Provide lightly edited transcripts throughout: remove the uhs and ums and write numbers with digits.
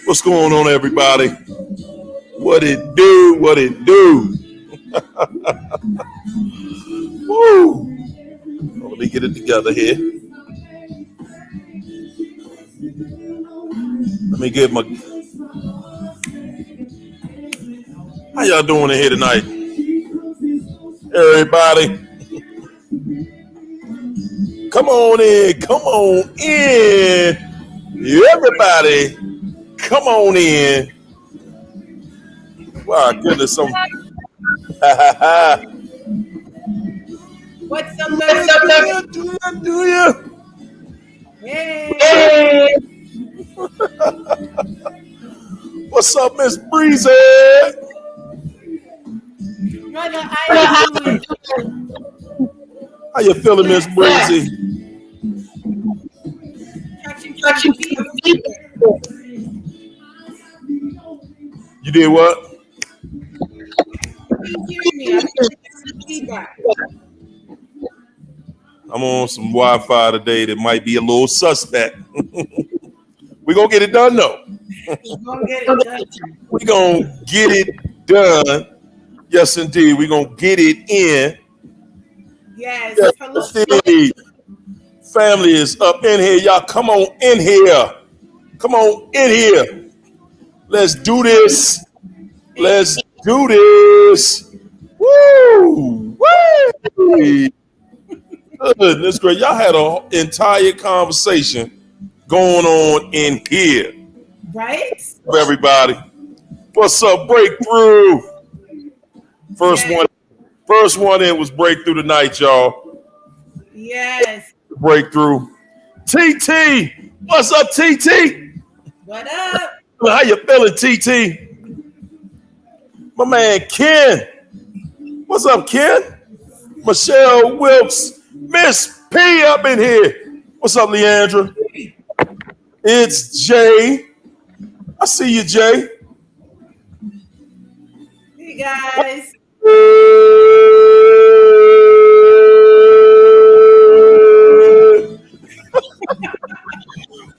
What's going on, everybody? What it do? What it do? Woo! Let me get it together here. Let me get my. How y'all doing in here tonight? Everybody, come on in. Come on in. Everybody, come on in. My goodness, What's up, do you? Hey. What's up, Miss Breezy? Brother, how you doing? How you feeling, Miss Breezy? Catching You did what? I'm on some Wi-Fi today that might be a little suspect. We're going to get it done, though. We're going to get it done. Yes, indeed. We're going to get it in. Yes. Indeed. Family is up in here. Y'all come on in here. Come on in here. Let's do this. Let's do this. Woo! Woo! Goodness great. Y'all had an entire conversation going on in here. Right? Everybody. What's up, Breakthrough? First one in was Breakthrough tonight, y'all. Yes. Breakthrough. TT. What's up, TT? What up? How you feeling, TT? My man Ken. What's up, Ken? Michelle Wilkes. Miss P up in here. What's up, Leandra? It's Jay. I see you, Jay. Hey, guys.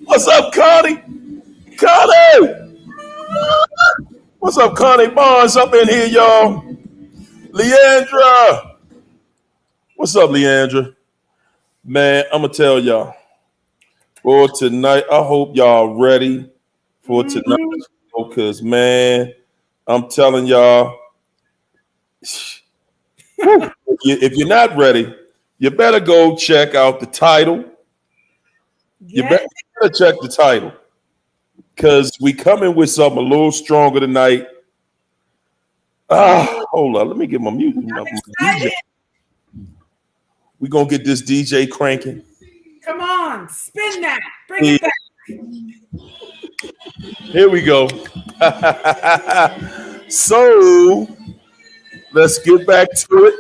What's up, Connie? Connie! What's up, Connie Barnes up in here, y'all? Leandra! What's up, Leandra? Man, I'm going to tell y'all. For tonight, I hope y'all ready for tonight. Because, man, I'm telling y'all, if you're not ready, you better go check out the title. You better check the title. Because we coming with something a little stronger tonight. Hold on. Let me get my music. We're going to get this DJ cranking. Come on. Spin that. Bring it back. Here we go. So, let's get back to it.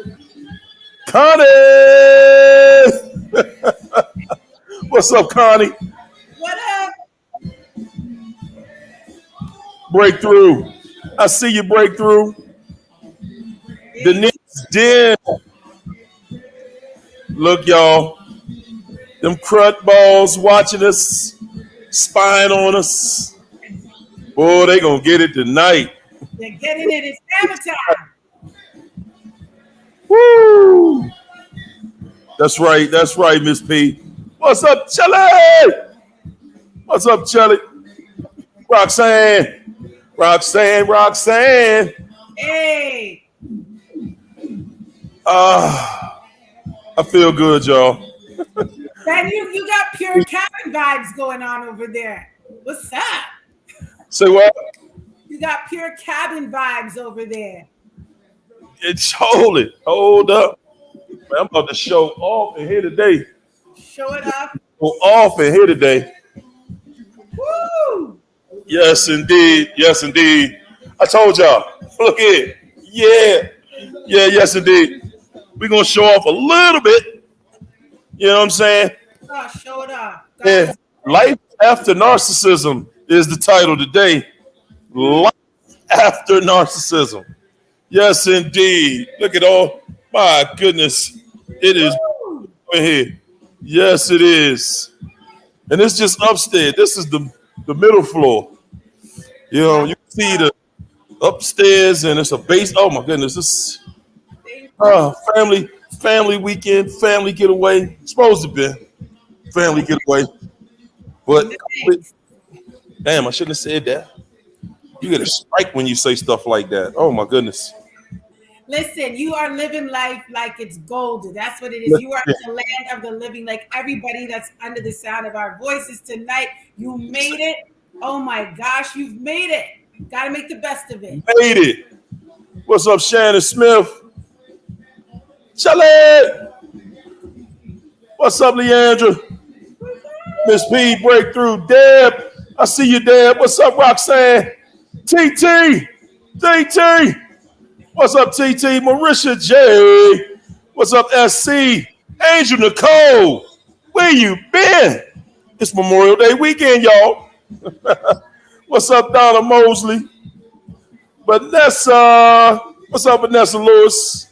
Connie! What's up, Connie? What up? Breakthrough. I see you, Breakthrough. Denise Den. Look, y'all. Them crud balls watching us, spying on us. Boy, they gonna get it tonight. They're getting it. It's hammer time. Woo! That's right, Miss P. What's up, Shelly? What's up, Shelly? Roxanne. Hey. I feel good, y'all. Man, you got pure cabin vibes going on over there. What's up? Say what? You got pure cabin vibes over there. Hold up. Man, I'm about to show off in here today. Show it up. Go off in here today. Woo! Yes, indeed. I told y'all. Look here. Yeah, yes, indeed. We're going to show off a little bit. You know what I'm saying? Oh, show it off. Yeah. Life After Narcissism is the title today. Life After Narcissism. Yes, indeed. Look at all. My goodness. It is in here. Yes, it is. And it's just upstairs. This is the middle floor. You know, you can see the upstairs, and it's a base. Oh my goodness, this family weekend, family getaway. It's supposed to be family getaway, but damn, I shouldn't have said that. You get a strike when you say stuff like that. Oh my goodness. Listen, you are living life like it's gold. That's what it is. You are in the land of the living, like everybody that's under the sound of our voices tonight. You made it. Oh my gosh, you've made it. Got to make the best of it. Made it. What's up, Shannon Smith? Charlie. What's up, Leandra? Miss P, breakthrough. Deb, I see you, Deb. What's up, Roxanne? TT. TT. What's up, TT? Marisha J. What's up, SC? Angel Nicole. Where you been? It's Memorial Day weekend, y'all. What's up, Donna Mosley? Vanessa. What's up, Vanessa Lewis?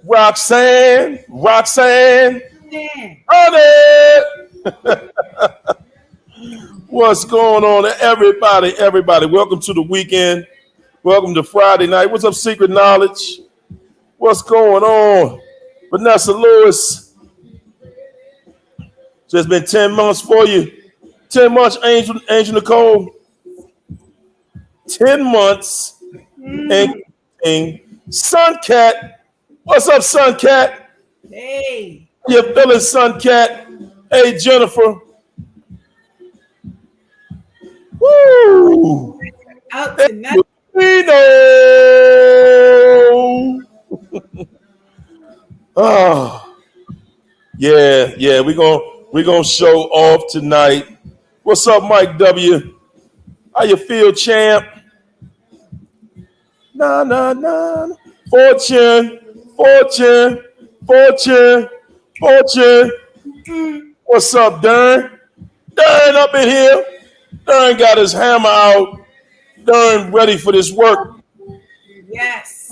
Roxanne. Honey. What's going on, everybody? Everybody, welcome to the weekend. Welcome to Friday night. What's up, Secret Knowledge? What's going on? Vanessa Lewis. So it's been 10 months for you. 10 months, Angel Nicole. 10 months. And Suncat. What's up, Suncat? Hey. How you feeling, Suncat? Hey, Jennifer. Woo! Out tonight. Oh, yeah. We're gonna show off tonight. What's up, Mike W? How you feel, champ? Nah. Fortune. What's up, Darren? Darren up in here. Darren got his hammer out. Darn ready for this work. Yes.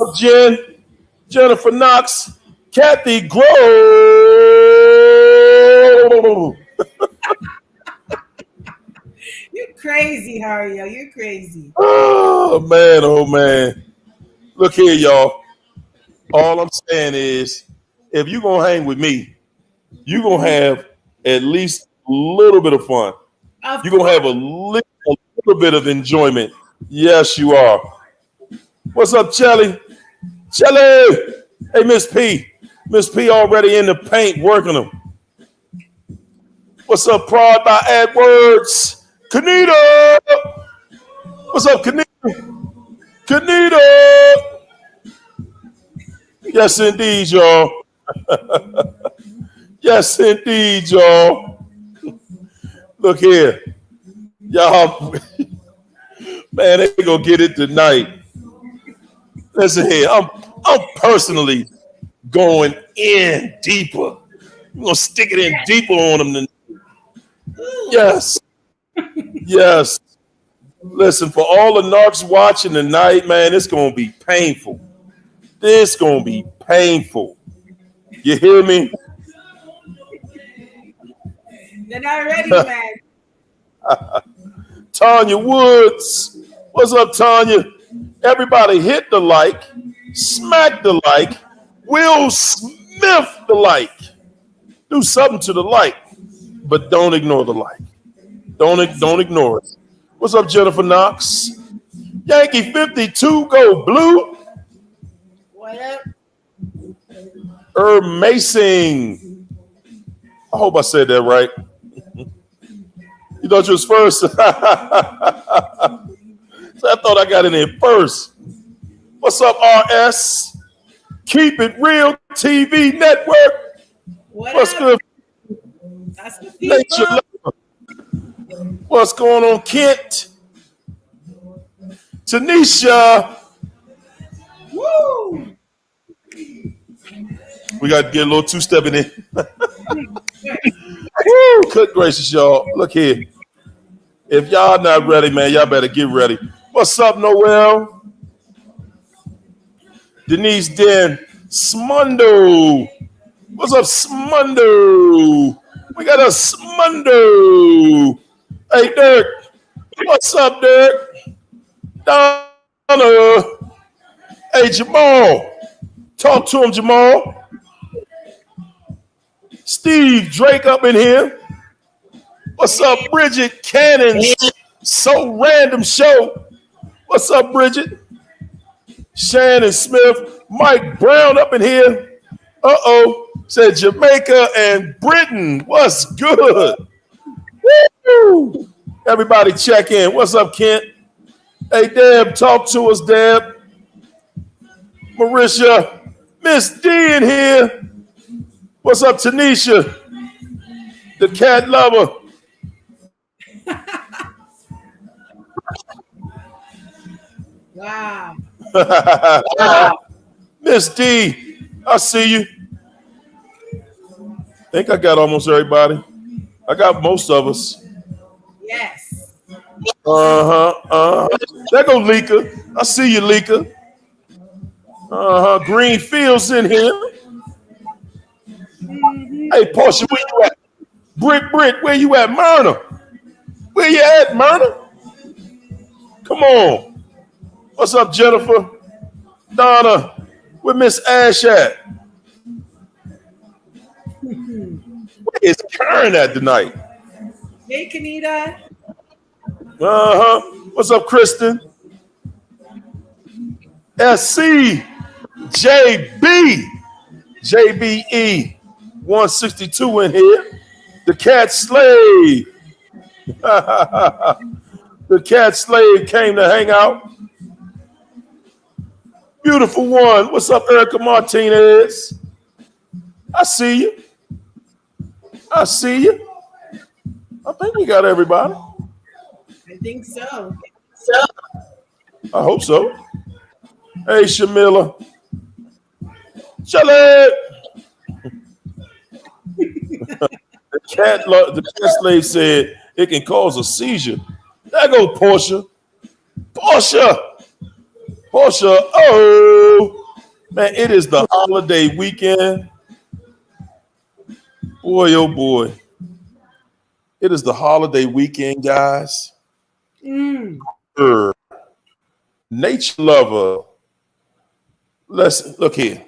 Jennifer Knox, Kathy Grove. You're crazy, Hario. You're crazy. Oh man. Look here, y'all. All I'm saying is, if you're gonna hang with me, you're gonna have at least a little bit of fun. You're gonna have a little bit of enjoyment. Yes, you are. What's up, Chelly? Hey, Miss P. Miss P already in the paint working them. What's up, Prod by AdWords? Kanita. What's up, Kanita? Yes, indeed, y'all. Yes, indeed, y'all. Look here. Y'all. Man, they gonna get it tonight. Listen here, I'm personally going in deeper. I'm gonna stick it in deeper on them tonight. Yes. Listen, for all the narcs watching tonight, man, it's gonna be painful. This gonna be painful. You hear me? They're not ready, man. Tanya Woods. What's up, Tanya? Everybody hit the like, smack the like, Will Smith the like. Do something to the like, but don't ignore the like. Don't ignore it. What's up, Jennifer Knox? Yankee 52 go blue. What up? Herb Mason. I hope I said that right. You thought you was first? So I thought I got in there first. What's up, RS? Keep It Real TV Network. What's good? That's the people. What's going on, Kent? Tanisha. Woo! We got to get a little two-stepping in. Woo, good gracious, y'all. Look here. If y'all not ready, man, y'all better get ready. What's up, Noel? Denise Den. Smundo. What's up, Smundo? We got a Smundo. Hey, Dirk. What's up, Derek? Donna. Hey, Jamal. Talk to him, Jamal. Steve Drake up in here. What's up, Bridget Cannon's So Random Show? What's up, Bridget? Shannon Smith, Mike Brown up in here. Said Jamaica and Britain. What's good? Woo! Everybody check in. What's up, Kent? Hey, Deb, talk to us, Deb. Marisha, Miss D in here. What's up, Tanisha? The cat lover. Wow. Miss D, I see you. I think I got almost everybody. I got most of us. Yes. There go Lika. I see you, Lika. Green Fields in here. Hey, Portia, where you at? Britt, where you at? Myrna. Where you at, Myrna? Come on. What's up, Jennifer? Donna, where Miss Ash at? Where is Karen at tonight? Hey, Kanita. What's up, Kristen? SC, JB, JBE, 162 in here. The cat slave. The cat slave came to hang out. Beautiful one. What's up, Erica Martinez? I see you. I see you. I think we got everybody. I think so. I hope so. Hey, Shamila. Charlotte. The cat slave said it can cause a seizure. There go Portia. Portia. Oh, man, it is the holiday weekend. Boy, oh boy. It is the holiday weekend, guys. Nature lover. Let's look here.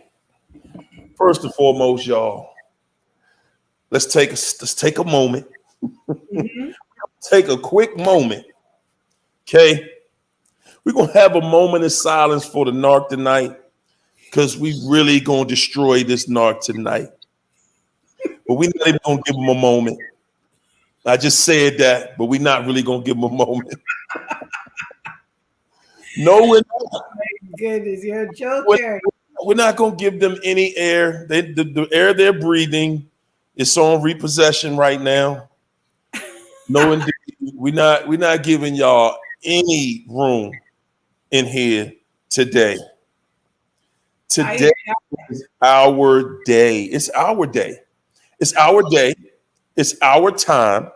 First and foremost, y'all, let's take a moment. Take a quick moment. Okay. We're gonna have a moment of silence for the narc tonight, because we really gonna destroy this narc tonight. But we're not even gonna give him a moment. I just said that, but we're not really gonna give him a moment. No, we're not. My goodness, you're a joker. We're not gonna give them any air. The air they're breathing is on repossession right now. No, indeed, we're not giving y'all any room in here today. Today is our day. It's our day. It's our day. It's our time.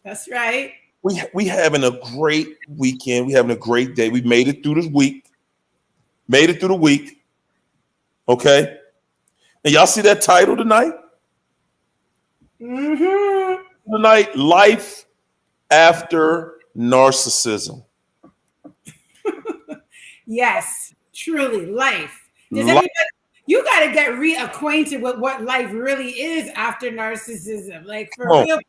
That's right. We having a great weekend. We having a great day. We made it through this week. Made it through the week. Okay. And y'all see that title tonight? Tonight, Life After Narcissism. Yes, truly, life. You got to get reacquainted with what life really is after narcissism. Like, for real.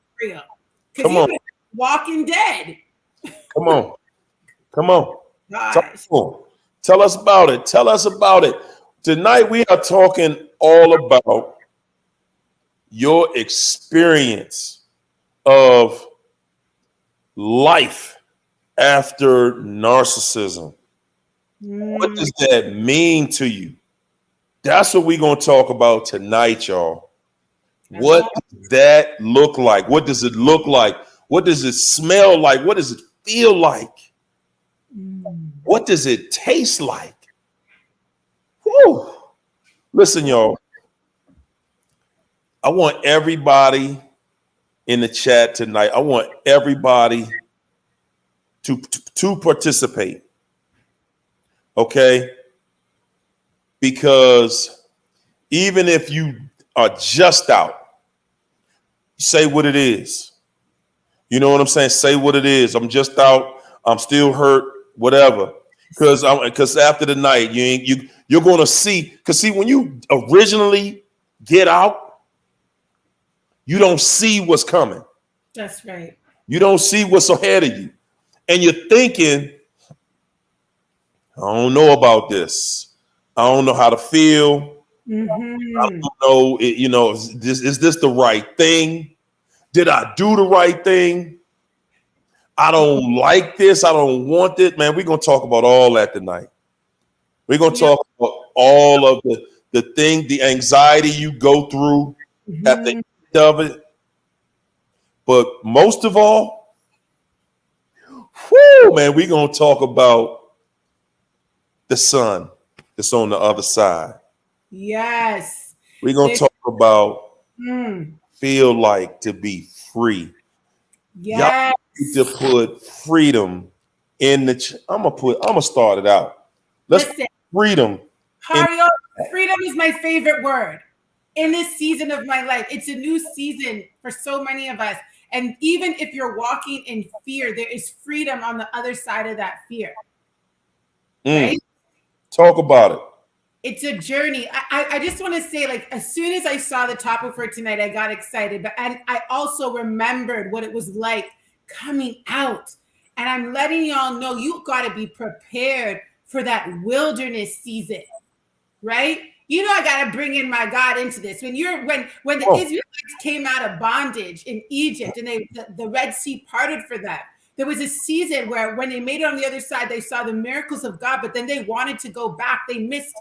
Because you're walking dead. Come on. Tell us about it. Tonight we are talking all about your experience of life after narcissism. What does that mean to you? That's what we're going to talk about tonight, y'all. What does that look like? What does it look like? What does it smell like? What does it feel like? What does it taste like? Whew. Listen, y'all. I want everybody in the chat tonight. I want everybody to participate. Okay? Because even if you are just out, say what it is. You know what I'm saying? Say what it is. I'm just out. I'm still hurt, whatever. Because after the night, you're gonna see. Because see, when you originally get out, you don't see what's coming. That's right. You don't see what's ahead of you, and you're thinking, I don't know about this. I don't know how to feel. I don't know. Is this the right thing? Did I do the right thing? I don't like this. I don't want it. Man, we're going to talk about all that tonight. We're going to talk about all of the anxiety you go through at the end of it. But most of all, man, we're going to talk about the sun that's on the other side. Yes. We're going to talk about feel like to be free. Yes. Y'all need to put freedom in the. I'm gonna start it out. Listen, freedom. Hario, freedom is my favorite word in this season of my life. It's a new season for so many of us. And even if you're walking in fear, there is freedom on the other side of that fear. Right? Talk about it. It's a journey. I just want to say, like, as soon as I saw the topic for tonight, I got excited. But I also remembered what it was like coming out. And I'm letting y'all know you got to be prepared for that wilderness season, right? You know, I got to bring in my God into this. When the Israelites came out of bondage in Egypt and the Red Sea parted for them, there was a season where when they made it on the other side, they saw the miracles of God, but then they wanted to go back. They missed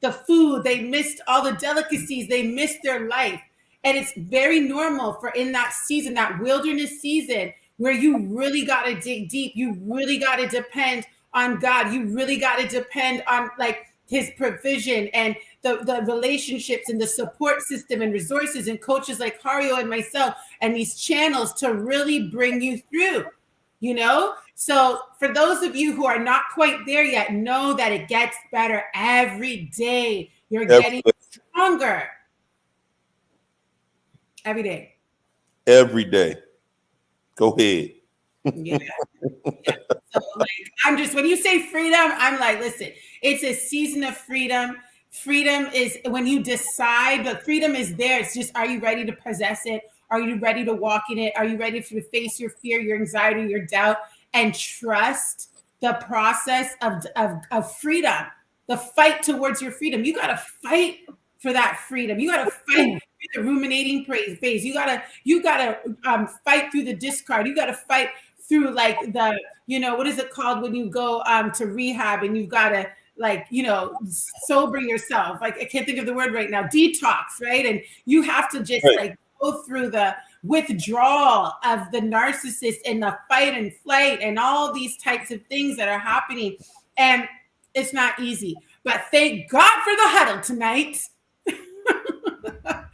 the food. They missed all the delicacies. They missed their life. And it's very normal for in that season, that wilderness season, where you really got to dig deep. You really got to depend on God. You really got to depend on like his provision and the relationships and the support system and resources and coaches like Hario and myself and these channels to really bring you through, you know? So for those of you who are not quite there yet, know that it gets better every day. You're getting stronger. Every day. Every day. Go ahead. Yeah. So like, when you say freedom, I'm like, listen, it's a season of freedom. Freedom is when you decide, but freedom is there. It's just, are you ready to possess it? Are you ready to walk in it? Are you ready to face your fear, your anxiety, your doubt, and trust the process of freedom, the fight towards your freedom? You got to fight for that freedom. You got to fight through the ruminating phase. You gotta fight through the discard. You got to fight through like the, what is it called when you go to rehab and you've got to like, sober yourself. Like, I can't think of the word right now, detox, right? And you have to just like go through the withdrawal of the narcissist and the fight and flight and all these types of things that are happening. And it's not easy, but thank God for the huddle tonight.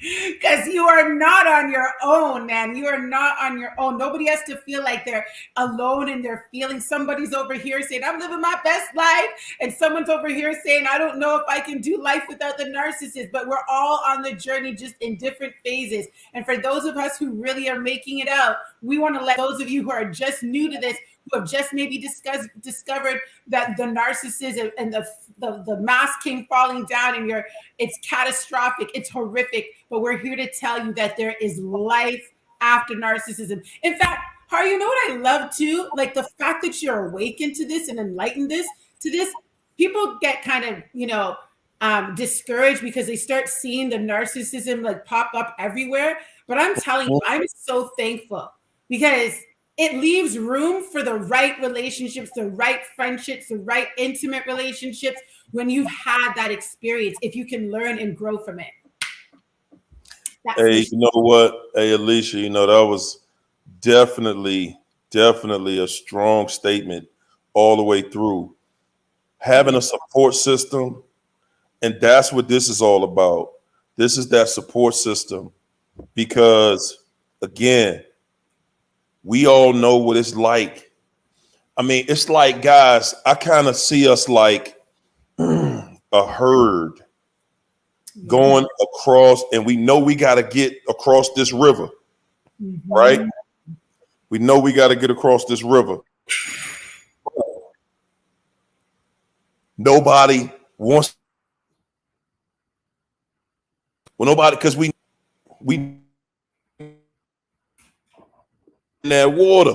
Because you are not on your own, man. You are not on your own. Nobody has to feel like they're alone in their feelings. Somebody's over here saying, I'm living my best life. And someone's over here saying, I don't know if I can do life without the narcissist. But we're all on the journey, just in different phases. And for those of us who really are making it out, we want to let those of you who are just new to this, who have just maybe discovered that the narcissism and the mask came falling down and it's catastrophic, it's horrific, but we're here to tell you that there is life after narcissism. In fact, Har, you know what I love too? Like the fact that you're awakened to this and enlightened to this, people get kind of, discouraged because they start seeing the narcissism like pop up everywhere. But I'm telling you, I'm so thankful because it leaves room for the right relationships, the right friendships, the right intimate relationships when you've had that experience, if you can learn and grow from it. Hey, you know what? Hey, Alicia, that was definitely a strong statement all the way through. Having a support system, and that's what this is all about. This is that support system because, again, we all know what it's like. I mean, it's like, guys, I kind of see us like a herd going across, and we know we got to get across this river, right? We know we got to get across this river. Nobody wants well nobody because we in that water.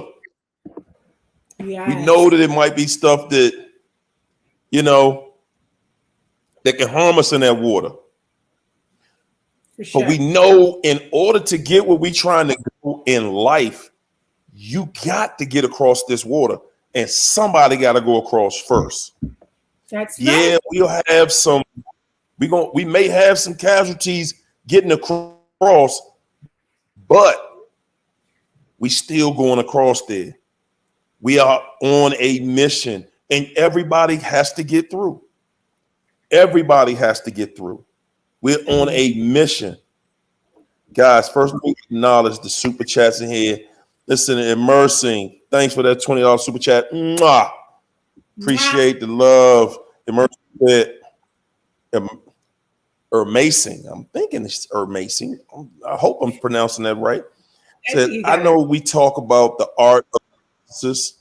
We know Yes, that it might be stuff that, you know, that can harm us in that water. for But we sure. know in order to get where we trying to go in life, you got to get across this water. And somebody got to go across first. That's right. Yeah, we'll have some, we may have some casualties getting across, but we still going across there. We are on a mission and everybody has to get through. Everybody has to get through. We're on a mission. Guys, first we acknowledge the super chats in here. Listen, immersing. Thanks for that $20 super chat. Mwah. Mwah. Appreciate the love. Immersing. Ermasing. I'm thinking it's Ermasing. I hope I'm pronouncing that right. I think Said, you I got it. know we talk about the art of narcissist,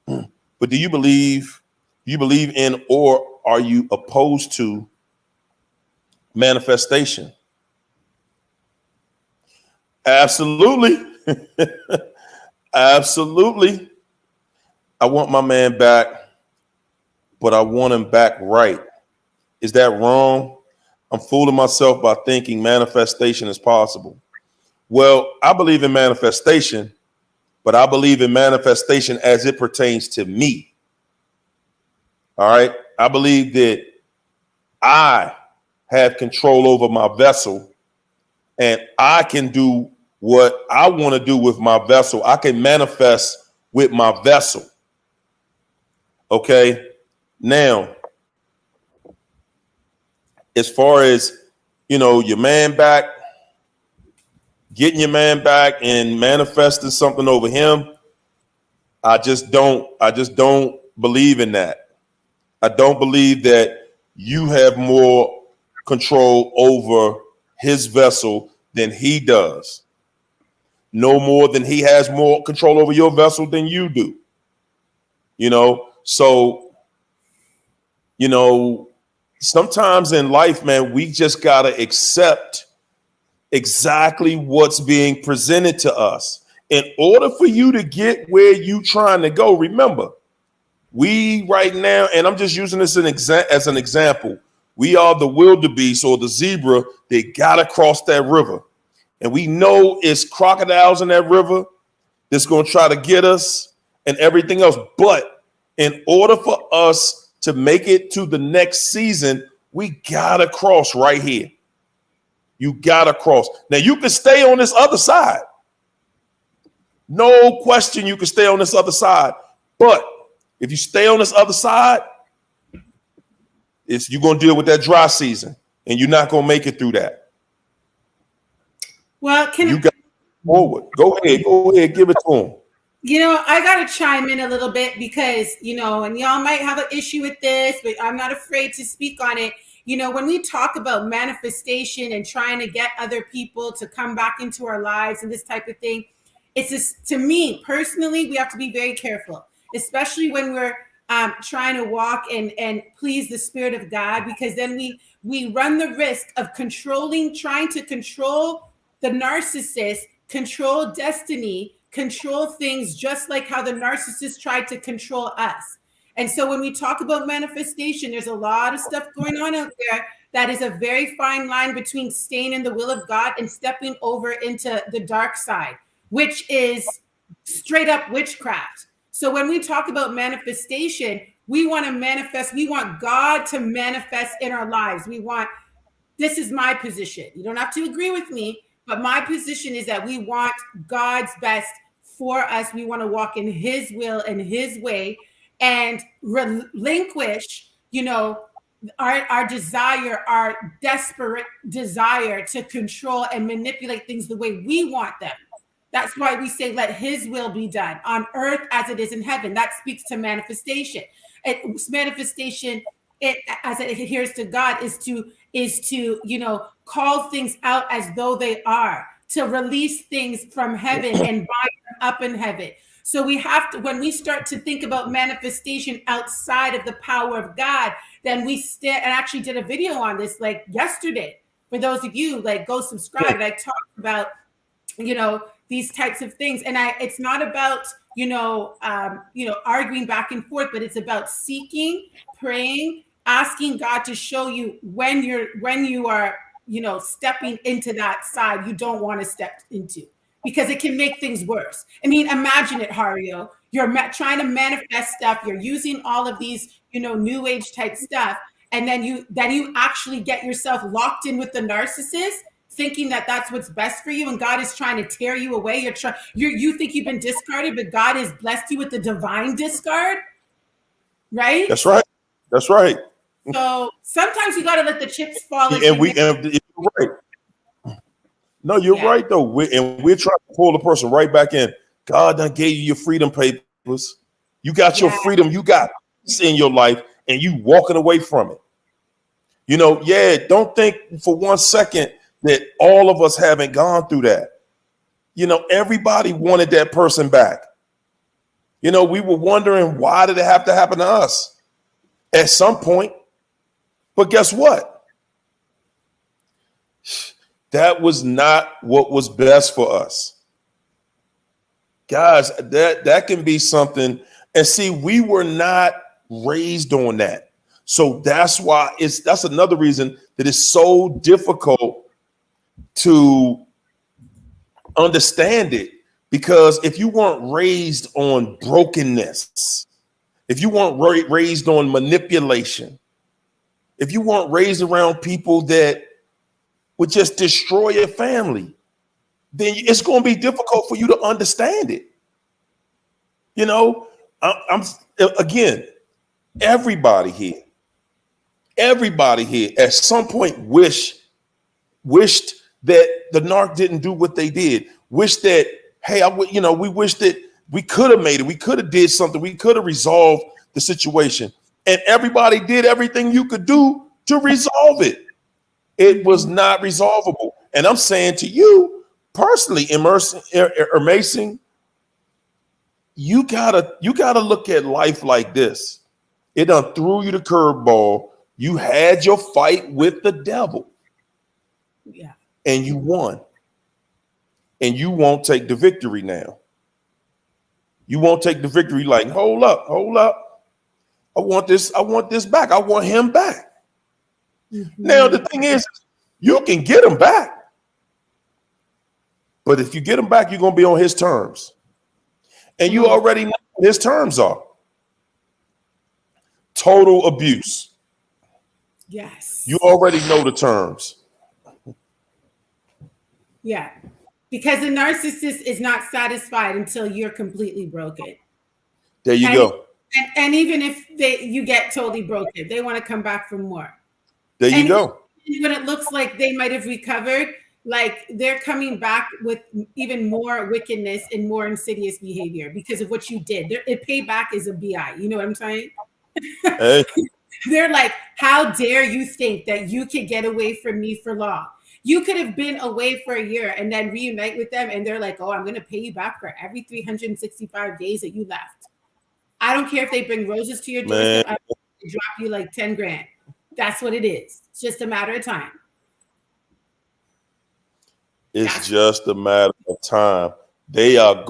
but do you believe in or are you opposed to manifestation? Absolutely. Absolutely. I want my man back, but I want him back right. Is that wrong? I'm fooling myself by thinking manifestation is possible. Well, I believe in manifestation, but I believe in manifestation as it pertains to me. All right. I believe that I have control over my vessel and I can do what I want to do with my vessel. I can manifest with my vessel. Okay. Now, as far as, your man back, getting your man back and manifesting something over him, I just don't believe in that. I don't believe that you have more control over his vessel than he does. No more than he has more control over your vessel than you do. So, you know, sometimes in life, man, we just got to accept exactly what's being presented to us. In order for you to get where you trying to go, remember, we right now, and I'm just using this as an example, we are the wildebeest or the zebra that got to cross that river. And we know it's crocodiles in that river that's going to try to get us and everything else. But in order for us to make it to the next season, we got to cross right here. You got to cross. Now, you can stay on this other side. No question you can stay on this other side. But if you stay on this other side, you're going to deal with that dry season and you're not going to make it through that. Well, You got to forward. Go ahead, give it to them. I got to chime in a little bit because, and y'all might have an issue with this, but I'm not afraid to speak on it. When we talk about manifestation and trying to get other people to come back into our lives and this type of thing, it's just, to me personally, we have to be very careful, especially when we're trying to walk and please the Spirit of God, because then we run the risk of trying to control the narcissist, control destiny, control things, just like how the narcissist tried to control us. And so when we talk about manifestation, there's a lot of stuff going on out there that is a very fine line between staying in the will of God and stepping over into the dark side, which is straight up witchcraft. So when we talk about manifestation, we want to manifest, we want God to manifest in our lives. This is my position. You don't have to agree with me, but my position is that we want God's best for us. We want to walk in his will and his way and relinquish, our desire, our desperate desire to control and manipulate things the way we want them. That's why we say, let his will be done on earth as it is in heaven. That speaks to manifestation. Manifestation, as it adheres to God, is to call things out as though they are, to release things from heaven and bind them up in heaven. So we have to, when we start to think about manifestation outside of the power of God, then we stand, and I actually did a video on this like yesterday. For those of you, like, go subscribe. And I talked about, these types of things. And it's not about, arguing back and forth, but it's about seeking, praying, asking God to show you when you are, stepping into that side you don't want to step into, because it can make things worse. I mean, imagine it, Hario. You're trying to manifest stuff. You're using all of these, new age type stuff. And then you actually get yourself locked in with the narcissist, thinking that that's what's best for you. And God is trying to tear you away. You think you've been discarded, but God has blessed you with the divine discard. Right? That's right. That's right. So sometimes you got to let the chips fall. And you're right. No, you're right though. We're trying to pull the person right back in. God done gave you your freedom papers. You got your freedom. You got peace in your life, and you walking away from it. Don't think for 1 second that all of us haven't gone through that. Everybody wanted that person back. We were wondering, why did it have to happen to us at some point? But guess what? That was not what was best for us. Guys, that can be something. And see, we were not raised on that. So that's why that's another reason that it's so difficult to understand it. Because if you weren't raised on brokenness, if you weren't raised on manipulation, if you weren't raised around people that would just destroy your family, then it's going to be difficult for you to understand it. I'm again, everybody here at some point wished that the narc didn't do what they did. Wished that, hey, we wish that we could have made it. We could have did something. We could have resolved the situation. And everybody did everything you could do to resolve it. It was not resolvable. And I'm saying to you personally, Mason, you gotta look at life like this. It done threw you the curveball. You had your fight with the devil. Yeah. And you won. And you won't take the victory now. You won't take the victory like, hold up. I want this back. I want him back. Mm-hmm. Now, the thing is, you can get him back. But if you get him back, you're going to be on his terms. And you already know what his terms are. Total abuse. Yes. You already know the terms. Yeah. Because the narcissist is not satisfied until you're completely broken. There you go. And even if you get totally broken, they want to come back for more. There you go. When it looks like they might have recovered, like they're coming back with even more wickedness and more insidious behavior because of what you did. Payback is a BI. You know what I'm saying? Hey. They're like, how dare you think that you could get away from me for long? You could have been away for a year and then reunite with them. And they're like, oh, I'm going to pay you back for every 365 days that you left. I don't care if they bring roses to your door. So I drop you like 10 grand. That's what it is. It's just a matter of time. It's just a matter of time. They are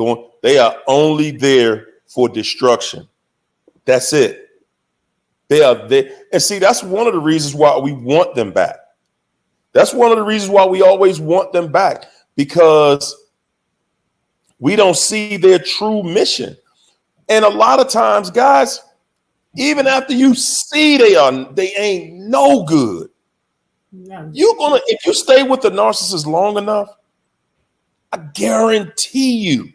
only there for destruction. That's it. They are there. And see, that's one of the reasons why we want them back. That's one of the reasons why we always want them back, because we don't see their true mission. And a lot of times, guys, even after you see they ain't no good. No. If you stay with the narcissist long enough, I guarantee you,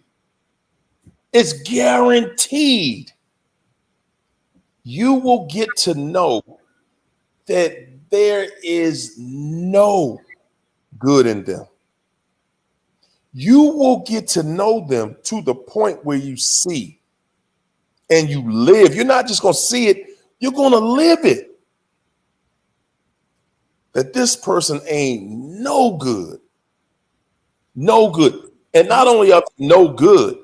it's guaranteed, you will get to know that there is no good in them. You will get to know them to the point where you see and you live. You're not just going to see it, you're going to live it. That this person ain't no good. No good. And not only are they no good,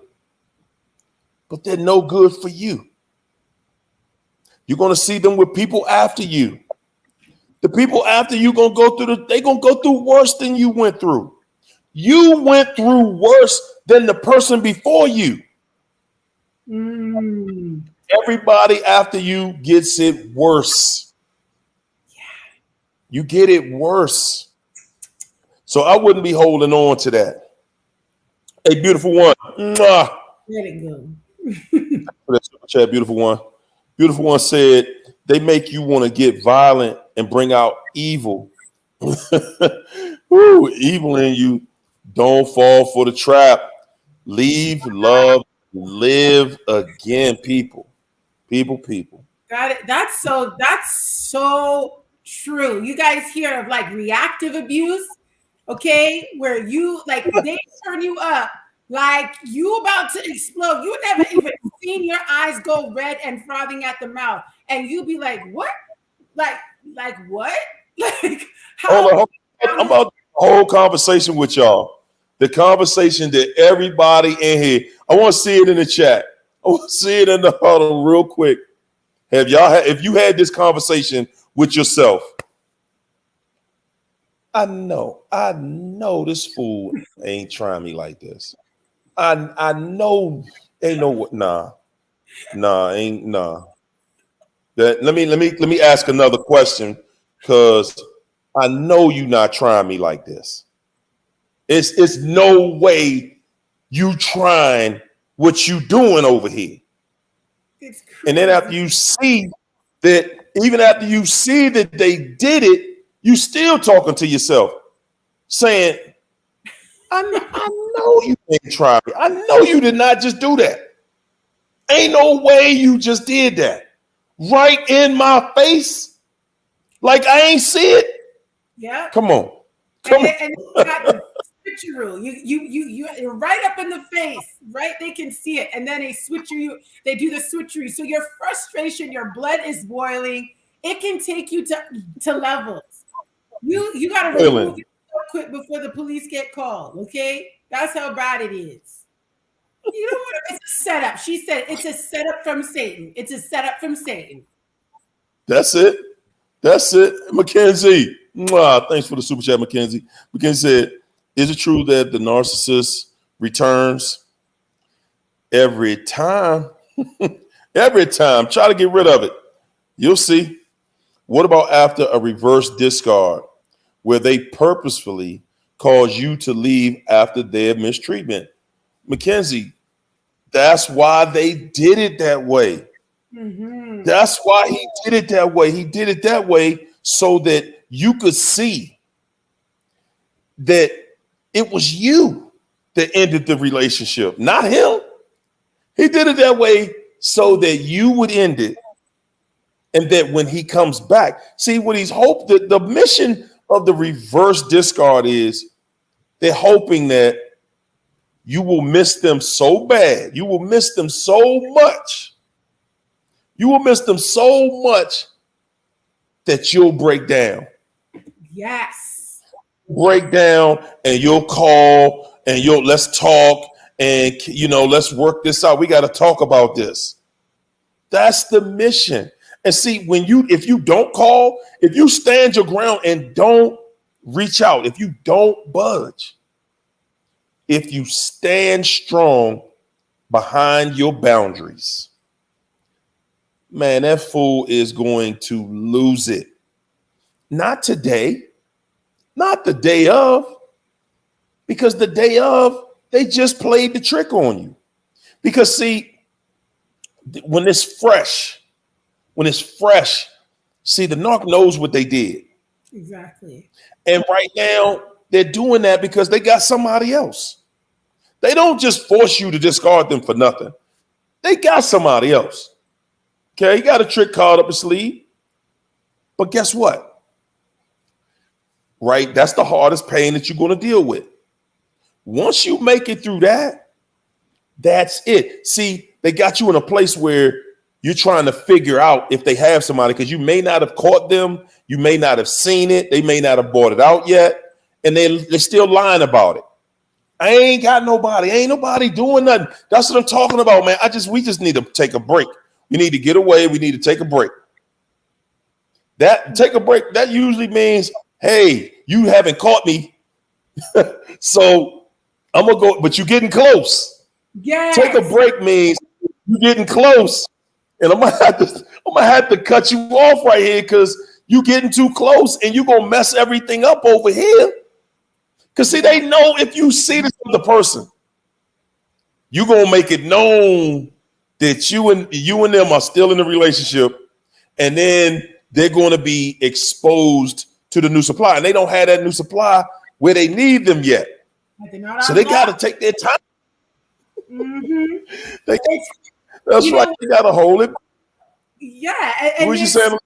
but they're no good for you. You're going to see them with people after you. The people after you they're going to go through worse than you went through. You went through worse than the person before you. Everybody after you gets it worse. Yeah. You get it worse. So I wouldn't be holding on to that. Hey, beautiful one. Mwah. Let it go. That super chat, beautiful one. Beautiful one said, they make you want to get violent and bring out evil. Woo, evil in you. Don't fall for the trap. Leave, love, live again, people. People. Got it. That's so true. You guys hear of like reactive abuse, okay? Where you like they turn you up like you about to explode. You never even seen your eyes go red and frothing at the mouth, and you be like, "What? Like what? Like how?" Hold on. I'm about the whole conversation with y'all. The conversation that everybody in here. I want to see it in the chat. I want to see it in the huddle real quick. If you had this conversation with yourself? I know this fool ain't trying me like this. I know ain't no what. Nah. Let me ask another question, because I know you not trying me like this. It's no way you trying what you doing over here. And then after you see that, even after you see that they did it, you still talking to yourself, saying, I know you ain't trying me. I know you did not just do that. Ain't no way you just did that. Right in my face. Like I ain't see it. Yeah. Come on. And you got the switcheroo. You're right up in the face, right? They can see it. And then they they do the switchery. So your frustration, your blood is boiling. It can take you to levels. You gotta remove it so quick before the police get called. Okay? That's how bad it is. You don't want to, it's a setup. She said it's a setup from Satan. It's a setup from Satan. That's it. Mackenzie. Thanks for the super chat, Mackenzie. Mackenzie said, is it true that the narcissist returns every time? Every time. Try to get rid of it. You'll see. What about after a reverse discard, where they purposefully cause you to leave after their mistreatment? Mackenzie, that's why they did it that way. Mm-hmm. That's why he did it that way. He did it that way so that you could see that it was you that ended the relationship, not him. He did it that way so that you would end it. And that when he comes back, see what he's hoping, the mission of the reverse discard is they're hoping that you will miss them so bad. You will miss them so much. You will miss them so much that you'll break down. Yes. Break down, and you'll call and let's talk, and let's work this out. We got to talk about this. That's the mission. And see, if you don't call, if you stand your ground and don't reach out, if you don't budge, if you stand strong behind your boundaries, man, that fool is going to lose it. Not today, not the day of, because the day of, they just played the trick on you. Because see, when it's fresh, see, the narc knows what they did. Exactly. And right now, they're doing that because they got somebody else. They don't just force you to discard them for nothing. They got somebody else. Okay, you got a trick card up his sleeve. But guess what? Right? That's the hardest pain that you're going to deal with. Once you make it through that, that's it. See, they got you in a place where you're trying to figure out if they have somebody, because you may not have caught them. You may not have seen it. They may not have bought it out yet. And they're still lying about it. I ain't got nobody. Ain't nobody doing nothing. That's what I'm talking about, man. We just need to take a break. We need to get away. We need to take a break. Take a break. That usually means, hey, you haven't caught me. So I'm gonna go, but you're getting close. Yes. Take a break means you're getting close. And I'm gonna have to cut you off right here because you're getting too close and you're gonna mess everything up over here. Because see, they know if you see this other person, you're gonna make it known that you and them are still in a relationship, and then they're going to be exposed to the new supply, and they don't have that new supply where they need them yet. So they got to take their time. Mm-hmm. That's right. They got to hold it. Yeah. What was you saying?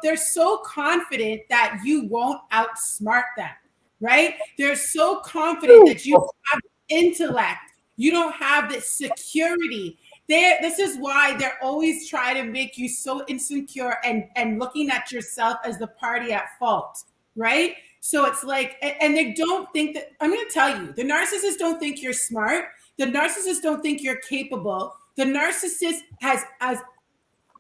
They're so confident that you won't outsmart them, right? They're so confident that you have intellect. You don't have the security. This is why they're always trying to make you so insecure and looking at yourself as the party at fault, right? So it's like, and they don't think that, I'm going to tell you, the narcissist don't think you're smart. The narcissist don't think you're capable. The narcissist has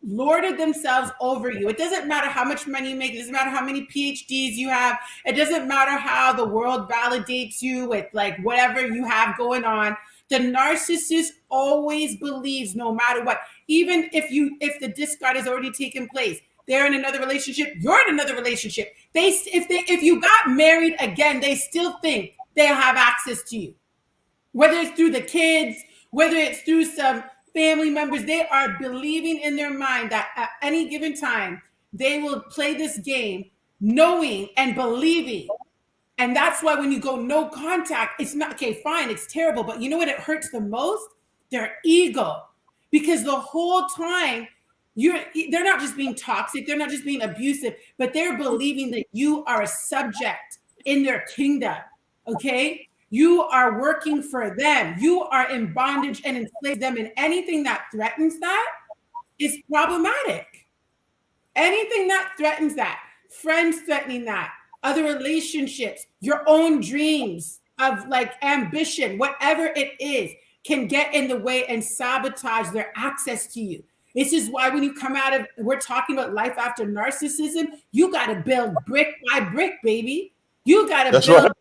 lorded themselves over you. It doesn't matter how much money you make. It doesn't matter how many PhDs you have. It doesn't matter how the world validates you with like whatever you have going on. The narcissist always believes, no matter what, even if the discard has already taken place, they're in another relationship, you're in another relationship. If you got married again, they still think they'll have access to you. Whether it's through the kids, whether it's through some family members, they are believing in their mind that at any given time, they will play this game knowing and believing. And that's why when you go no contact, it's not, okay, fine, it's terrible. But you know what it hurts the most? Their ego. Because the whole time, they're not just being toxic, they're not just being abusive, but they're believing that you are a subject in their kingdom, okay? You are working for them. You are in bondage and enslave them. And anything that threatens that is problematic. Anything that threatens that, friends threatening that, other relationships, your own dreams of like ambition, whatever it is, can get in the way and sabotage their access to you. This is why when you come out of, we're talking about life after narcissism, you got to build brick by brick, baby. You got to build brick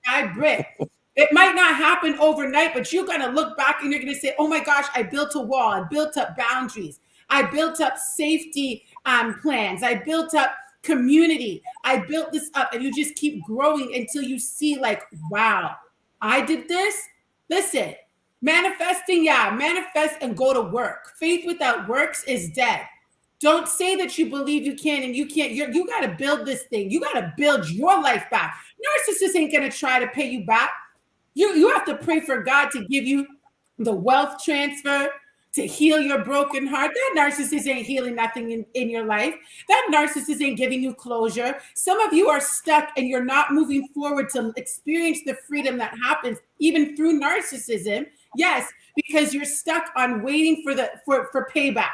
by brick. It might not happen overnight, but you're going to look back and you're going to say, oh my gosh, I built a wall. I built up boundaries. I built up safety plans. I built up community. I built this up, and you just keep growing until you see like, wow, I did this. Listen, manifesting, manifest and go to work. Faith without works is dead. Don't say that you believe you can and you can't. You got to build this thing. You got to build your life back. Narcissists ain't going to try to pay you back. You have to pray for God to give you the wealth transfer, to heal your broken heart. That narcissist ain't healing nothing in your life. That narcissist ain't giving you closure. Some of you are stuck and you're not moving forward to experience the freedom that happens even through narcissism. Yes, because you're stuck on waiting for payback.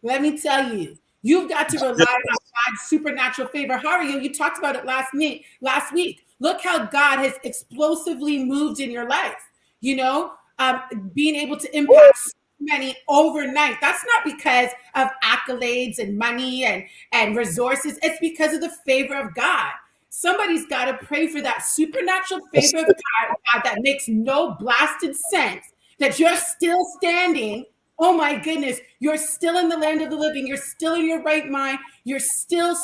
Let me tell you, you've got to rely on God's supernatural favor. Hario, you talked about it last week. Look how God has explosively moved in your life. You know, being able to impact so many overnight. That's not because of accolades and money and resources. It's because of the favor of God. Somebody's got to pray for that supernatural favor of God that makes no blasted sense, that you're still standing. Oh my goodness, you're still in the land of the living. You're still in your right mind. You're still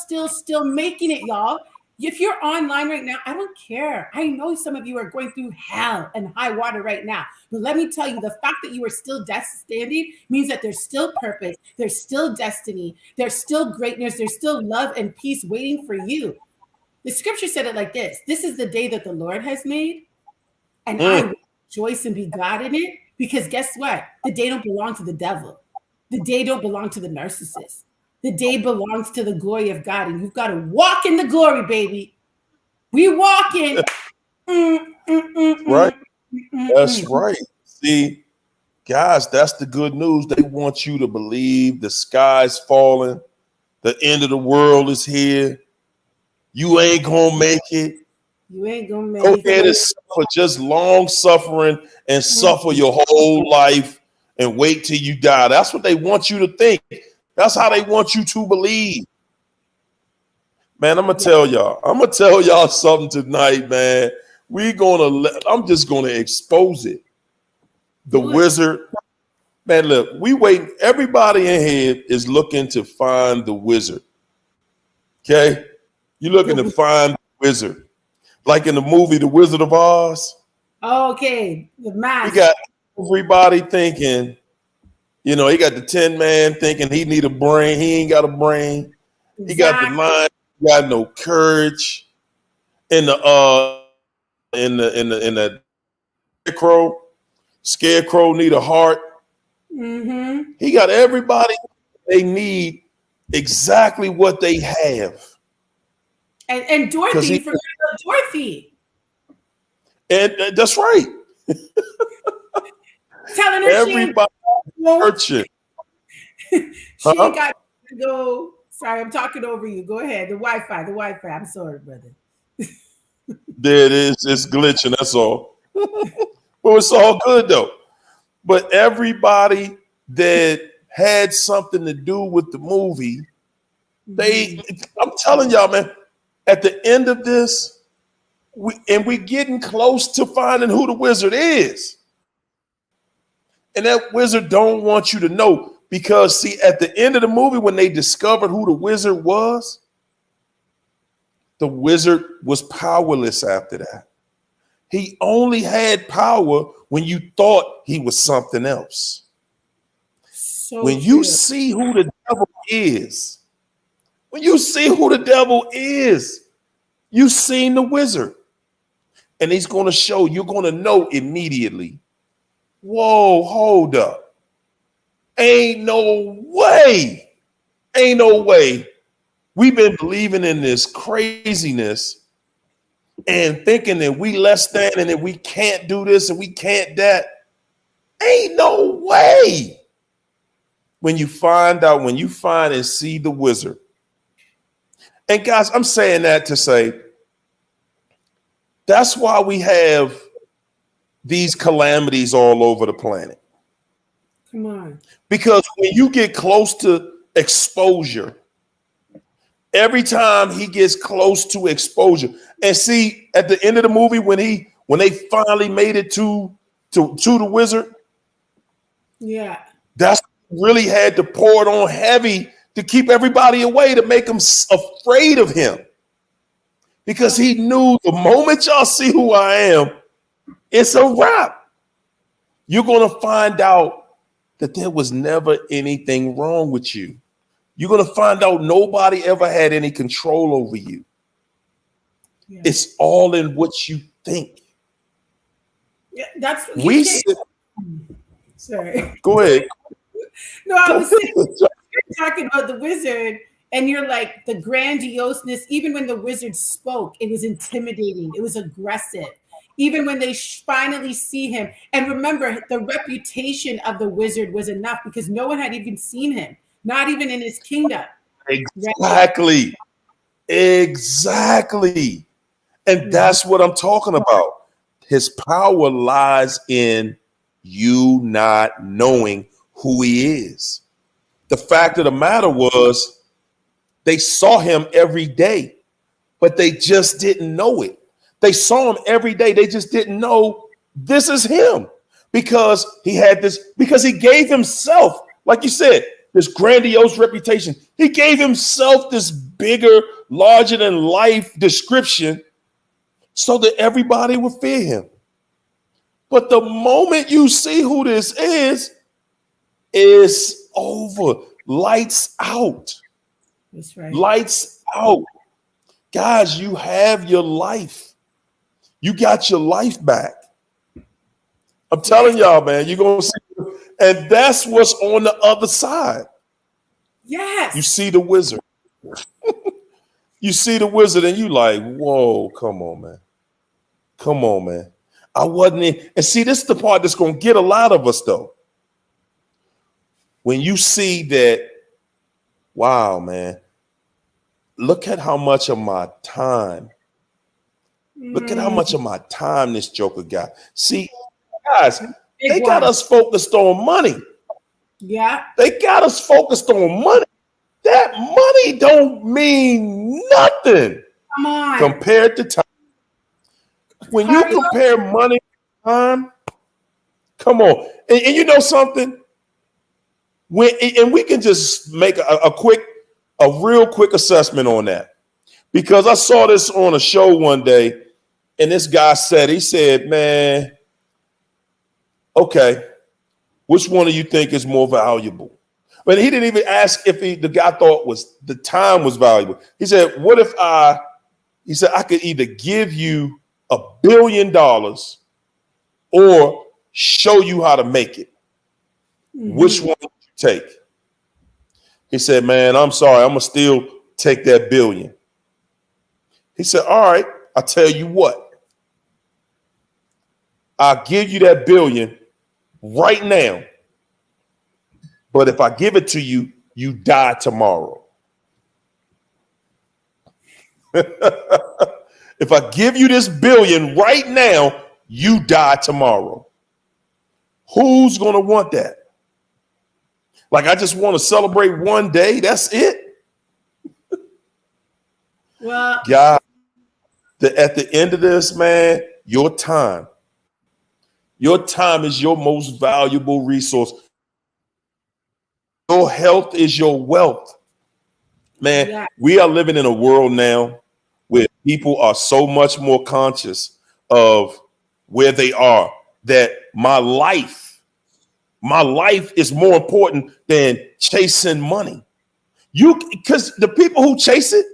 making it, y'all. If you're online right now, I don't care. I know some of you are going through hell and high water right now. But let me tell you, the fact that you are still standing means that there's still purpose. There's still destiny. There's still greatness. There's still love and peace waiting for you. The scripture said it like this. This is the day that the Lord has made, and I will rejoice and be glad in it. Because guess what? The day don't belong to the devil. The day don't belong to the narcissist. The day belongs to the glory of God, and you've got to walk in the glory, baby. We walk in. Right. That's right. See, guys, that's the good news. They want you to believe the sky's falling. The end of the world is here. You ain't going to make it. You ain't gonna make Go it. ahead and suffer, just long suffering and suffer your whole life and wait till you die. That's what they want you to think. That's how they want you to believe. Man, I'm gonna tell y'all something tonight, man. I'm just gonna expose it. The Do it. wizard. Man, look, we wait. Everybody in here is looking to find the wizard. Okay? You're looking to find the wizard. Like in the movie The Wizard of Oz. Okay, the You mask. got everybody thinking, he got the Tin Man thinking he need a brain. He ain't got a brain. He got the Exactly. mind. He got no courage. In the scarecrow need a heart. Mm-hmm. He got everybody they need exactly what they have. And Because Dorothy, you forgot about Dorothy. and that's right. Telling her she ain't Everybody go. searching. She ain't Huh? got to go. Sorry, I'm talking over you. Go ahead. The Wi-Fi. The Wi-Fi. I'm sorry, brother. There it is. It's glitching. That's all. Well, it's all good though. But everybody that had something to do with the movie, I'm telling y'all, man, at the end of this, we're getting close to finding who the wizard is. And that wizard don't want you to know because, see, at the end of the movie, when they discovered who the wizard was, the wizard was powerless after that. He only had power when you thought he was something else. So When you true. see who the devil is, when you see who the devil is, you've seen the wizard. And he's going to show, you're going to know immediately. Whoa, hold up. Ain't no way. Ain't no way. We've been believing in this craziness and thinking that we less than and that we can't do this and we can't that. Ain't no way. When you find and see the wizard. And guys, I'm saying that to say that's why we have these calamities all over the planet. Come on. Because when you get close to exposure, every time he gets close to exposure, and see at the end of the movie when they finally made it to the wizard, Yeah. that's really had to pour it on heavy to keep everybody away, to make them afraid of him. Because he knew the moment y'all see who I am, it's a wrap. You're going to find out that there was never anything wrong with you. You're going to find out nobody ever had any control over you. Yeah. It's all in what you think. Yeah, that's you We can't. sit, Sorry. go ahead. No, I was saying, you're talking about the wizard, and you're like the grandioseness. Even when the wizard spoke, it was intimidating. It was aggressive. Even when they finally see him, and remember, the reputation of the wizard was enough because no one had even seen him, not even in his kingdom. Right? Exactly. Exactly. And that's what I'm talking about. His power lies in you not knowing who he is. The fact of the matter was they saw him every day, but they just didn't know it. They saw him every day. They just didn't know this is him because because he gave himself, like you said, this grandiose reputation. He gave himself this bigger, larger than life description so that everybody would fear him. But the moment you see who this is, it's over. Lights out. That's right. Lights out. Guys, you have your life. You got your life back. I'm telling y'all, man, you're going to see. And that's what's on the other side. Yes. You see the wizard. You see the wizard and you like, whoa, come on, man. Come on, man. I wasn't in. And see, this is the part that's going to get a lot of us, though. When you see that, wow, man, look at how much of my time Look at how Mm, much of my time this joker got. See, guys, big they got one. us focused on money. Yeah. They got us focused on money. That money don't mean nothing Come on. compared to time. When you Carlos. compare money to time, come on. And you know something? And we can just make a real quick assessment on that. Because I saw this on a show one day, and this guy he said, man, okay, which one do you think is more valuable? But he didn't even ask if the guy thought was the time was valuable. He said, what if he said, I could either give you $1 billion or show you how to make it. Which Mm-hmm. one would you take? He said, man, I'm sorry. I'm going to still take that billion. He said, all right, I'll tell you what. I'll give you that billion right now. But if I give it to you, you die tomorrow. If I give you this billion right now, you die tomorrow. Who's going to want that? Like, I just want to celebrate one day. That's it. Well, God, at the end of this, man, your time is your most valuable resource. Your health is your wealth. Man, yeah. we are living in a world now where people are so much more conscious of where they are that my life is more important than chasing money. Because the people who chase it,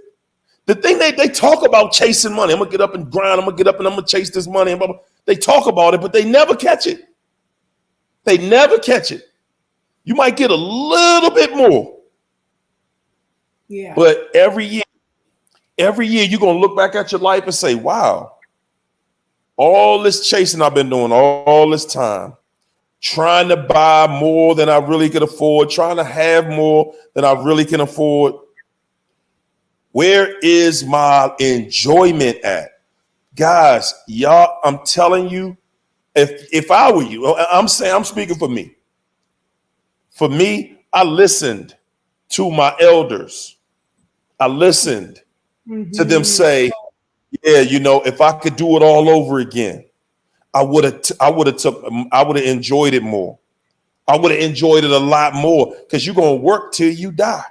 the thing they talk about chasing money. I'm gonna get up and grind. I'm gonna get up and I'm gonna chase this money. And blah, blah. They talk about it, but they never catch it. They never catch it. You might get a little bit more, Yeah. but every year you're gonna look back at your life and say, "Wow, all this chasing I've been doing all this time, trying to buy more than I really could afford, trying to have more than I really can afford. Where is my enjoyment at?" Guys, y'all, I'm telling you, if I were you, I'm speaking for me. For me, I listened to my elders. I listened to them Mm-hmm. say, yeah, if I could do it all over again, I would have enjoyed it more. I would have enjoyed it a lot more because you're gonna work till you die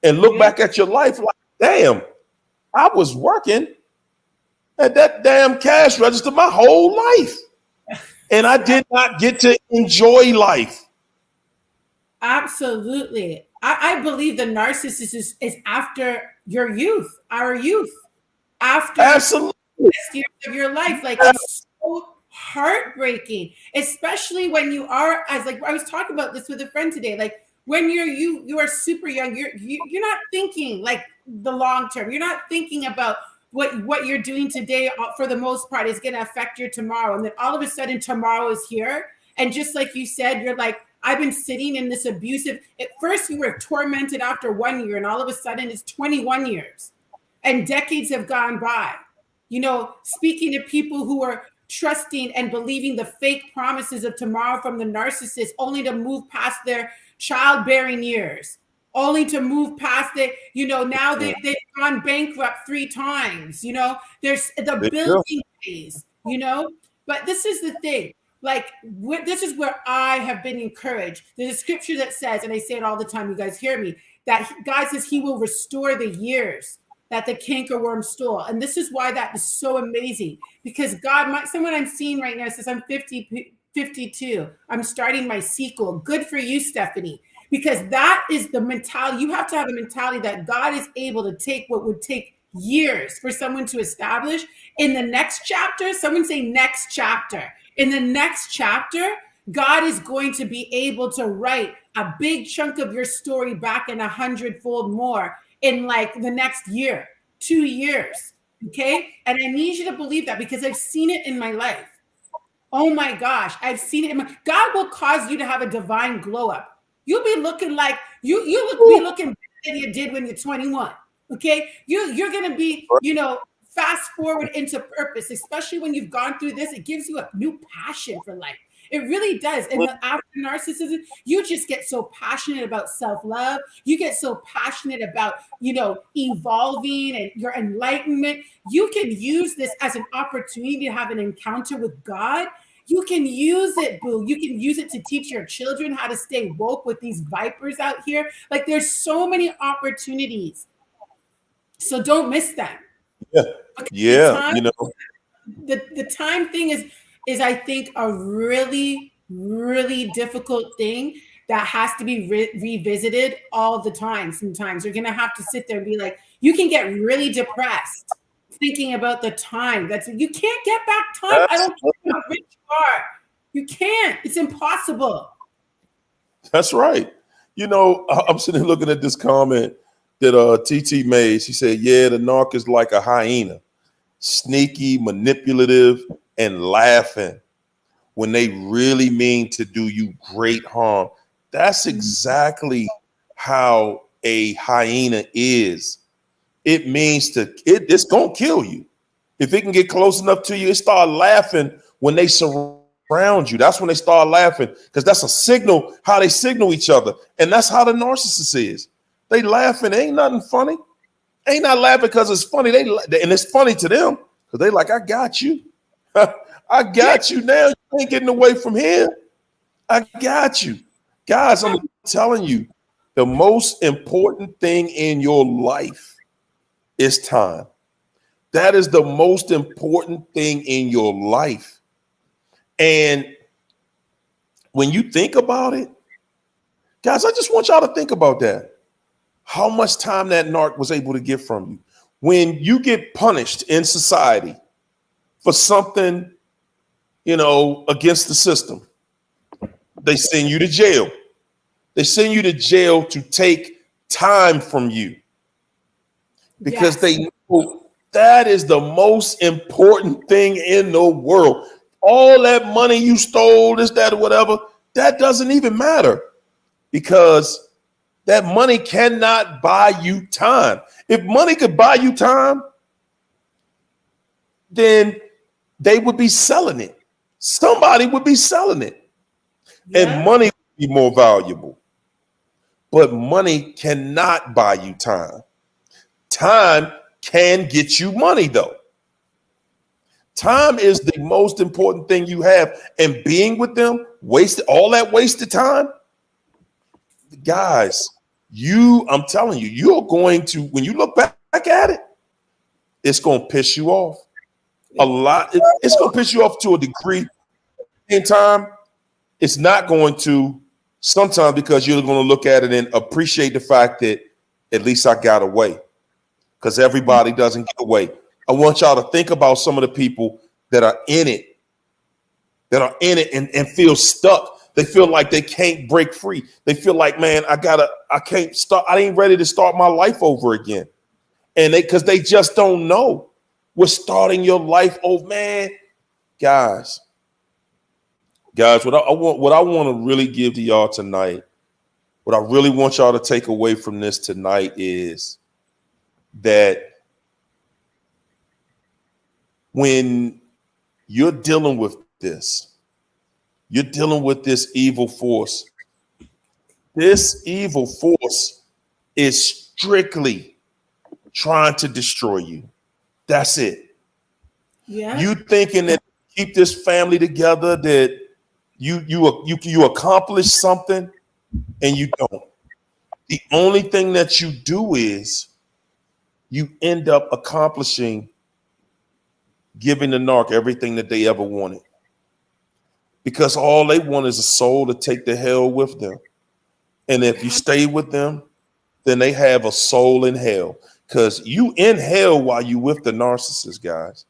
and look Yeah. back at your life like, damn, I was working at that damn cash register my whole life. And I did not get to enjoy life. Absolutely. I believe the narcissist is after your youth, our youth, after Absolutely. best years of your life. Like it's so heartbreaking, especially when you are as like I was talking about this with a friend today. Like when you are super young, you're not thinking like the long term. You're not thinking about what you're doing today for the most part is going to affect your tomorrow, and then all of a sudden tomorrow is here. And just like you said, you're like, I've been sitting in this abusive. At first, you were tormented after 1 year, and all of a sudden, it's 21 years, and decades have gone by. Speaking to people who are trusting and believing the fake promises of tomorrow from the narcissist, only to move past their childbearing years, only to move past it. Now they've gone bankrupt 3 times. There's the There you go. building phase. But this is the thing. Like this is where I have been encouraged. There's a scripture that says, and I say it all the time, you guys hear me, that God says he will restore the years that the cankerworm stole. And this is why that is so amazing, because someone I'm seeing right now says I'm 52. I'm starting my sequel. Good for you, Stephanie, because that is the mentality. You have to have a mentality that God is able to take what would take years for someone to establish in the next chapter. Someone say next chapter. In the next chapter, God is going to be able to write a big chunk of your story back in 100-fold more in like the next year, 2 years. Okay. And I need you to believe that because I've seen it in my life. Oh my gosh. I've seen it God will cause you to have a divine glow up. You'll be looking like be looking better than you did when you're 21. Okay. You're going to be, fast forward into purpose, especially when you've gone through this. It gives you a new passion for life. It really does. And after narcissism, you just get so passionate about self-love. You get so passionate about, evolving and your enlightenment. You can use this as an opportunity to have an encounter with God. You can use it, boo. You can use it to teach your children how to stay woke with these vipers out here. Like, there's so many opportunities. So don't miss them. Yeah. Okay, Yeah. the time thing is I think a really, really difficult thing that has to be revisited all the time. Sometimes you're gonna have to sit there and be like, you can get really depressed thinking about the time. You can't get back time. I don't care how rich you are. You can't. It's impossible. That's right. I'm sitting here looking at this comment that TT made. She said, yeah, the narc is like a hyena, sneaky, manipulative, and laughing when they really mean to do you great harm. That's exactly how a hyena is. It means it's going to kill you. If it can get close enough to you, it start laughing when they surround you. That's when they start laughing, because that's a signal, how they signal each other. And that's how the narcissist is. They laughing. Ain't nothing funny. Ain't not laughing because it's funny. And it's funny to them because they like, I got you. I got you now. You ain't getting away from here. I got you. Guys, I'm telling you, the most important thing in your life is time. That is the most important thing in your life. And when you think about it, guys, I just want y'all to think about that. How much time that narc was able to get from you. When you get punished in society for something, against the system, they send you to jail. They send you to jail to take time from you because they know that is the most important thing in the world. All that money you stole, this, that, or whatever, that doesn't even matter because that money cannot buy you time. If money could buy you time, then they would be selling it. Somebody would be selling it. Yeah. And money would be more valuable. But money cannot buy you time. Time can get you money, though. Time is the most important thing you have. And being with them, all that wasted time, guys, I'm telling you, you're going to, when you look back at it, it's going to piss you off a lot. It's going to piss you off to a degree. In time, it's not going to sometimes, because you're going to look at it and appreciate the fact that at least I got away, because everybody doesn't get away. I want y'all to think about some of the people that are in it and feel stuck. They feel like they can't break free. They feel like, man, I can't start. I ain't ready to start my life over again. And because they just don't know. We're starting your life over, man. Guys, what I want to really give to y'all tonight, what I really want y'all to take away from this tonight is that when you're dealing with this, you're dealing with this evil force. This evil force is strictly trying to destroy you. That's it. Yeah. You thinking that keep this family together, that you accomplish something, and you don't. The only thing that you do is you end up accomplishing giving the narc everything that they ever wanted. Because all they want is a soul to take the hell with them. And if you stay with them, then they have a soul in hell. Because you in hell while you with the narcissist, guys.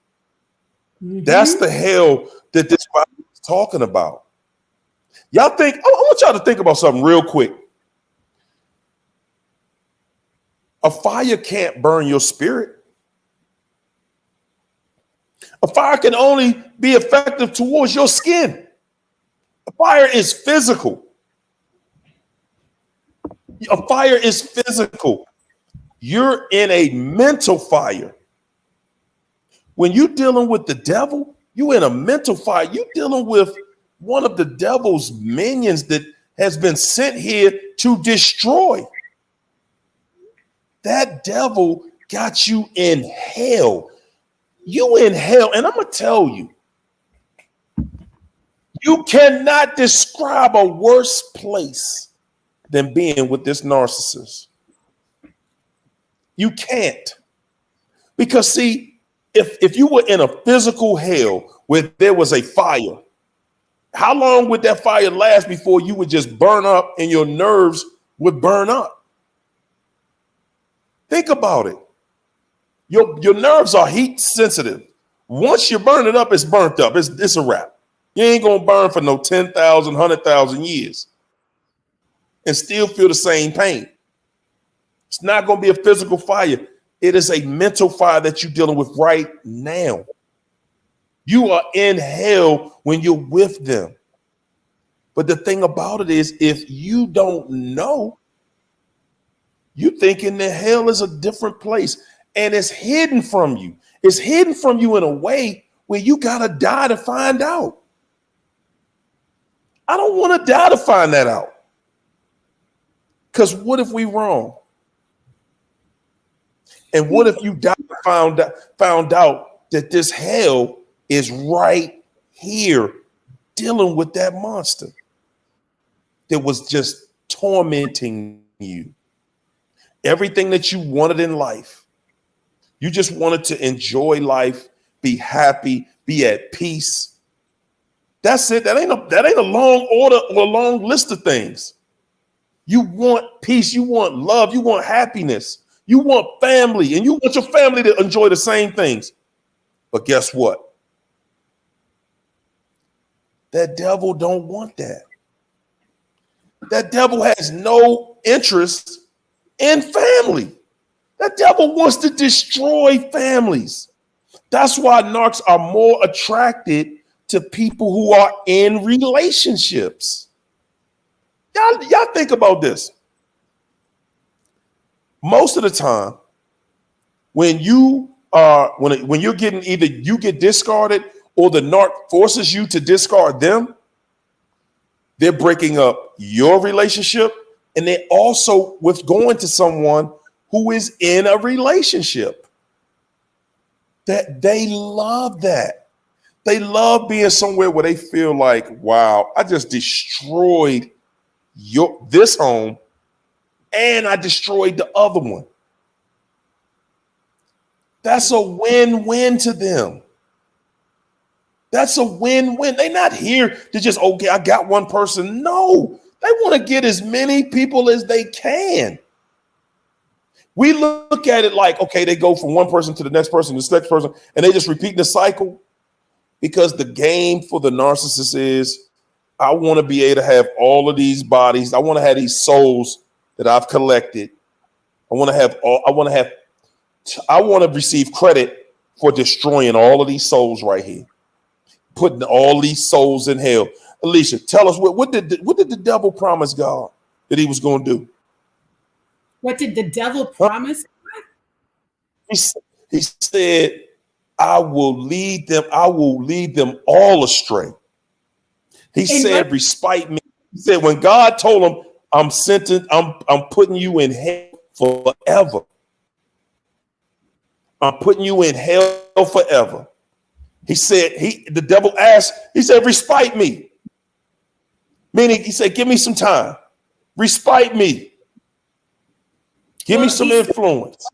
Mm-hmm. That's the hell that this Bible is talking about. Y'all think, I want y'all to think about something real quick. A fire can't burn your spirit. A fire can only be effective towards your skin. A fire is physical. A fire is physical. You're in a mental fire. When you're dealing with the devil, you in a mental fight. You're dealing with one of the devil's minions that has been sent here to destroy. That devil got you in hell. You in hell. And I'm going to tell you, you cannot describe a worse place than being with this narcissist. You can't. Because see, if you were in a physical hell where there was a fire, how long would that fire last before you would just burn up and your nerves would burn up? Think about it. Your nerves are heat sensitive. Once you burn it up, it's burnt up. It's a wrap. You ain't going to burn for no 10,000, 100,000 years and still feel the same pain. It's not going to be a physical fire. It is a mental fire that you're dealing with right now. You are in hell when you're with them. But the thing about it is, if you don't know, you're thinking that hell is a different place and it's hidden from you. It's hidden from you in a way where you got to die to find out. I don't want to die to find that out. Because what if we wrong? And what if you die found out that this hell is right here dealing with that monster that was just tormenting you? Everything that you wanted in life. You just wanted to enjoy life, be happy, be at peace. That's it. That ain't a long order or a long list of things. You want peace, you want love, you want happiness, you want family, and you want your family to enjoy the same things. But guess what? That devil don't want that. That devil has no interest in family. That devil wants to destroy families. That's why narcs are more attracted to people who are in relationships. Y'all think about this. Most of the time, when you're getting either you get discarded or the narc forces you to discard them, they're breaking up your relationship, and they're also with going to someone who is in a relationship. That they love that. They love being somewhere where they feel like, wow, I just destroyed this home and I destroyed the other one. That's a win-win to them. That's a win-win. They're not here to just, okay, I got one person. No, they want to get as many people as they can. We look at it like, okay, they go from one person to the next person, to the next person, and they just repeat the cycle. Because the game for the narcissist is, I want to be able to have all of these bodies. I want to have these souls that I've collected. I want to receive credit for destroying all of these souls right here, putting all these souls in hell. Alicia, tell us what did the devil promise God that he was going to do? What did the devil promise? He said, I will lead them all astray. He said, respite me. He said, when God told him, I'm putting you in hell forever. I'm putting you in hell forever. He said, the devil asked, he said, respite me. Meaning, he said, give me some time. Respite me. Give me some influence.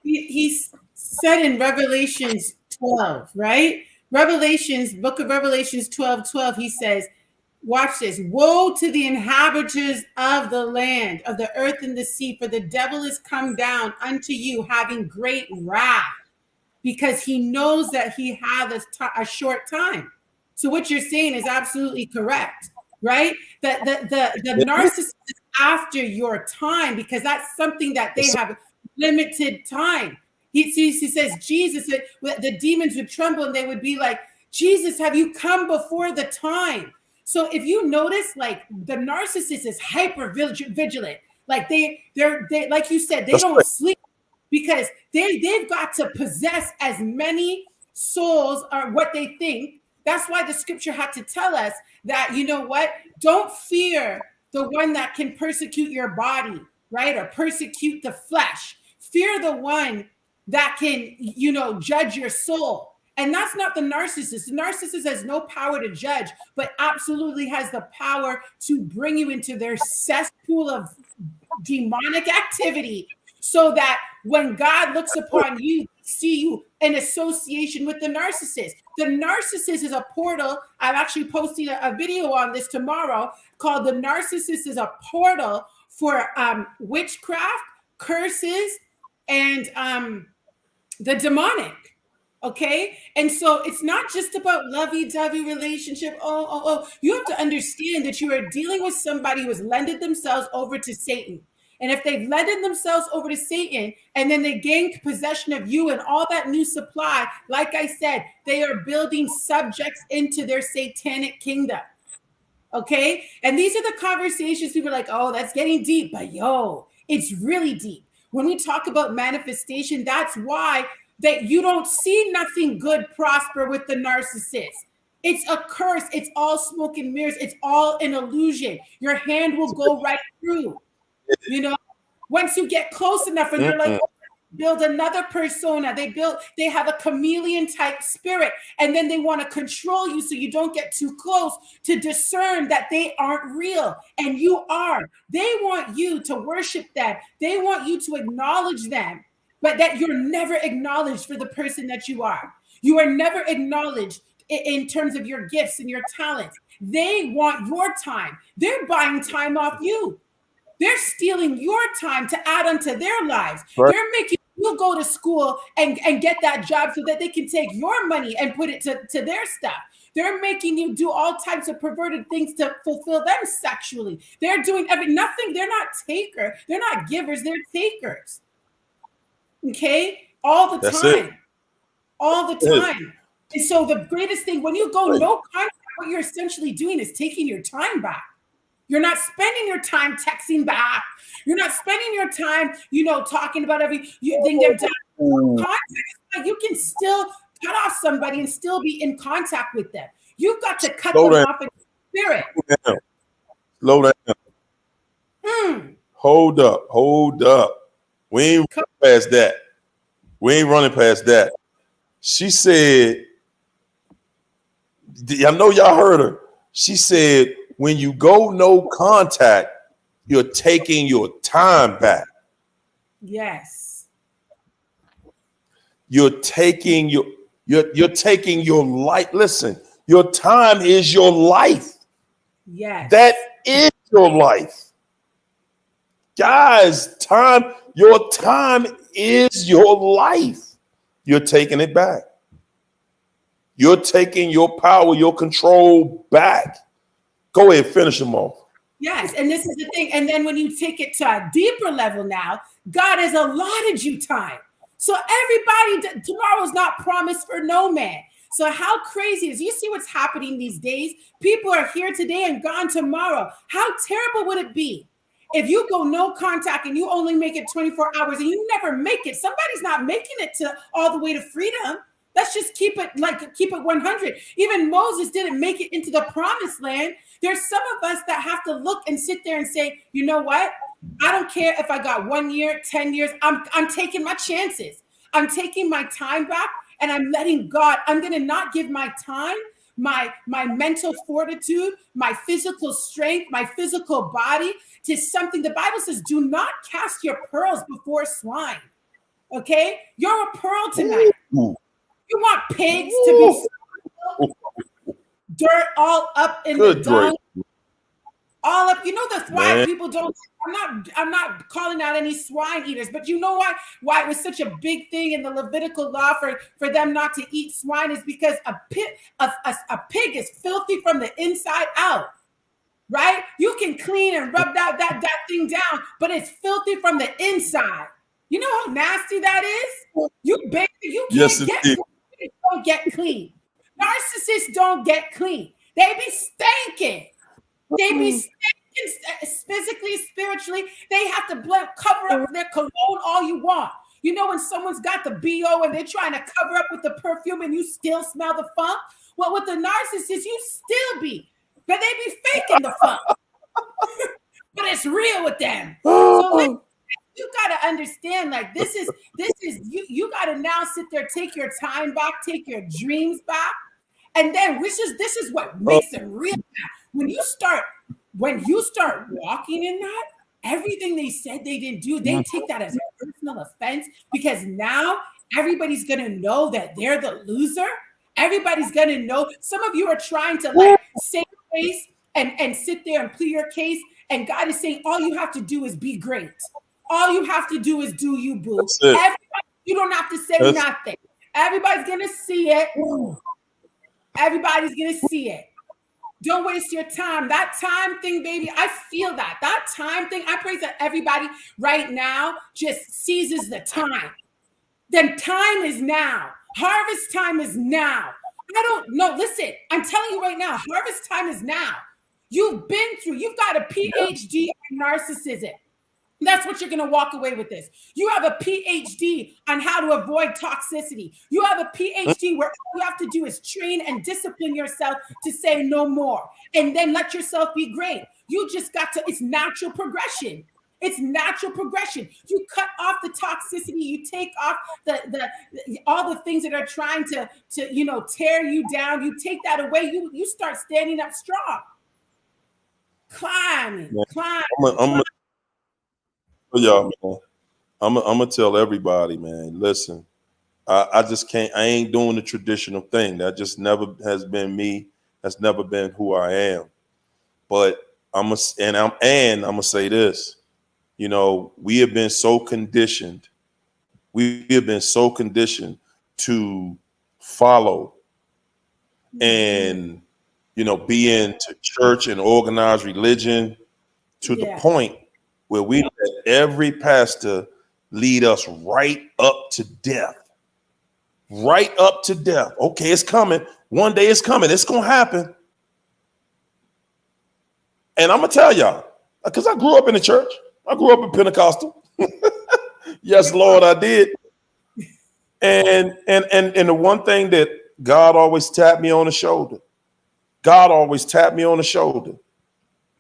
He said in Revelations 12, right? Book of Revelations 12:12, he says, watch this. Woe to the inhabitants of the land, of the earth and the sea, for the devil is come down unto you, having great wrath, because he knows that he hath a short time. So what you're saying is absolutely correct, right? That the narcissist is after your time, because that's something that they have limited time. He says, Jesus, the demons would tremble and they would be like, Jesus, have you come before the time? So if you notice, like, the narcissist is hyper vigilant. Like they're like you said, they don't sleep, because they've got to possess as many souls are what they think. That's why the scripture had to tell us that, you know what? Don't fear the one that can persecute your body, right? Or persecute the flesh. Fear the one that can, judge your soul. And that's not the narcissist. The narcissist has no power to judge, but absolutely has the power to bring you into their cesspool of demonic activity, so that when God looks upon you, see you in association with the narcissist. The narcissist is a portal. I'm actually posting a video on this tomorrow called "The Narcissist is a Portal for Witchcraft, Curses, and the Demonic." Okay. And so it's not just about lovey-dovey relationship. Oh. You have to understand that you are dealing with somebody who has lended themselves over to Satan. And if they've lended themselves over to Satan and then they gain possession of you and all that new supply, like I said, they are building subjects into their satanic kingdom. Okay. And these are the conversations people are like, oh, that's getting deep. But it's really deep. When we talk about manifestation, that's why that you don't see nothing good prosper with the narcissist. It's a curse. It's all smoke and mirrors. It's all an illusion. Your hand will go right through. Once you get close enough and you're like, build another persona. They have a chameleon type spirit, and then they want to control you so you don't get too close to discern that they aren't real and you are. They want you to worship them. They want you to acknowledge them, but that you're never acknowledged for the person that you are. You are never acknowledged in terms of your gifts and your talents. They want your time. They're buying time off you. They're stealing your time to add onto their lives. Right. They're making you go to school and get that job so that they can take your money and put it to their stuff. They're making you do all types of perverted things to fulfill them sexually. They're doing nothing. They're not takers. They're not givers. They're takers. Okay? All the time. All the time. And so the greatest thing, when you go no contact, what you're essentially doing is taking your time back. You're not spending your time texting back. You're not spending your time, talking about everything they've done. Contact, you can still cut off somebody and still be in contact with them. You've got to cut them off in spirit. Slow down. Hold up. We ain't running past that. She said, I know y'all heard her. She said, when you go no contact, you're taking your time back. Yes. You're taking your life. Listen, your time is your life. Yes. That is your life. Guys, your time is your life. You're taking it back. You're taking your power, your control back. Go ahead, finish them off. Yes, and this is the thing. And then when you take it to a deeper level now, God has allotted you time. So everybody, tomorrow's not promised for no man. So how crazy is, you see what's happening these days? People are here today and gone tomorrow. How terrible would it be if you go no contact and you only make it 24 hours and you never make it? Somebody's not making it to all the way to freedom. Let's just keep it 100. Even Moses didn't make it into the promised land. There's some of us that have to look and sit there and say, you know what? I don't care if I got 1 year, 10 years. I'm taking my chances. I'm taking my time back and I'm letting God. I'm going to not give my time, my mental fortitude, my physical strength, my physical body to something. The Bible says, do not cast your pearls before swine. Okay? You're a pearl tonight. Ooh. You want pigs to be dirt all up in the dung, all up. That's why people don't. I'm not calling out any swine eaters, but you know why it was such a big thing in the Levitical law for them not to eat swine is because a pig is filthy from the inside out. Right? You can clean and rub that thing down, but it's filthy from the inside. You know how nasty that is? You don't get clean. Narcissists don't get clean. They be stinking. They be stinking physically, spiritually. They have to cover up their cologne all you want. You know when someone's got the BO and they're trying to cover up with the perfume and you still smell the funk? Well, with the narcissist, you still be, but they be faking the funk. But it's real with them. So you gotta understand, like this is you gotta now sit there, take your time back, take your dreams back, and then this is what makes it real. When you start walking in that, everything they said they didn't do, they take that as a personal offense because now everybody's gonna know that they're the loser. Everybody's gonna know. Some of you are trying to like save face and sit there and plead your case, and God is saying all you have to do is be great. All you have to do is do you, boo. You don't have to say nothing. Everybody's gonna see it. Everybody's gonna see it. Don't waste your time. That time thing, baby, I feel that. That time thing, I pray that everybody right now just seizes the time. Then time is now. Harvest time is now. I don't know. Listen, I'm telling you right now, harvest time is now. You've got a PhD in narcissism. That's what you're going to walk away with this. You have a PhD on how to avoid toxicity. You have a PhD where all you have to do is train and discipline yourself to say no more. And then let yourself be great. You just got to, it's natural progression. It's natural progression. You cut off the toxicity. You take off all the things that are trying to tear you down. You take that away. You start standing up strong. Climbing. Y'all, man, I'm gonna tell everybody, man. Listen, I just can't. I ain't doing the traditional thing. That just never has been me. That's never been who I am. But I'm gonna say this. You know, we have been so conditioned. We have been so conditioned to follow and be into church and organized religion to the point where we let every pastor lead us right up to death. Right up to death. Okay, it's coming. One day it's coming. It's going to happen. And I'm going to tell y'all, because I grew up in the church. I grew up in Pentecostal. Yes, Lord, I did. And the one thing that God always tapped me on the shoulder. God always tapped me on the shoulder.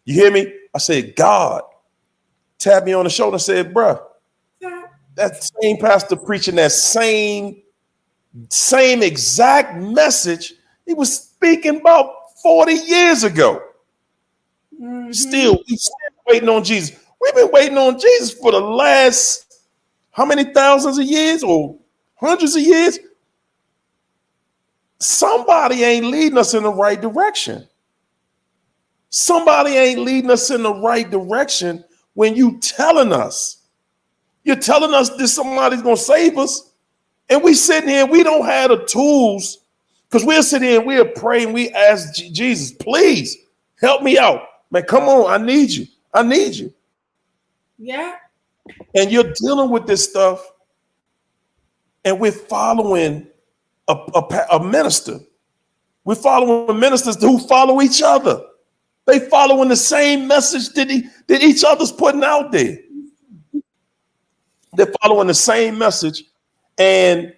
You hear me? I said, God tapped me on the shoulder and said, bruh, that same pastor preaching that same exact message he was speaking about 40 years ago. Mm-hmm. We still waiting on Jesus. We've been waiting on Jesus for the last how many thousands of years or hundreds of years? Somebody ain't leading us in the right direction. Somebody ain't leading us in the right direction when you're telling us this somebody's going to save us. And we sitting here, we don't have the tools because we'll sit here and we'll pray and we ask Jesus, please help me out. Man, come on. I need you. I need you. Yeah. And you're dealing with this stuff and we're following a minister. We're following ministers who follow each other. They following the same message that each other's putting out there. They're following the same message, and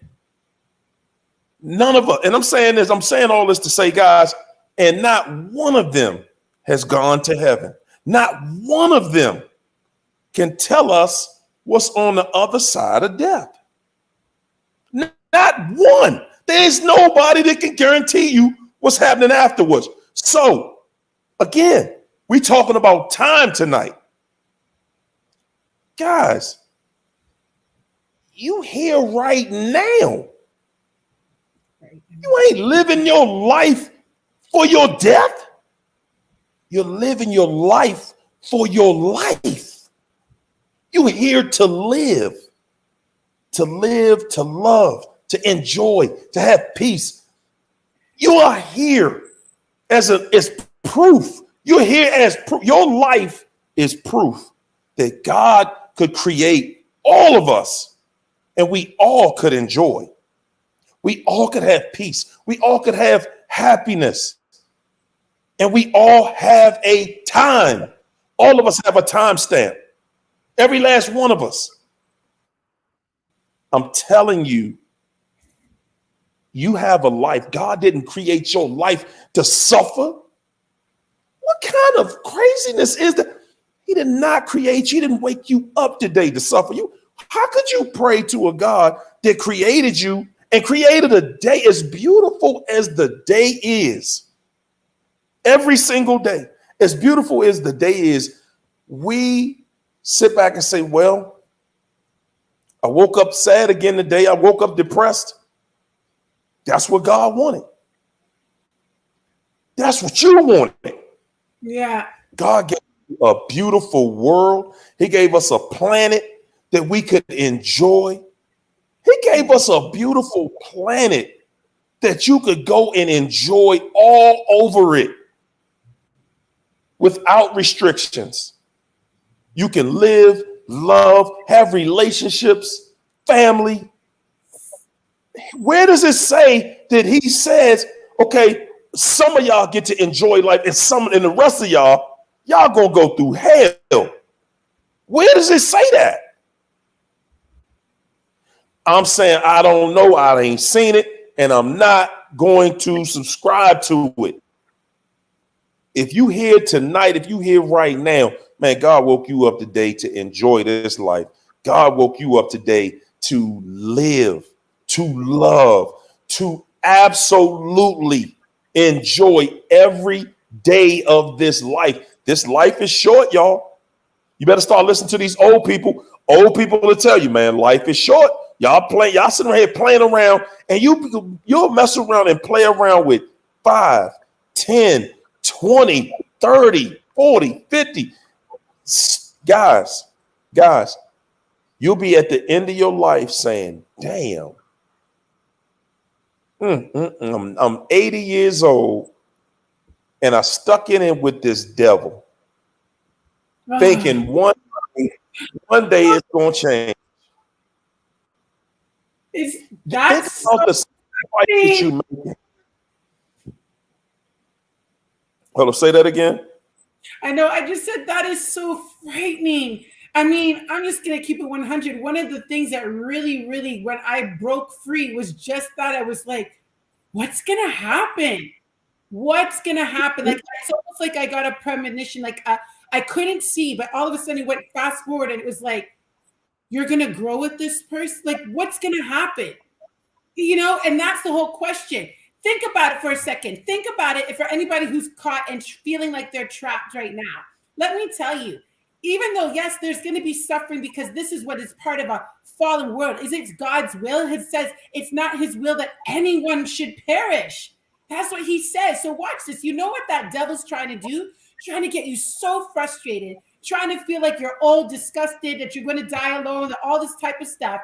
none of us, and I'm saying all this to say, guys, and not one of them has gone to heaven. Not one of them can tell us what's on the other side of death. Not one. There's nobody that can guarantee you what's happening afterwards. So, again, we're talking about time tonight. Guys, you here right now. You ain't living your life for your death. You're living your life for your life. You're here to live, to love, to enjoy, to have peace. You are here as proof. You're here as proof. Your life is proof that God could create all of us and we all could enjoy. We all could have peace. We all could have happiness. And we all have a time. All of us have a time stamp. Every last one of us. I'm telling you, you have a life. God didn't create your life to suffer. What kind of craziness is that? He did not create you. He didn't wake you up today to suffer. How could you pray to a God that created you and created a day as beautiful as the day is? Every single day, as beautiful as the day is, we sit back and say, well, I woke up sad again today. I woke up depressed. That's what God wanted. That's what you wanted. Yeah. God gave you a beautiful world. He gave us a planet that we could enjoy. He gave us a beautiful planet that you could go and enjoy all over it without restrictions. You can live, love, have relationships, family. Where does it say that he says, okay, some of y'all get to enjoy life and the rest of y'all gonna go through hell? Where does it say that? I'm saying I don't know. I ain't seen it, and I'm not going to subscribe to it. If you hear tonight, if you hear right now, man, God woke you up today to enjoy this life. God woke you up today to live, to love, to absolutely enjoy every day of this life. This life is short, y'all. You better start listening to these old people. Old people will tell you, man, life is short. Y'all sitting here playing around, and you'll mess around and play around with 5, 10, 20, 30, 40, 50. Guys, you'll be at the end of your life saying, damn, I'm 80 years old and I stuck in it with this devil, thinking one day it's going to change. That's so that you make. Hold on, say that again. I know. I just said that is so frightening. I mean, I'm just going to keep it 100. One of the things that really, really, when I broke free was just that I was like, what's going to happen? What's going to happen? Like, it's almost like I got a premonition. Like, I couldn't see, but all of a sudden it went fast forward and it was like, you're going to grow with this person? Like, what's going to happen? You know, and that's the whole question. Think about it for a second. Think about it for anybody who's caught and feeling like they're trapped right now. Let me tell you, even though, yes, there's going to be suffering because this is what is part of a fallen world. Is it God's will? It says it's not his will that anyone should perish. That's what he says. So watch this. You know what that devil's trying to do? Trying to get you so frustrated, trying to feel like you're all disgusted, that you're going to die alone, all this type of stuff,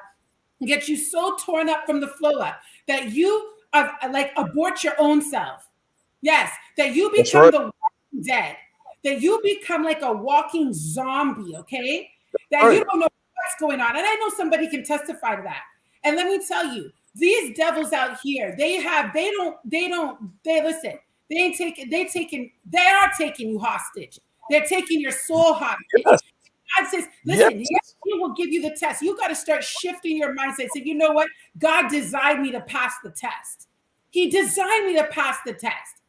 get you so torn up from the flow up that you like abort your own self. Yes, that you become the walking dead, that you become like a walking zombie, okay? That you don't know what's going on. And I know somebody can testify to that. And let me tell you, these devils out here, they are taking you hostage. They're taking your soul hostage. Yes. God says, listen, yes, he will give you the test. You got to start shifting your mindset. Say, you know what? God designed me to pass the test. He designed me to pass the test,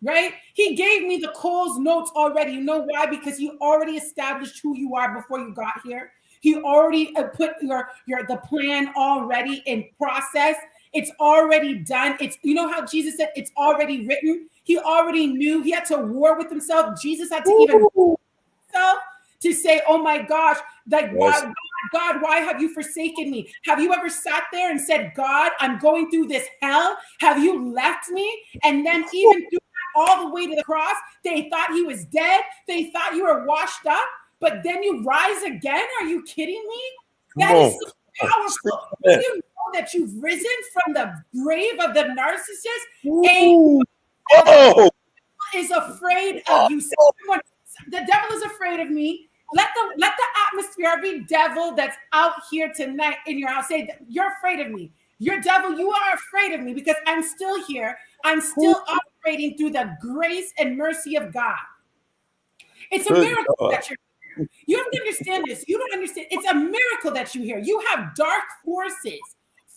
right? He gave me the Coles notes already. You know why? Because he already established who you are before you got here. He already put the plan already in process. It's already done. It's, you know how Jesus said it's already written. He already knew. He had to war with himself. Jesus had to even himself to say, oh my gosh, like, why, God, why have you forsaken me? Have you ever sat there and said, God, I'm going through this hell. Have you left me? And then even through that, all the way to the cross, they thought he was dead. They thought you were washed up, but then you rise again. Are you kidding me? That is so powerful. Do you know that you've risen from the grave of the narcissist? And the devil is afraid of you. The devil is afraid of me. Let the atmosphere, every devil that's out here tonight in your house, say, you're afraid of me. You're devil, you are afraid of me because I'm still here. I'm still operating through the grace and mercy of God. It's a miracle that you're here. You have to understand this. You don't understand. It's a miracle that you hear. You have dark forces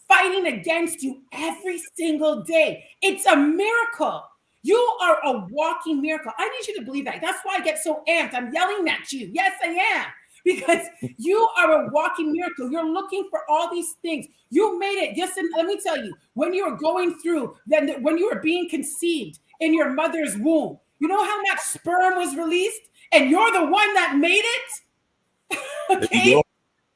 fighting against you every single day. It's a miracle. You are a walking miracle. I need you to believe that. That's why I get so amped. I'm yelling at you. Yes, I am. Because you are a walking miracle. You're looking for all these things. You made it. Just let me tell you, when you were going through, then when you were being conceived in your mother's womb, you know how much sperm was released? And you're the one that made it. Okay?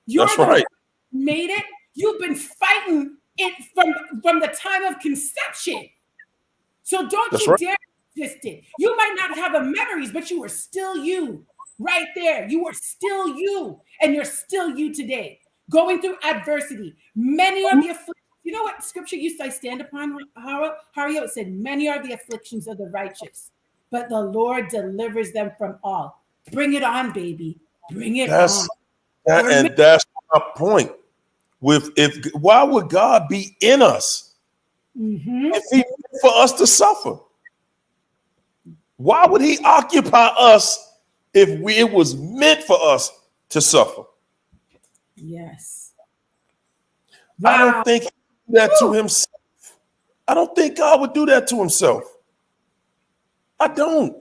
That's right. Made it. You've been fighting it from the time of conception. So don't you dare resist it. You might not have the memories, but you were still you right there. You were still you, and you're still you today, going through adversity. Many are the afflictions. You know what scripture used to stand upon, Hario? It said, many are the afflictions of the righteous, but the Lord delivers them from all. Bring it on, baby. Bring it on. And that's my point. Why would God be in us if he meant for us to suffer? Why would he occupy us if it was meant for us to suffer? Yes. Wow. I don't think he would do that to himself. I don't think God would do that to himself. I don't.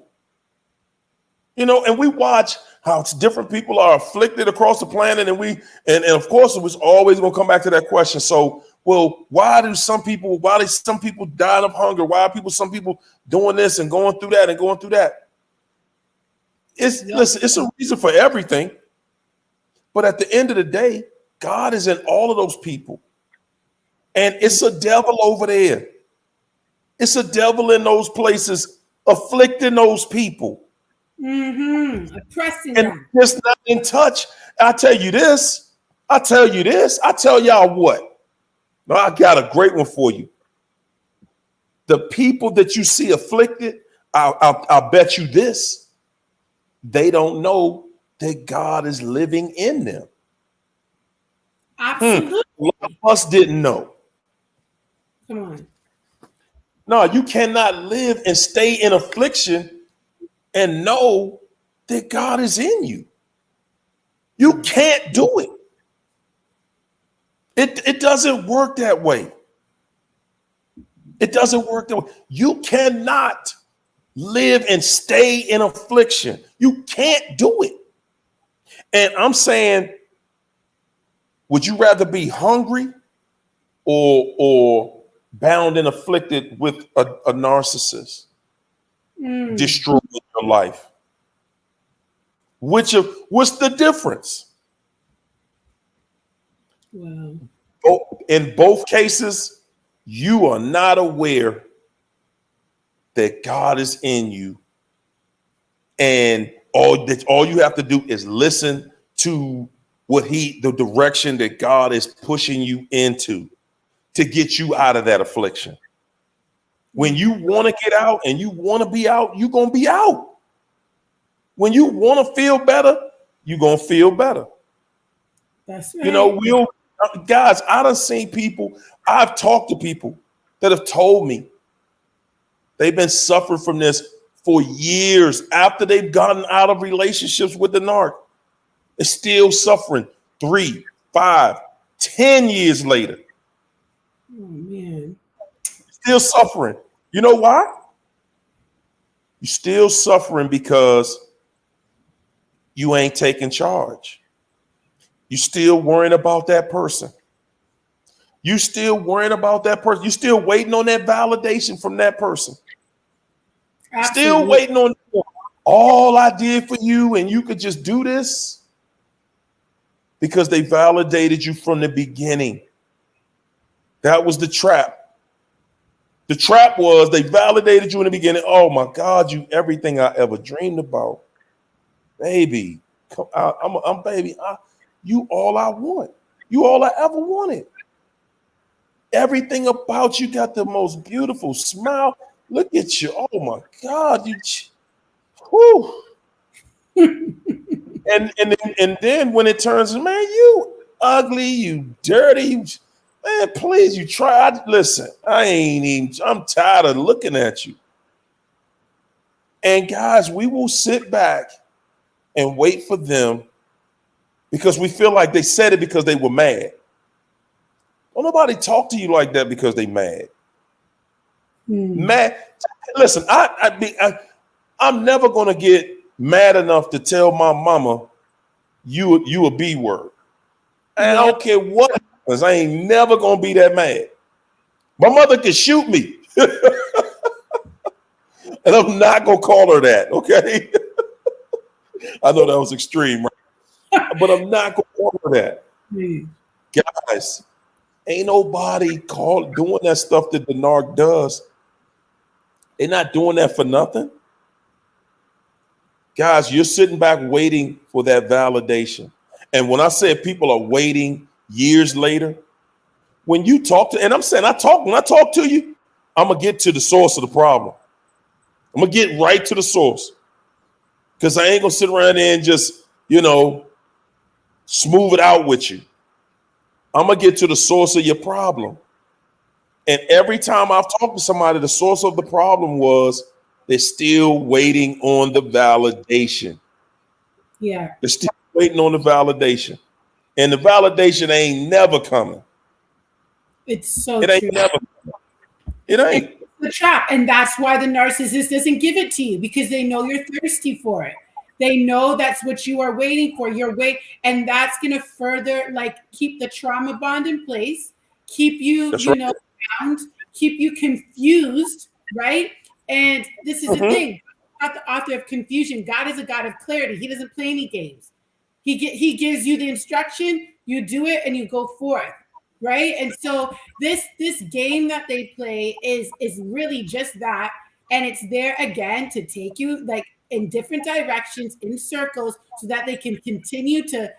You know, and we watch how different people are afflicted across the planet, and of course it was always going to come back to that question. So, well, why do some people die of hunger? Why are some people doing this and going through that and going through that? Listen, it's a reason for everything. But at the end of the day, God is in all of those people. And it's a devil over there. It's a devil in those places afflicting those people. Oppressing and them. Just not in touch. I tell y'all what. Now, I got a great one for you. The people that you see afflicted, I'll bet you this. They don't know that God is living in them. Absolutely. A lot of us didn't know. Come on. No, you cannot live and stay in affliction and know that God is in you. You can't do it. It doesn't work that way. It doesn't work that way. You cannot live and stay in affliction. You can't do it. And I'm saying, would you rather be hungry or bound and afflicted with a narcissist, destroying your life? What's the difference? Wow. In both cases, you are not aware that God is in you, and all you have to do is listen to the direction that God is pushing you into to get you out of that affliction. When you want to get out and you want to be out, you're going to be out. When you want to feel better, you're going to feel better. That's right. You know, guys, I done seen people, I've talked to people that have told me they've been suffering from this for years after they've gotten out of relationships with the narc. They're still suffering 3, 5, 10 years later. Oh, man. Still suffering. You know why? You're still suffering because you ain't taking charge. You still worrying about that person. You still worrying about that person. You still waiting on that validation from that person. Absolutely. Still waiting on all I did for you and you could just do this because they validated you from the beginning. That was the trap. The trap was they validated you in the beginning. Oh my God, you everything I ever dreamed about. Baby, I'm baby. You all I want. You all I ever wanted. Everything about you got the most beautiful smile. Look at you. Oh my God. Whew. and then when it turns, man, you ugly, you dirty, man, please, you try. Listen, I'm tired of looking at you. And guys, we will sit back and wait for them because we feel like they said it because they were mad. Don't nobody talk to you like that because they mad. Mad. Listen, I'm never gonna get mad enough to tell my mama you a B word. I don't care what happens. I ain't never gonna be that mad. My mother can shoot me, and I'm not gonna call her that. Okay. I know that was extreme, right? But I'm not gonna call her that. Guys, ain't nobody doing that stuff that the narc does. They're not doing that for nothing. Guys, you're sitting back waiting for that validation. And when I said people are waiting years later, when you talk to, and I'm saying when I talk to you, I'm gonna get to the source of the problem. I'm gonna get right to the source. Because I ain't gonna sit around there and just, smooth it out with you. I'm gonna get to the source of your problem. And every time I've talked to somebody, the source of the problem was they're still waiting on the validation. Yeah. They're still waiting on the validation. And the validation ain't never coming. It's so It ain't true. never coming. It ain't. It's the trap. And that's why the narcissist doesn't give it to you, because they know you're thirsty for it. They know that's what you are waiting for. And that's going to further keep the trauma bond in place, keep you, bound, keep you confused, right? And this is the thing. Not the author of confusion. God is a God of clarity. He doesn't play any games. He gives you the instruction, you do it, and you go forth, right? And so this game that they play is really just that, and it's there again to take you in different directions, in circles, so that they can continue to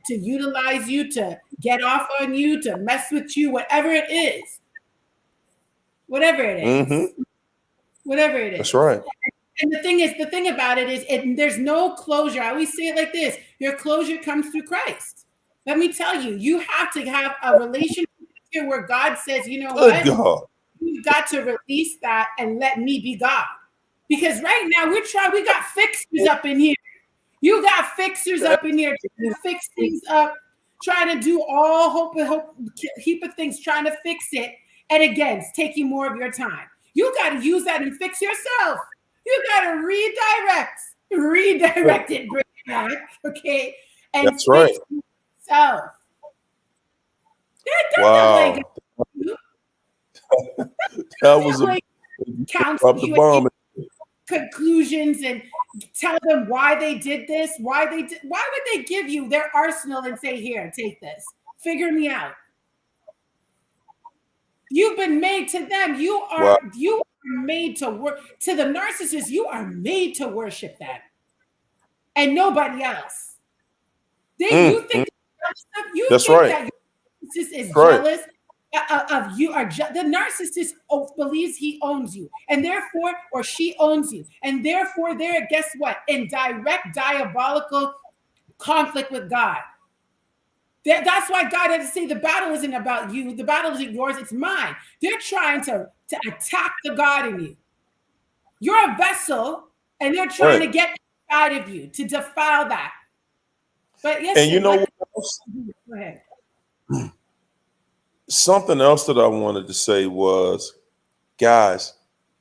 utilize you, to get off on you, to mess with you, whatever it is. Whatever it is. Whatever it is. That's right. And the thing about it is there's no closure. I always say it like this: your closure comes through Christ. Let me tell you, you have to have a relationship here where God says, you know what? God. You've got to release that and let me be God. Because right now we got fixers up in here. You got fixers up in here trying to fix things up, trying to do all heap of things, trying to fix it. And again, it's taking more of your time. You got to use that and fix yourself. You got to redirect it, bring it back, okay? And that's right. Yourself. Wow. That was the bomb. Conclusions and tell them why they did this, why would they give you their arsenal and say, here, take this, figure me out. You've been made to them. You are made to work. To the narcissist, you are made to worship them and nobody else. You think that's right. that your narcissist is jealous of you. The narcissist believes he owns you, and therefore, or she owns you, and therefore they're, guess what, in direct diabolical conflict with God. That's why God had to say the battle isn't about you. The battle isn't yours. It's mine. They're trying to attack the God in you. You're a vessel, and they're trying to get inside of you to defile that. But yes, and you know what else? Go ahead. Something else that I wanted to say was, guys,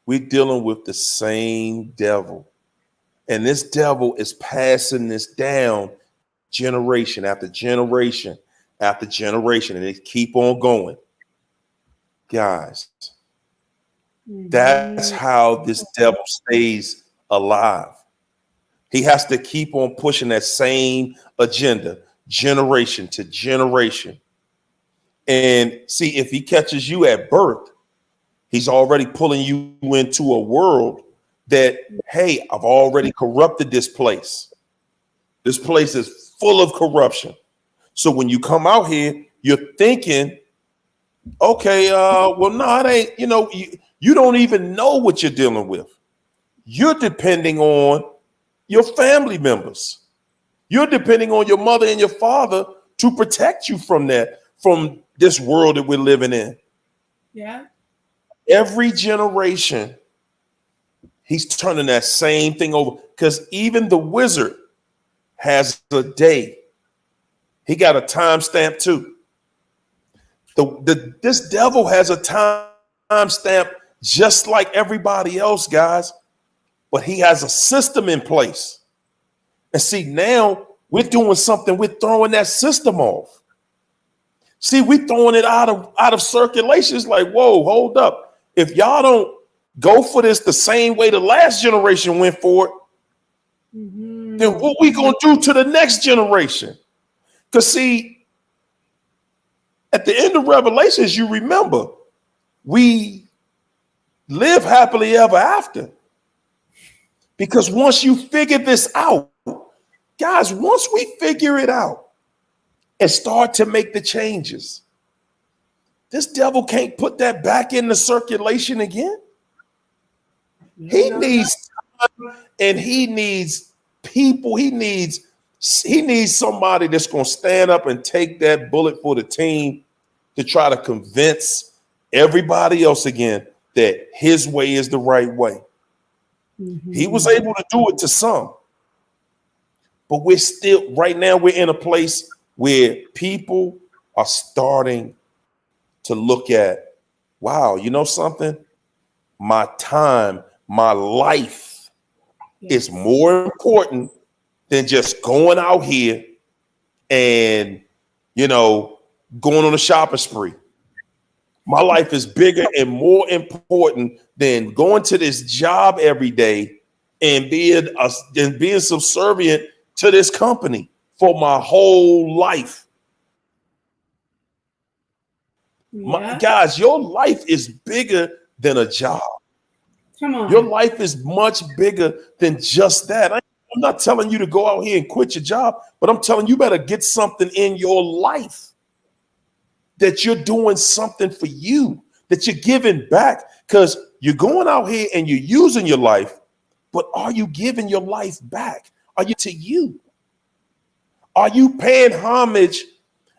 we're dealing with the same devil. And this devil is passing this down generation after generation after generation, and they keep on going. Guys, that's how this devil stays alive. He has to keep on pushing that same agenda, generation to generation. And see, if he catches you at birth, he's already pulling you into a world that, hey, I've already corrupted this place. This place is full of corruption. So when you come out here, you're thinking, okay, well, no, it ain't, you don't even know what you're dealing with. You're depending on your family members. You're depending on your mother and your father to protect you from this world that we're living in. Yeah. Every generation, he's turning that same thing over, because even the wizard has a day. He got a timestamp too. This devil has a timestamp just like everybody else, guys, but he has a system in place. And see, now we're doing something, we're throwing that system off. See, we're throwing it out of circulation. It's like, whoa, hold up. If y'all don't go for this the same way the last generation went for it, then what we gonna do to the next generation? Because see, at the end of Revelations, you remember, we live happily ever after. Because once you figure this out, guys, once we figure it out and start to make the changes, this devil can't put that back into circulation again. He needs time, and he needs people. He needs somebody that's going to stand up and take that bullet for the team to try to convince everybody else again that his way is the right way. He was able to do it to some, but we're still, right now, we're in a place where people are starting to look at, wow, you know something? My time, my life is more important than just going out here and, going on a shopping spree. My life is bigger and more important than going to this job every day and being subservient to this company for my whole life. Guys, your life is bigger than a job. Come on. Your life is much bigger than just that. I'm not telling you to go out here and quit your job, but I'm telling you better get something in your life that you're doing something for you, that you're giving back, because you're going out here and you're using your life, but are you giving your life back? Are you to you? Are you paying homage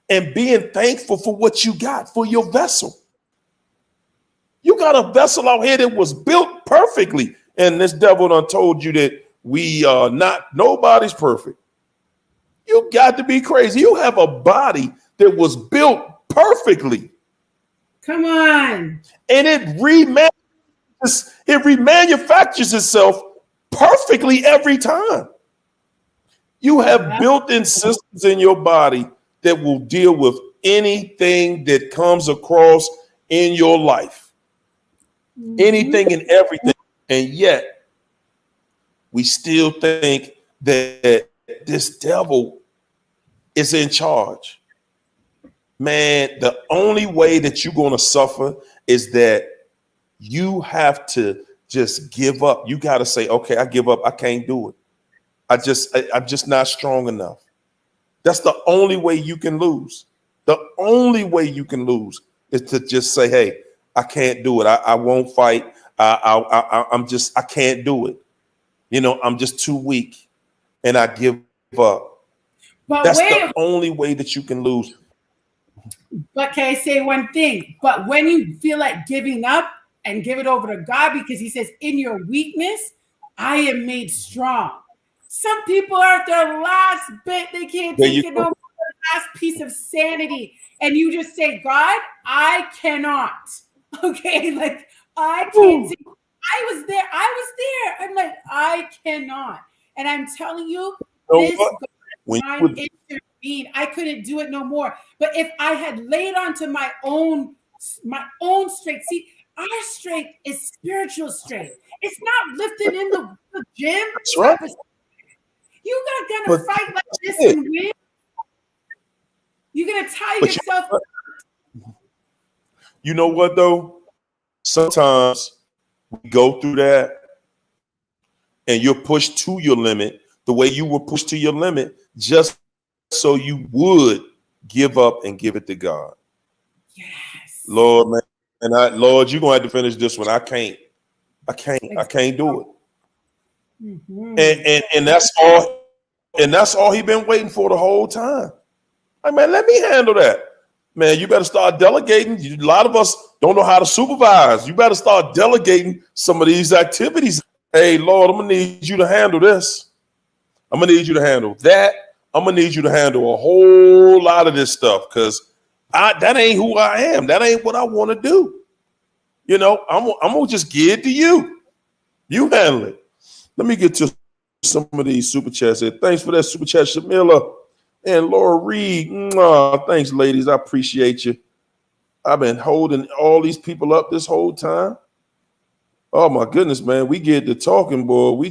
and being thankful for what you got, for your vessel? You got a vessel out here that was built perfectly, and this devil done told you that we are not, nobody's perfect. You got to be crazy. You have a body that was built perfectly. Come on. And it remanufactures itself perfectly every time. You have built-in systems in your body that will deal with anything that comes across in your life. Anything and everything. And yet, we still think that this devil is in charge. Man, the only way that you're going to suffer is that you have to just give up. You got to say, okay, I give up. I can't do it. I'm just not strong enough. That's the only way you can lose. The only way you can lose is to just say, hey, I can't do it. I won't fight. I can't do it. I'm just too weak and I give up. But that's the only way that you can lose. But can I say one thing? But when you feel like giving up and give it over to God, because he says, in your weakness, I am made strong. Some people are at their last bit. They can't take it no more, the last piece of sanity. And you just say, God, I cannot. Okay, like I can't. I was there. I'm like, I cannot. And I'm telling you, this God intervened. I couldn't do it no more. But if I had laid onto my own strength, see, our strength is spiritual strength. It's not lifting in the gym. That's right. You're not gonna fight like this and win. You're gonna tie yourself up. You know what though? Sometimes we go through that and you're pushed to your limit the way you were pushed to your limit just so you would give up and give it to God. Yes. Lord, man. And Lord, you're gonna have to finish this one. I can't do it. Mm-hmm. And that's all he been waiting for the whole time. Like, man, let me handle that. Man, you better start delegating. A lot of us don't know how to supervise. You better start delegating some of these activities. Hey, Lord, I'm gonna need you to handle this. I'm gonna need you to handle that. I'm gonna need you to handle a whole lot of this stuff because that ain't who I am. That ain't what I want to do. You know, I'm gonna just give it to you. You handle it. Let me get to some of these super chats here. Thanks for that super chat, Shamila and Laura Reed. Mwah. Thanks, ladies. I appreciate you. I've been holding all these people up this whole time. Oh my goodness, man. We get to talking, boy. We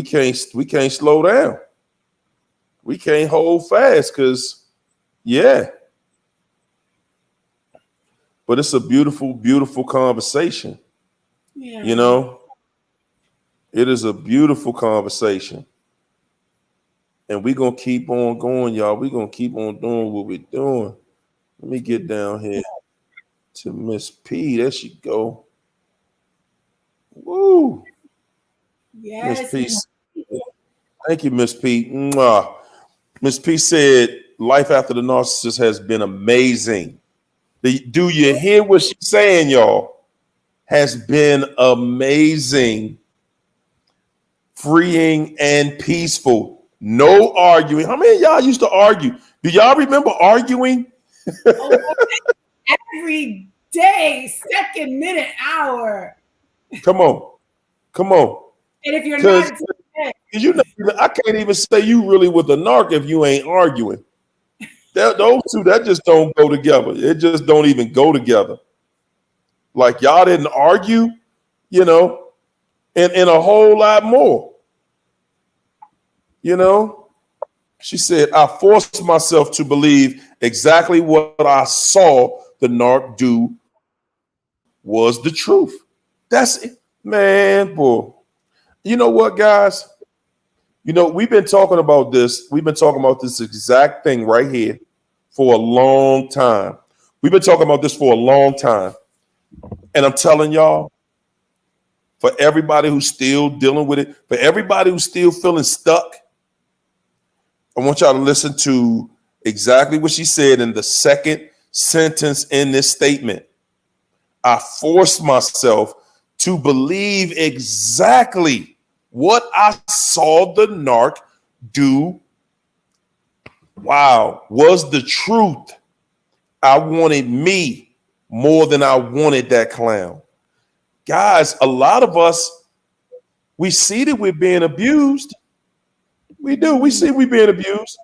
can't slow down. We can't hold fast because, yeah. But it's a beautiful, beautiful conversation. Yeah. You know, it is a beautiful conversation. And we're going to keep on going, y'all. We're going to keep on doing what we're doing. Let me get down here to Miss P. There she go. Woo. Yes. Miss P. Thank you, Miss P. Mwah. Miss P said, life after the narcissist has been amazing. Do you hear what she's saying, y'all? Has been amazing, freeing, and peaceful. No arguing. How many of y'all used to argue? Do y'all remember arguing? Every day, second, minute, hour. Come on. And if you're not, you know, I can't even say you really with a narc if you ain't arguing. Those two, that just don't go together. It just don't even go together. Like y'all didn't argue, you know, and a whole lot more. You know, she said, I forced myself to believe exactly what I saw the narc do was the truth. That's it, man, boy. You know what, guys? You know, we've been talking about this. We've been talking about this exact thing right here for a long time. We've been talking about this for a long time. And I'm telling y'all, for everybody who's still dealing with it, for everybody who's still feeling stuck, I want y'all to listen to exactly what she said in the second sentence in this statement. I forced myself to believe exactly what I saw the narc do. Wow, was the truth. I wanted me more than I wanted that clown. Guys, a lot of us, we see that we're being abused. We do. We see we're being abused.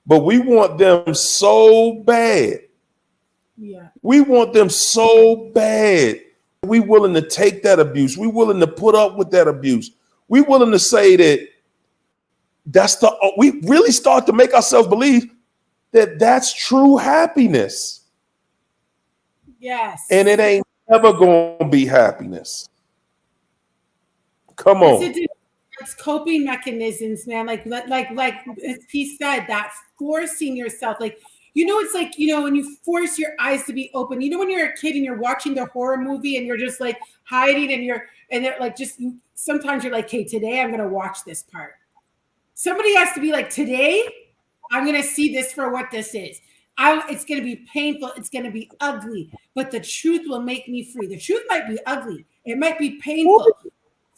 But we want them so bad. yeah, We want them so bad. We willing to take that abuse. We willing to put up with that abuse. We willing to say that we really start to make ourselves believe that that's true happiness. yes. And it ain't never going to be happiness. Come on. It's coping mechanisms, man. Like as P said, that forcing yourself, like, you know, it's like, you know, when you force your eyes to be open, you know, when you're a kid and you're watching the horror movie and you're just like hiding and they're like, sometimes you're like, hey, today I'm going to watch this part. Somebody has to be like, today I'm going to see this for what this is. It's going to be painful. It's going to be ugly, but the truth will make me free. The truth might be ugly. It might be painful.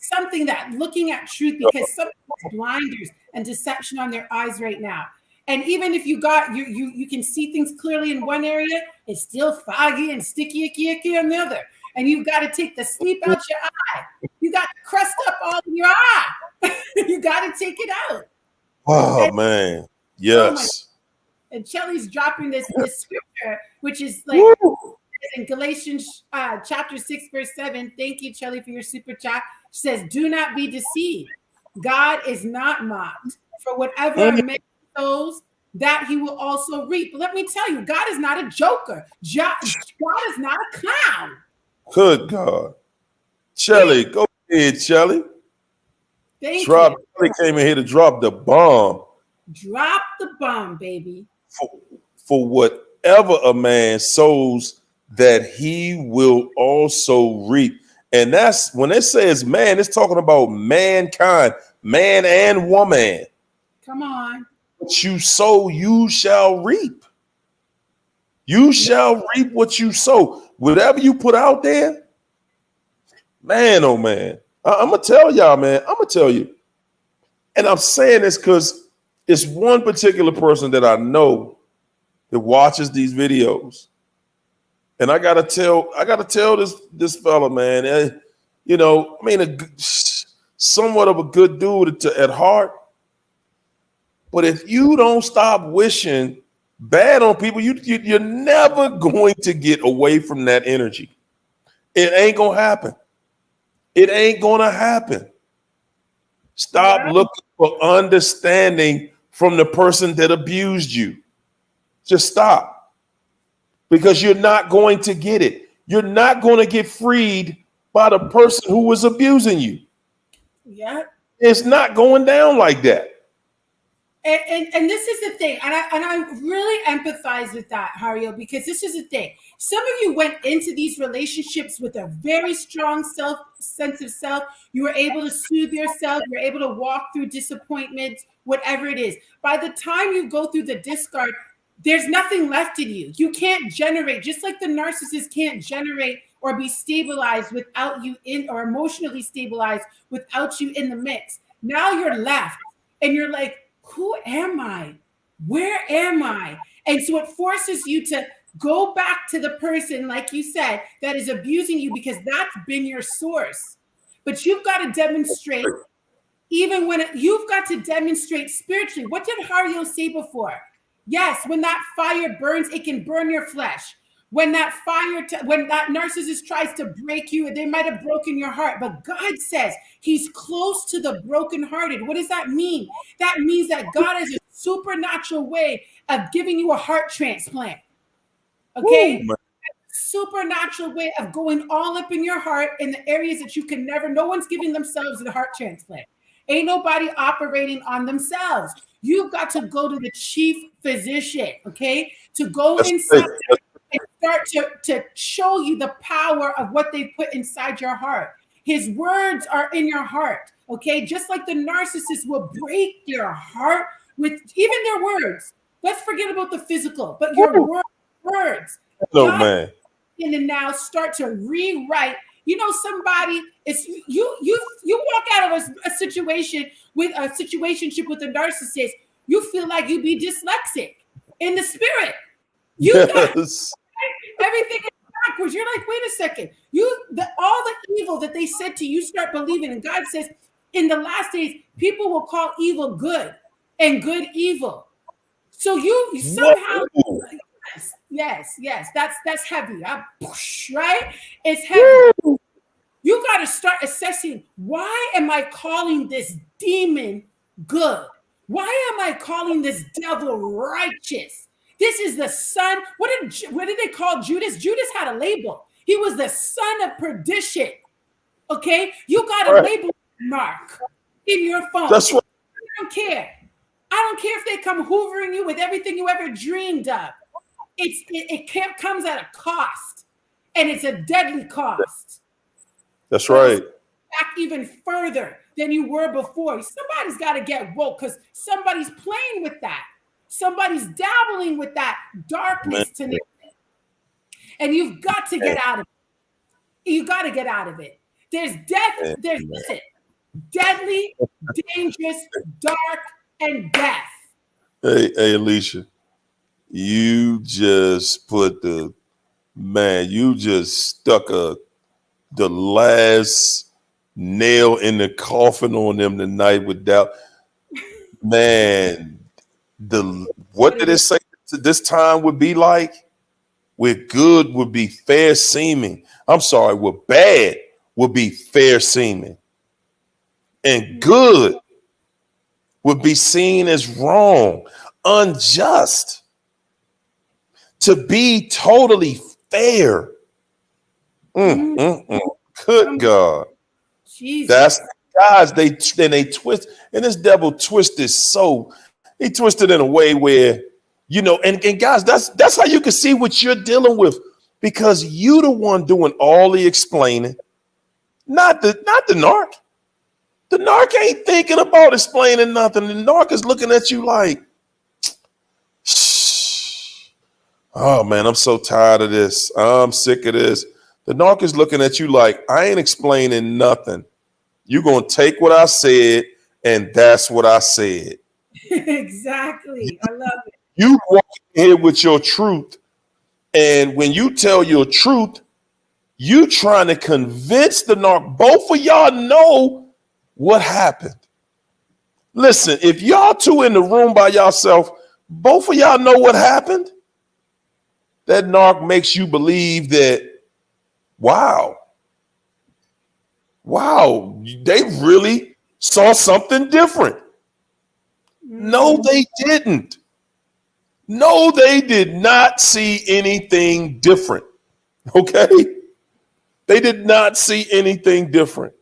Something that looking at truth, because some blinders and deception on their eyes right now. And even if you can see things clearly in one area, it's still foggy and sticky, icky on the other. And you've got to take the sleep out your eye. You got crust up all in your eye. You got to take it out. Oh, man. Yes. And Chelly's dropping this scripture, which is like in Galatians chapter 6, verse 7. Thank you, Chelly, for your super chat. She says, do not be deceived. God is not mocked. For whatever a man sows, that he will also reap. But let me tell you, God is not a joker. God is not a clown. Good God. Chelly, go ahead, Chelly. Thank you. Chelly came in here to drop the bomb. Drop the bomb, baby. For whatever a man sows, that he will also reap. And that's when it says man, it's talking about mankind, man and woman. Come on. What you sow, you shall reap. You shall reap what you sow. Whatever you put out there, man, oh man. I'm going to tell y'all, man. I'm going to tell you. And I'm saying this because it's one particular person that I know that watches these videos. And I gotta tell this fella, man, I mean, somewhat of a good dude at heart. But if you don't stop wishing bad on people, you're never going to get away from that energy. It ain't gonna happen. It ain't gonna happen. Stop looking for understanding from the person that abused you. Just stop. Because you're not going to get it. You're not going to get freed by the person who was abusing you. Yeah. It's not going down like that. And this is the thing, and I really empathize with that, Hario, because this is the thing. Some of you went into these relationships with a very strong sense of self. You were able to soothe yourself. You're able to walk through disappointments, whatever it is. By the time you go through the discard, there's nothing left in you. You can't generate, just like the narcissist can't generate or be stabilized without you or emotionally stabilized without you in the mix. Now you're left, and you're like, who am I? Where am I? And so it forces you to go back to the person, like you said, that is abusing you, because that's been your source. But you've got to demonstrate, you've got to demonstrate spiritually. What did Hario say before? Yes, when that fire burns, it can burn your flesh. When that when that narcissist tries to break you, they might have broken your heart. But God says he's close to the brokenhearted. What does that mean? That means that God has a supernatural way of giving you a heart transplant. Okay? Ooh, supernatural way of going all up in your heart in the areas that you can never, no one's giving themselves a heart transplant. Ain't nobody operating on themselves. You've got to go to the chief physician, okay? To go inside and start to show you the power of what they put inside your heart. His words are in your heart, okay? Just like the narcissist will break your heart with even their words. Let's forget about the physical, but your words. No, man. In and now start to rewrite. You know, somebody is you walk out of a situation with a situationship with a narcissist. You feel like you be dyslexic in the spirit. You got everything is backwards. You're like, wait a second. All the evil that they said to you, start believing. And God says, in the last days, people will call evil good and good evil. So you somehow, yes, that's heavy. Right? It's heavy. You got to start assessing, why am I calling this demon good? Why am I calling this devil righteous? This is the son. What did they call Judas? Judas had a label. He was the son of perdition. Okay? You got a label mark in your phone. That's right. I don't care. I don't care if they come hoovering you with everything you ever dreamed of. It comes at a cost, and it's a deadly cost. That's right. Back even further than you were before. Somebody's got to get woke, because somebody's playing with that. Somebody's dabbling with that darkness tonight. And you've got to get out of it. You got to get out of it. There's death. There's deadly, dangerous, dark, and death. Hey, Alicia, you just put you just stuck the last nail in the coffin on them tonight without, man, what did it say this time would be like? Where good would be fair seeming. I'm sorry, where bad would be fair seeming. And good would be seen as wrong, unjust. To be totally fair. Good God. Jesus. That's guys, they twist, and this devil twisted so he twisted in a way where, you know, and guys, that's how you can see what you're dealing with, because you the one doing all the explaining, not the narc. The narc ain't thinking about explaining nothing. The narc is looking at you like, shh. Oh man, I'm so tired of this. I'm sick of this. The narc is looking at you like, I ain't explaining nothing. You're going to take what I said And that's what I said. Exactly. I love it. You walk in here with your truth. And when you tell your truth, you trying to convince the narc. Both of y'all know what happened. Listen, if y'all two in the room by yourself, both of y'all know what happened. That narc makes you believe that, wow, they really saw something different. No, they didn't. No, they did not see anything different. Okay? They did not see anything different.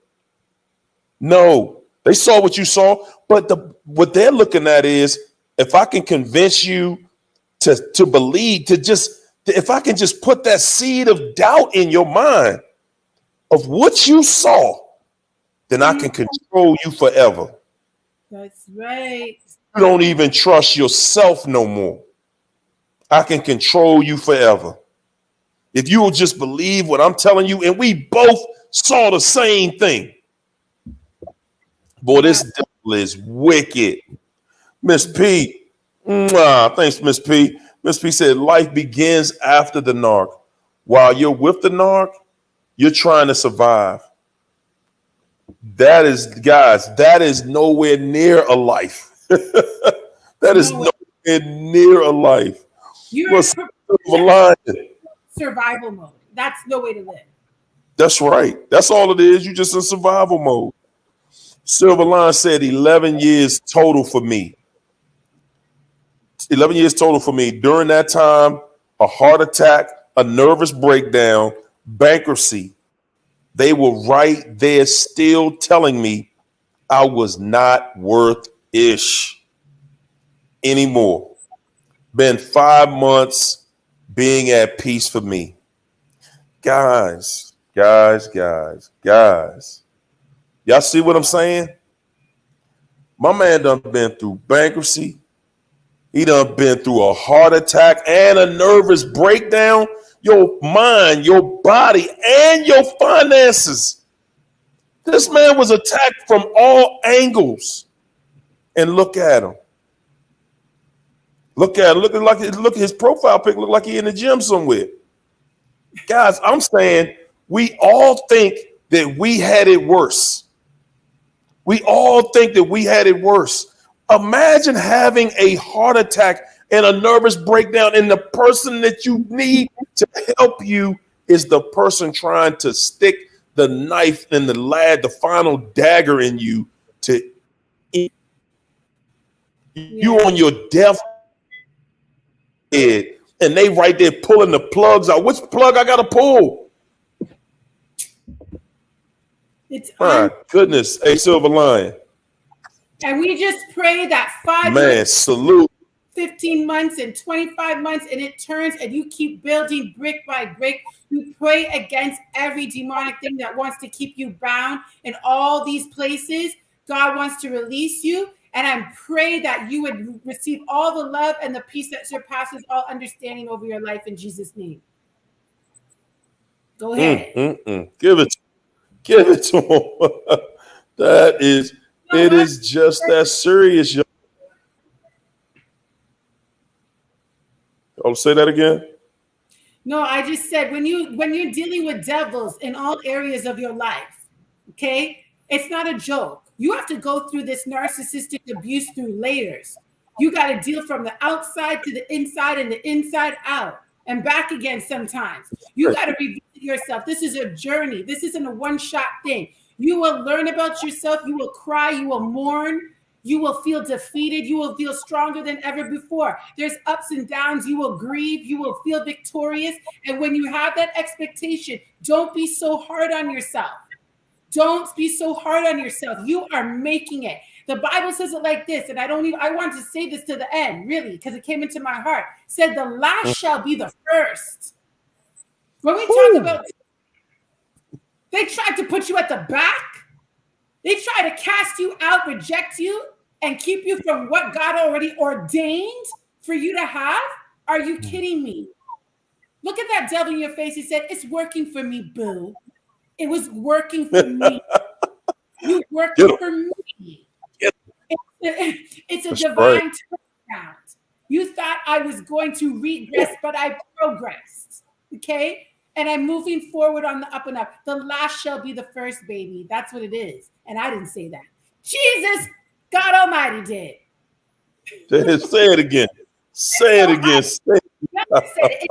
No, they saw what you saw, but what they're looking at is if I can convince you to believe, if I can just put that seed of doubt in your mind of what you saw, then I can control you forever. That's right. You don't even trust yourself no more. I can control you forever. If you will just believe what I'm telling you, and we both saw the same thing. Boy, this devil is wicked. Miss P, thanks, Miss P. Miss P said life begins after the narc. While you're with the narc, you're trying to survive. That is nowhere near a life. That is nowhere near a life. You're in survival mode. That's no way to live. That's right. That's all it is. You just in survival mode. Silver Line said 11 years total for me. 11 years total for me. During that time, a heart attack, a nervous breakdown, bankruptcy. They were right there still telling me I was not worth ish anymore. Been 5 months being at peace for me. Guys. Y'all see what I'm saying? My man done been through bankruptcy. He done been through a heart attack and a nervous breakdown. Your mind, your body, and your finances. This man was attacked from all angles. And look at him. Look at his profile pic. Look like he in the gym somewhere. Guys, I'm saying we all think that we had it worse. We all think that we had it worse. Imagine having a heart attack and a nervous breakdown, and the person that you need to help you is the person trying to stick the knife and the final dagger in you to eat you on your death bed, and they right there pulling the plugs out. Which plug I gotta pull? It's my goodness, a Silver Lion. And we just pray that 5 months, salute, 15 months and 25 months, and it turns and you keep building brick by brick. We pray against every demonic thing that wants to keep you bound in all these places. God wants to release you. And I pray that you would receive all the love and the peace that surpasses all understanding over your life in Jesus' name. Go ahead. Give it to him. That is, it is just that serious. I'll say that again. No, I just said when you're dealing with devils in all areas of your life, okay, it's not a joke. You have to go through this narcissistic abuse through layers. You got to deal from the outside to the inside and the inside out and back again sometimes. You got to revisit yourself. This is a journey. This isn't a one-shot thing. You will learn about yourself. You will cry. You will mourn. You will feel defeated. You will feel stronger than ever before. There's ups and downs. You will grieve. You will feel victorious. And when you have that expectation, don't be so hard on yourself. Don't be so hard on yourself. You are making it. The Bible says it like this, and I want to say this to the end, really, because it came into my heart. It said, the last shall be the first. When we talk about, they tried to put you at the back. They try to cast you out, reject you, and keep you from what God already ordained for you to have. Are you kidding me? Look at that devil in your face. He said, it's working for me, boo. It was working for me. You working for me. It's a That's right. divine turnaround. You thought I was going to regress, but I progressed. Okay? And I'm moving forward on the up and up. The last shall be the first, baby. That's what it is. And I didn't say that. Jesus, God Almighty did. Say it again. Say it So again. Say it. God said it.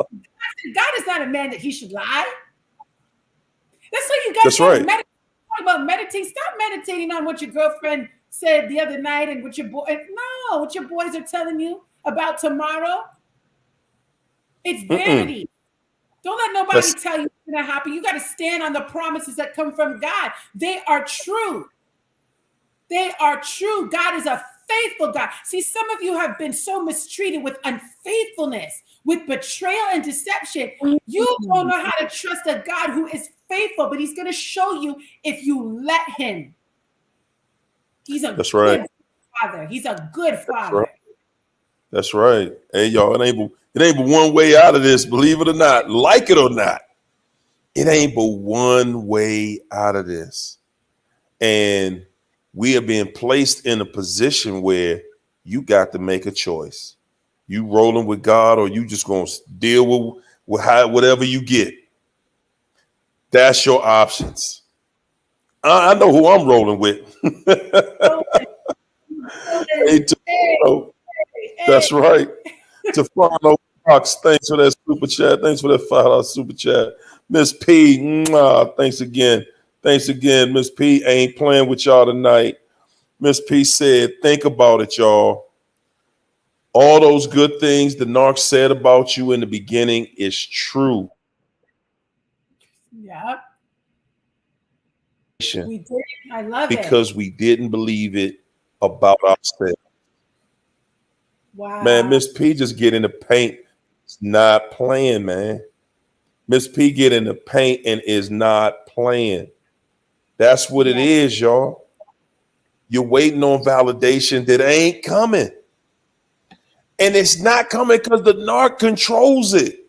God is not a man that he should lie. That's why you guys That's got to right. meditate. Talk about meditating. Stop meditating on what your girlfriend said the other night and what your boy. No, what your boys are telling you about tomorrow. It's Mm-mm. vanity. Don't let nobody That's tell you it's going to happen. You got to stand on the promises that come from God. They are true. They are true. God is a faithful God. See, some of you have been so mistreated with unfaithfulness, with betrayal and deception. You don't know how to trust a God who is faithful, but he's going to show you if you let him. He's a that's good right. father. He's a good That's right. father. That's right. Hey, y'all, it ain't but one way out of this, believe it or not, like it or not. It ain't but one way out of this. And we are being placed in a position where you got to make a choice. You rolling with God, or you just gonna deal with whatever you get. That's your options. I know who I'm rolling with. Hey, Hey, Tofano, hey, that's right. Tofano Fox, thanks for that super chat. Thanks for that $5 super chat. Miss P, thanks again. Thanks again, Miss P. Ain't playing with y'all tonight. Miss P said, think about it, y'all. All those good things the narc said about you in the beginning is true. yeah, we did. I love it. Because we didn't believe it about ourselves. Man, Wow. Miss P just get in the paint. It's not playing, man. Miss P get in the paint and is not playing. That's what it Yeah. is, y'all. You're waiting on validation that ain't coming. And it's not coming because the narc controls it.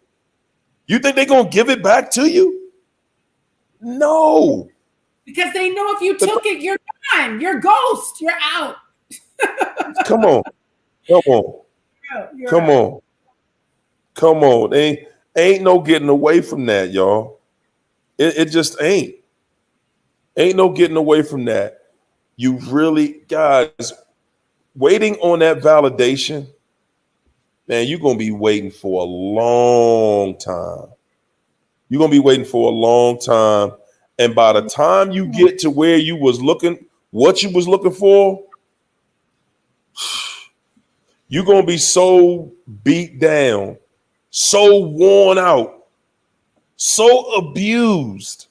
You think they're going to give it back to you? No. Because they know if you The took it, you're gone. You're ghost. You're out. Come on. Come on. You're Come out. on. Come on. Ain't no getting away from that, y'all. It just ain't. Ain't no getting away from that. You really, guys, waiting on that validation, man, you're going to be waiting for a long time. You're going to be waiting for a long time. And by the time you get to where you was looking, what you was looking for, you're going to be so beat down, so worn out, so abused.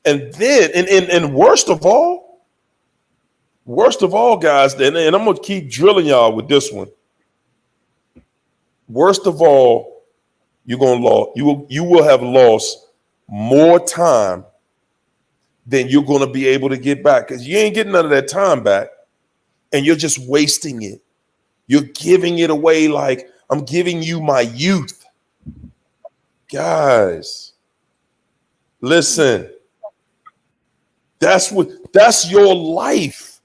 And then, and worst of all, guys, and I'm going to keep drilling y'all with this one. Worst of all, you will have lost more time than you're going to be able to get back, because you ain't getting none of that time back, and you're just wasting it. You're giving it away like I'm giving you my youth. Guys, listen. That's your life.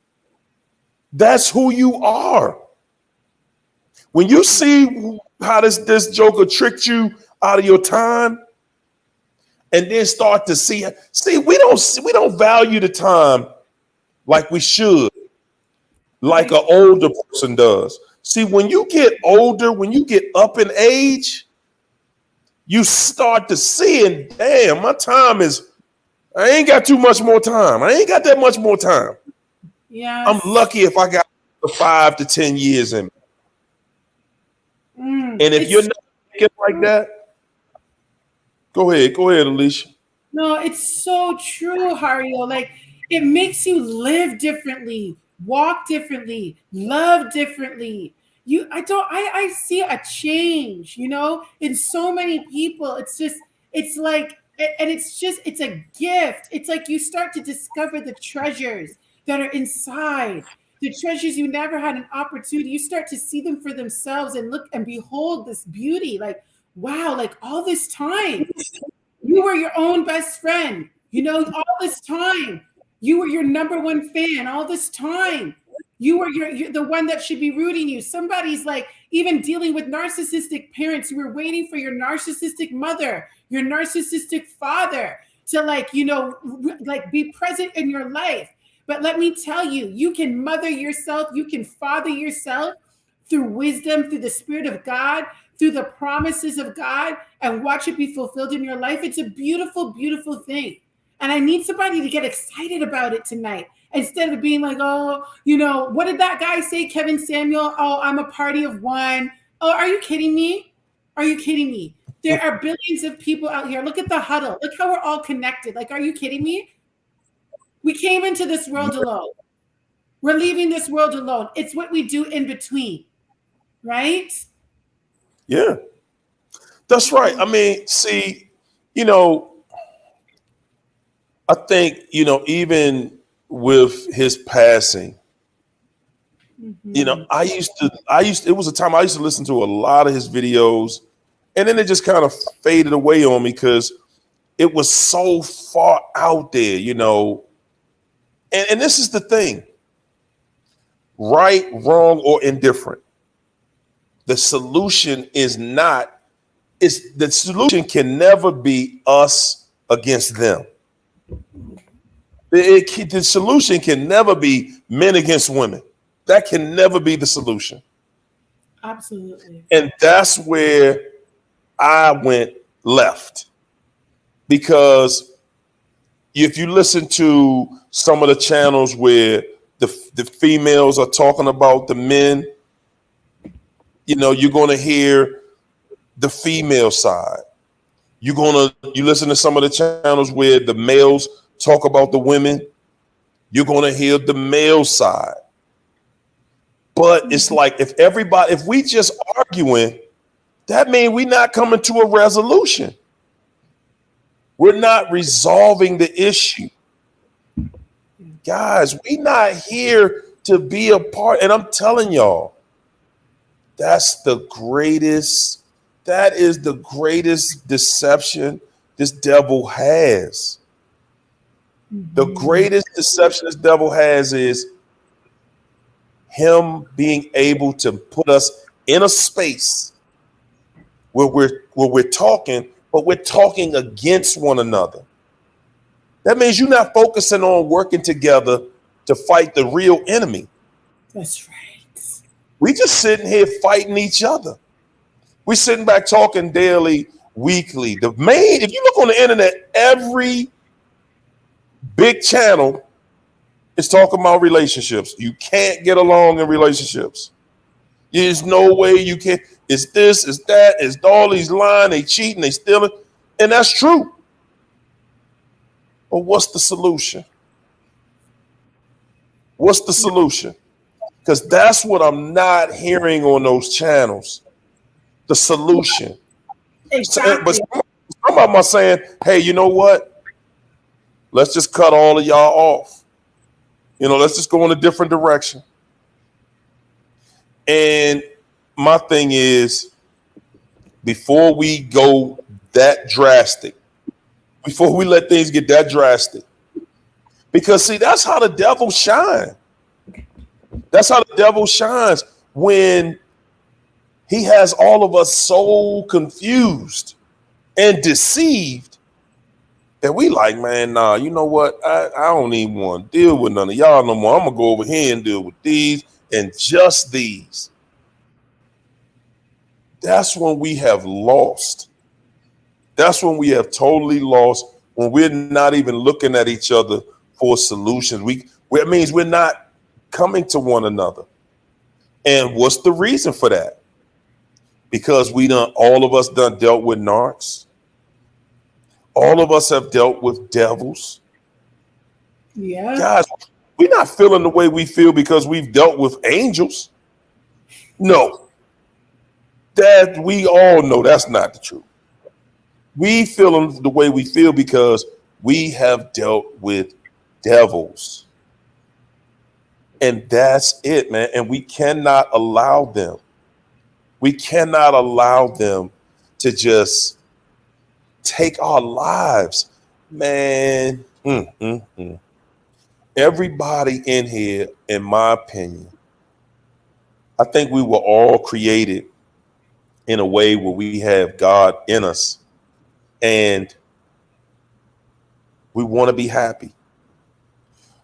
That's who you are. When you see how this joker tricked you out of your time, and then start to see we don't value the time like we should, like Right. an older person does. See, when you get older, when you get up in age, you start to see, and damn, I ain't got too much more time. I ain't got that much more time. I'm Yes. lucky if I got 5 to 10 years in me. And if you're It's not thinking like that, go ahead, Alicia. no, it's so true, Hario. Like it makes you live differently, walk differently, love differently. I see a change, in so many people. It's like, and it's a gift. It's like you start to discover the treasures that are inside, the treasures you never had an opportunity. You start to see them for themselves and look and behold this beauty. Like, wow, like all this time. You were your own best friend. All this time. You were your number one fan all this time. You are you're the one that should be rooting you. Somebody's like even dealing with narcissistic parents who are waiting for your narcissistic mother, your narcissistic father to like, like be present in your life. But let me tell you, you can mother yourself, you can father yourself through wisdom, through the Spirit of God, through the promises of God, and watch it be fulfilled in your life. It's a beautiful, beautiful thing. And I need somebody to get excited about it tonight instead of being like, oh, what did that guy say, Kevin Samuel? Oh, I'm a party of one. Oh, are you kidding me? Are you kidding me? There are billions of people out here. Look at the huddle. Look how we're all connected. Like, are you kidding me? We came into this world alone. We're leaving this world alone. It's what we do in between, right? Yeah, that's right. I mean, see, I think, even with his passing, it was a time I used to listen to a lot of his videos, and then it just kind of faded away on me because it was so far out there, and this is the thing, right, wrong, or indifferent. The solution the solution can never be us against them. The solution can never be men against women. That can never be the solution. Absolutely. And that's where I went left. Because if you listen to some of the channels where the females are talking about the men, you're going to hear the female side. You listen to some of the channels where the males talk about the women, you're going to hear the male side. But it's like if we just arguing, that means we're not coming to a resolution. We're not resolving the issue. Guys, we're not here to be a part. And I'm telling y'all, that is the greatest deception this devil has. The greatest deception this devil has is him being able to put us in a space where we're talking, but we're talking against one another. That means you're not focusing on working together to fight the real enemy. That's right. We just sitting here fighting each other. We're sitting back talking daily, weekly. If you look on the internet, every big channel is talking about relationships. You can't get along in relationships. There's no way you can. It's this, it's that, it's all these lying, they cheating, they stealing. And that's true. But what's the solution? What's the solution? Because that's what I'm not hearing on those channels. The solution. Exactly. But some of them are saying, hey, you know what? Let's just cut all of y'all off. Let's just go in a different direction. And my thing is, before we go that drastic, before we let things get that drastic, because see, that's how the devil shines. That's how the devil shines, when he has all of us so confused and deceived that we like, man, nah, you know what? I don't even want to deal with none of y'all no more. I'm going to go over here and deal with these and just these. That's when we have lost. That's when we have totally lost, when we're not even looking at each other for solutions. It means we're not coming to one another. And what's the reason for that? Because all of us done dealt with narcs. All of us have dealt with devils. Yeah. Guys, we're not feeling the way we feel because we've dealt with angels. No. That we all know that's not the truth. We feel the way we feel because we have dealt with devils. And that's it, man. And we cannot allow them. We cannot allow them to just take our lives, man. And Everybody in here, in my opinion, I think we were all created in a way where we have God in us and we want to be happy.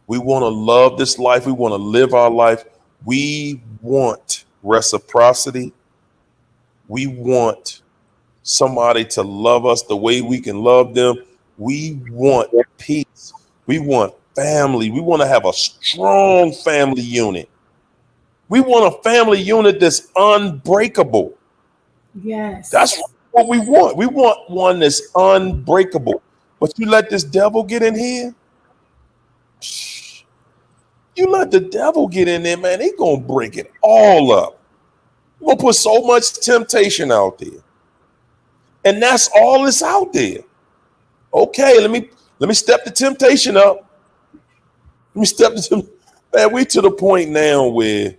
We want to love this life. We want to live our life. We want reciprocity. We want somebody to love us the way we can love them. We want peace. We want family. We want to have a strong family unit. We want a family unit that's unbreakable. That's Yes. what we want. We want one that's unbreakable. But you let this devil get in here, you let the devil get in there, man, he gonna break it all up. We're gonna put so much temptation out there. And that's all that's out there. Okay, let me step the temptation up. Let me step the man, we to the point now where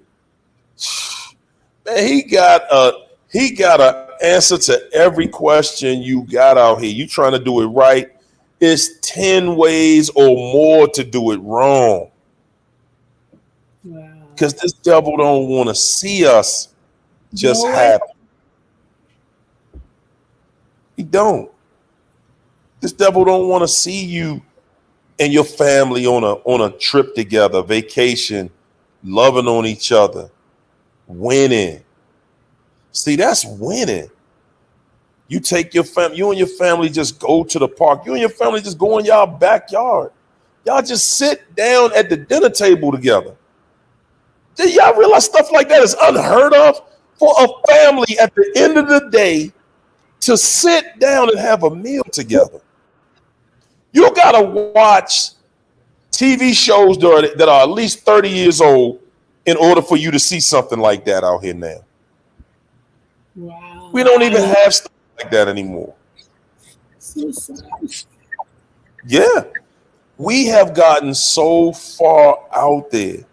man, he got an answer to every question you got out here. You trying to do it right. It's 10 ways or more to do it wrong. Wow. Because this devil don't want to see us just No way. happy. He don't. This devil don't want to see you and your family on a trip together, vacation, loving on each other, winning. See, that's winning. You take your family, you and your family just go to the park. You and your family just go in y'all backyard. Y'all just sit down at the dinner table together. Do y'all realize stuff like that is unheard of for a family at the end of the day to sit down and have a meal together? You gotta watch TV shows that are at least 30 years old in order for you to see something like that out here now. Wow. We don't even have stuff like that anymore. So sad. Yeah. We have gotten so far out there.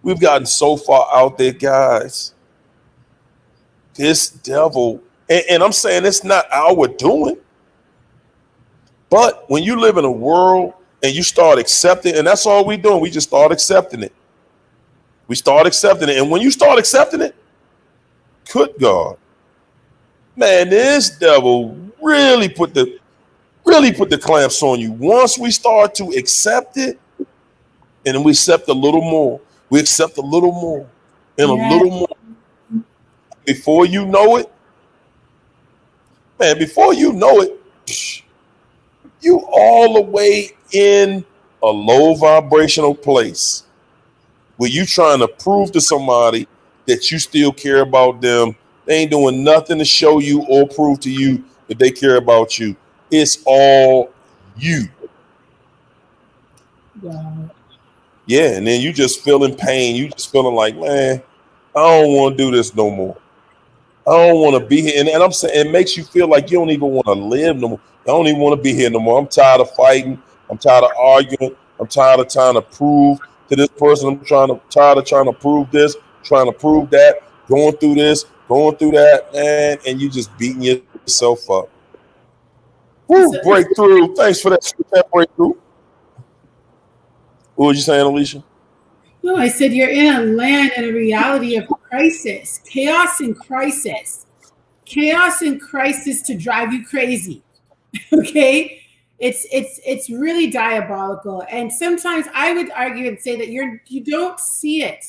We've gotten so far out there, guys. This devil, and I'm saying it's not our doing, but when you live in a world and you start accepting, and that's all we doing, we just start accepting it. We start accepting it. And when you start accepting it, good God, man, this devil really put the clamps on you. Once we start to accept it, and then we accept a little more, we accept a little more, and a Yeah. little more. Before you know it, man, before you know it, you all the way in a low vibrational place where you trying to prove to somebody that you still care about them. They ain't doing nothing to show you or prove to you that they care about you. It's all you. Wow. Yeah, and then you just feeling pain. You just feeling like, man, I don't want to do this no more. I don't want to be here. And I'm saying it makes you feel like you don't even want to live no more. I don't even want to be here no more. I'm tired of fighting. I'm tired of arguing. I'm tired of trying to prove to this person. Tired of trying to prove this, trying to prove that, going through this, going through that, man, and you just beating yourself up. Woo, It's breakthrough. Thanks for that breakthrough. What was you saying, Alicia? no, I said you're in a land and a reality of crisis, chaos and crisis. Chaos and crisis to drive you crazy. Okay? It's really diabolical. And sometimes I would argue and say that you don't see it.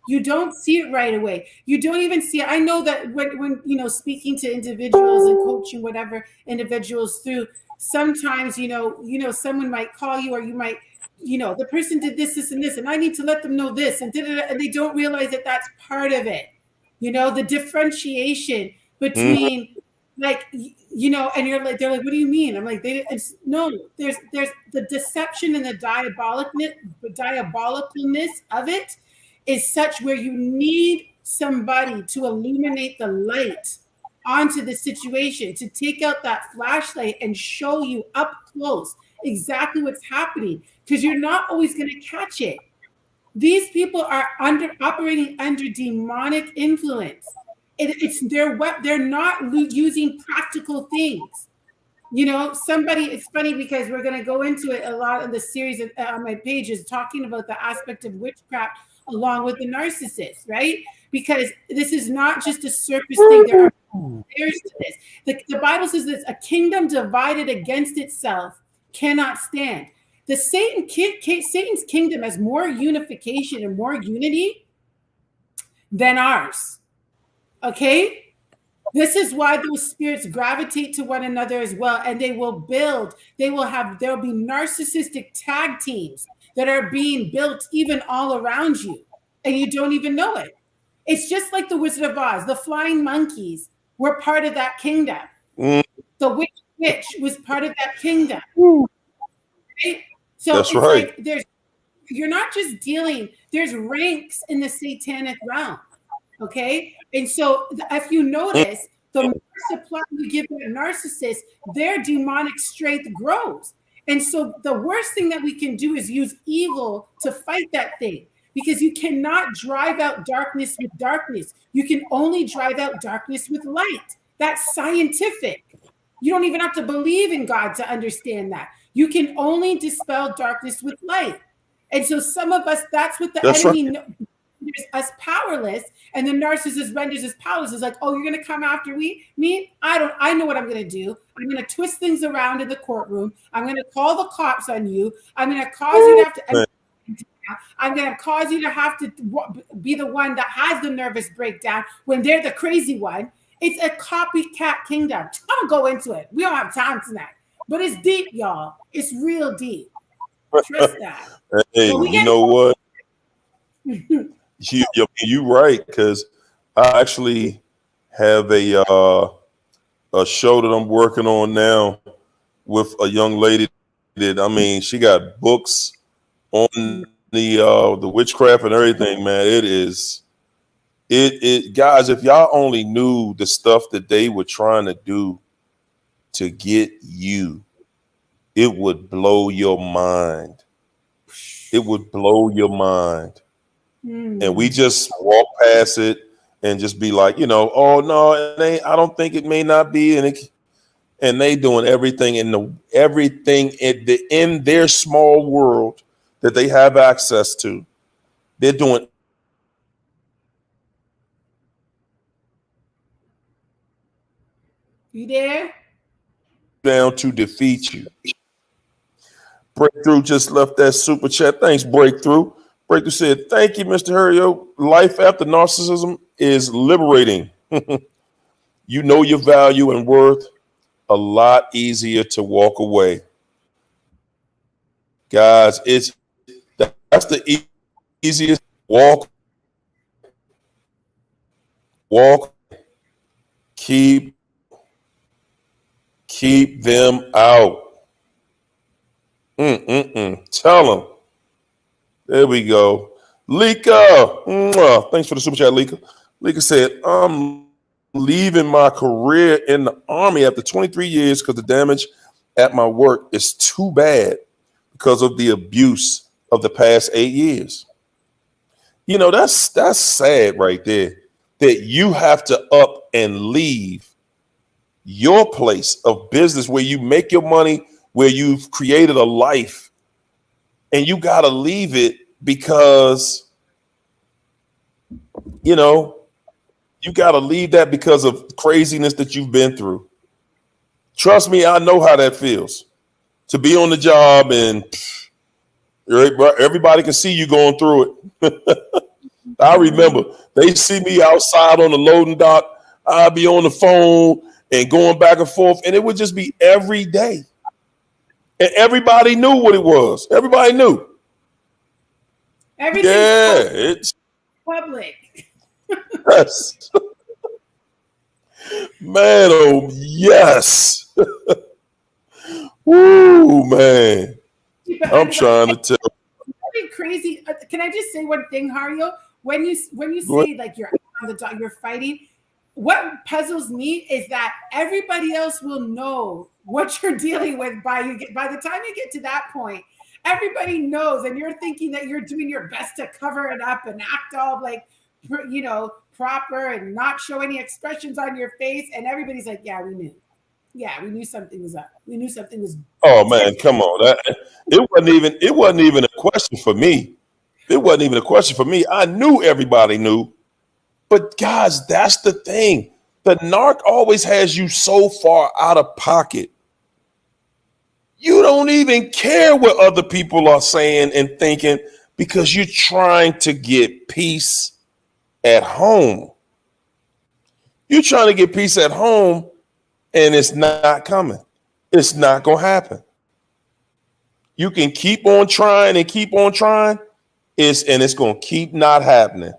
You don't see it right away. You don't even see it. I know that when speaking to individuals and coaching whatever individuals through, sometimes someone might call you, or you might, the person did this and this, and I need to let them know this, and and they don't realize that that's part of it. The differentiation Mm-hmm. between, like, and you're like, they're like, what do you mean? I'm like, no, there's the deception and the diabolicalness of it is such where you need somebody to illuminate the light onto the situation, to take out that flashlight and show you up close exactly what's happening, because you're not always going to catch it. These people are operating under demonic influence. They're not using practical things. You know, somebody, it's funny because we're going to go into it a lot in the series on my pages, talking about the aspect of witchcraft along with the narcissist, right? Because this is not just a surface thing. There are layers to this. The Bible says this: a kingdom divided against itself cannot stand. Satan's kingdom has more unification and more unity than ours. Okay? This is why those spirits gravitate to one another as well, and they will build. There'll be narcissistic tag teams that are being built even all around you, and you don't even know it. It's just like the Wizard of Oz. The flying monkeys were part of that kingdom. Mm, The witch was part of that kingdom. Right? So that's it's right. like you're not just dealing, there's ranks in the satanic realm. Okay. And so if you Mm, notice, the more supply you give a narcissist, their demonic strength grows. And so the worst thing that we can do is use evil to fight that thing, because you cannot drive out darkness with darkness. You can only drive out darkness with light. That's scientific. You don't even have to believe in God to understand that. You can only dispel darkness with light. And so some of us, that's what the that's right. enemy renders us powerless, and the narcissist renders us powerless. It's like, oh, you're gonna come after me? I know what I'm gonna do. I'm gonna twist things around in the courtroom. I'm gonna call the cops on you. I'm gonna cause you to have to. Man, I'm going to cause you to have to be the one that has the nervous breakdown when they're the crazy one. It's a copycat kingdom. I don't go into it. We don't have time tonight. But it's deep, y'all. It's real deep. Trust that. hey, But we you get know what? You right, because I actually have a show that I'm working on now with a young lady that, I mean, she got books on the witchcraft and everything, man. It guys, if y'all only knew the stuff that they were trying to do to get you, it would blow your mind. It would blow your mind. And we just walk past it and just be like, oh no, I don't think it may not be, and they doing everything in their small world that they have access to. They're doing You there? down to defeat you. Breakthrough just left that super chat. Thanks, Breakthrough. Breakthrough said, "Thank you, Mr. Hurrio. Life after narcissism is liberating. You know your value and worth. A lot easier to walk away, guys. That's the easiest walk. Walk. Keep them out. Tell them. There we go. Lika, thanks for the super chat, Lika. Lika said, I'm leaving my career in the Army after 23 years because the damage at my work is too bad because of the abuse of the past 8 years. That's sad right there, that you have to up and leave your place of business where you make your money, where you've created a life, and you got to leave it because, you got to leave that because of craziness that you've been through. Trust me, I know how that feels to be on the job and everybody can see you going through it. I remember they see me outside on the loading dock. I'd be on the phone and going back and forth, and it would just be every day. And everybody knew what it was. Everybody knew. Everything's Yeah, it's public. yes. Man, oh yes. Woo, man. I'm trying to tell. Crazy. Can I just say one thing, Hario? When you say like you're on the dog, you're fighting, what puzzles me is that everybody else will know what you're dealing with by the time you get to that point. Everybody knows, and you're thinking that you're doing your best to cover it up and act all like, proper and not show any expressions on your face. And everybody's like, yeah, we knew. Yeah, we knew something was up. We knew something was Oh man, different. come on. It wasn't even a question for me. It wasn't even a question for me. I knew everybody knew. But guys, that's the thing. The narc always has you so far out of pocket. You don't even care what other people are saying and thinking because you're trying to get peace at home. You're trying to get peace at home and it's not coming. It's not going to happen. You can keep on trying and keep on trying, it's going to keep not happening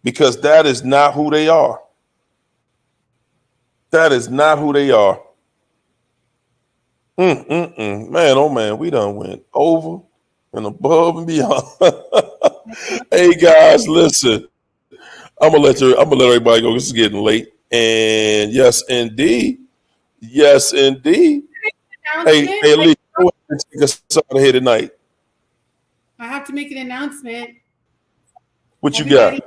because that is not who they are. That is not who they are. Man, oh man, we done went over and above and beyond. Hey guys, listen. I'm gonna let everybody go. This is getting late. And yes, indeed. Yes, indeed. Hey, Announcement. Lee, go ahead and take us out of here tonight. I have to make an announcement. What you got?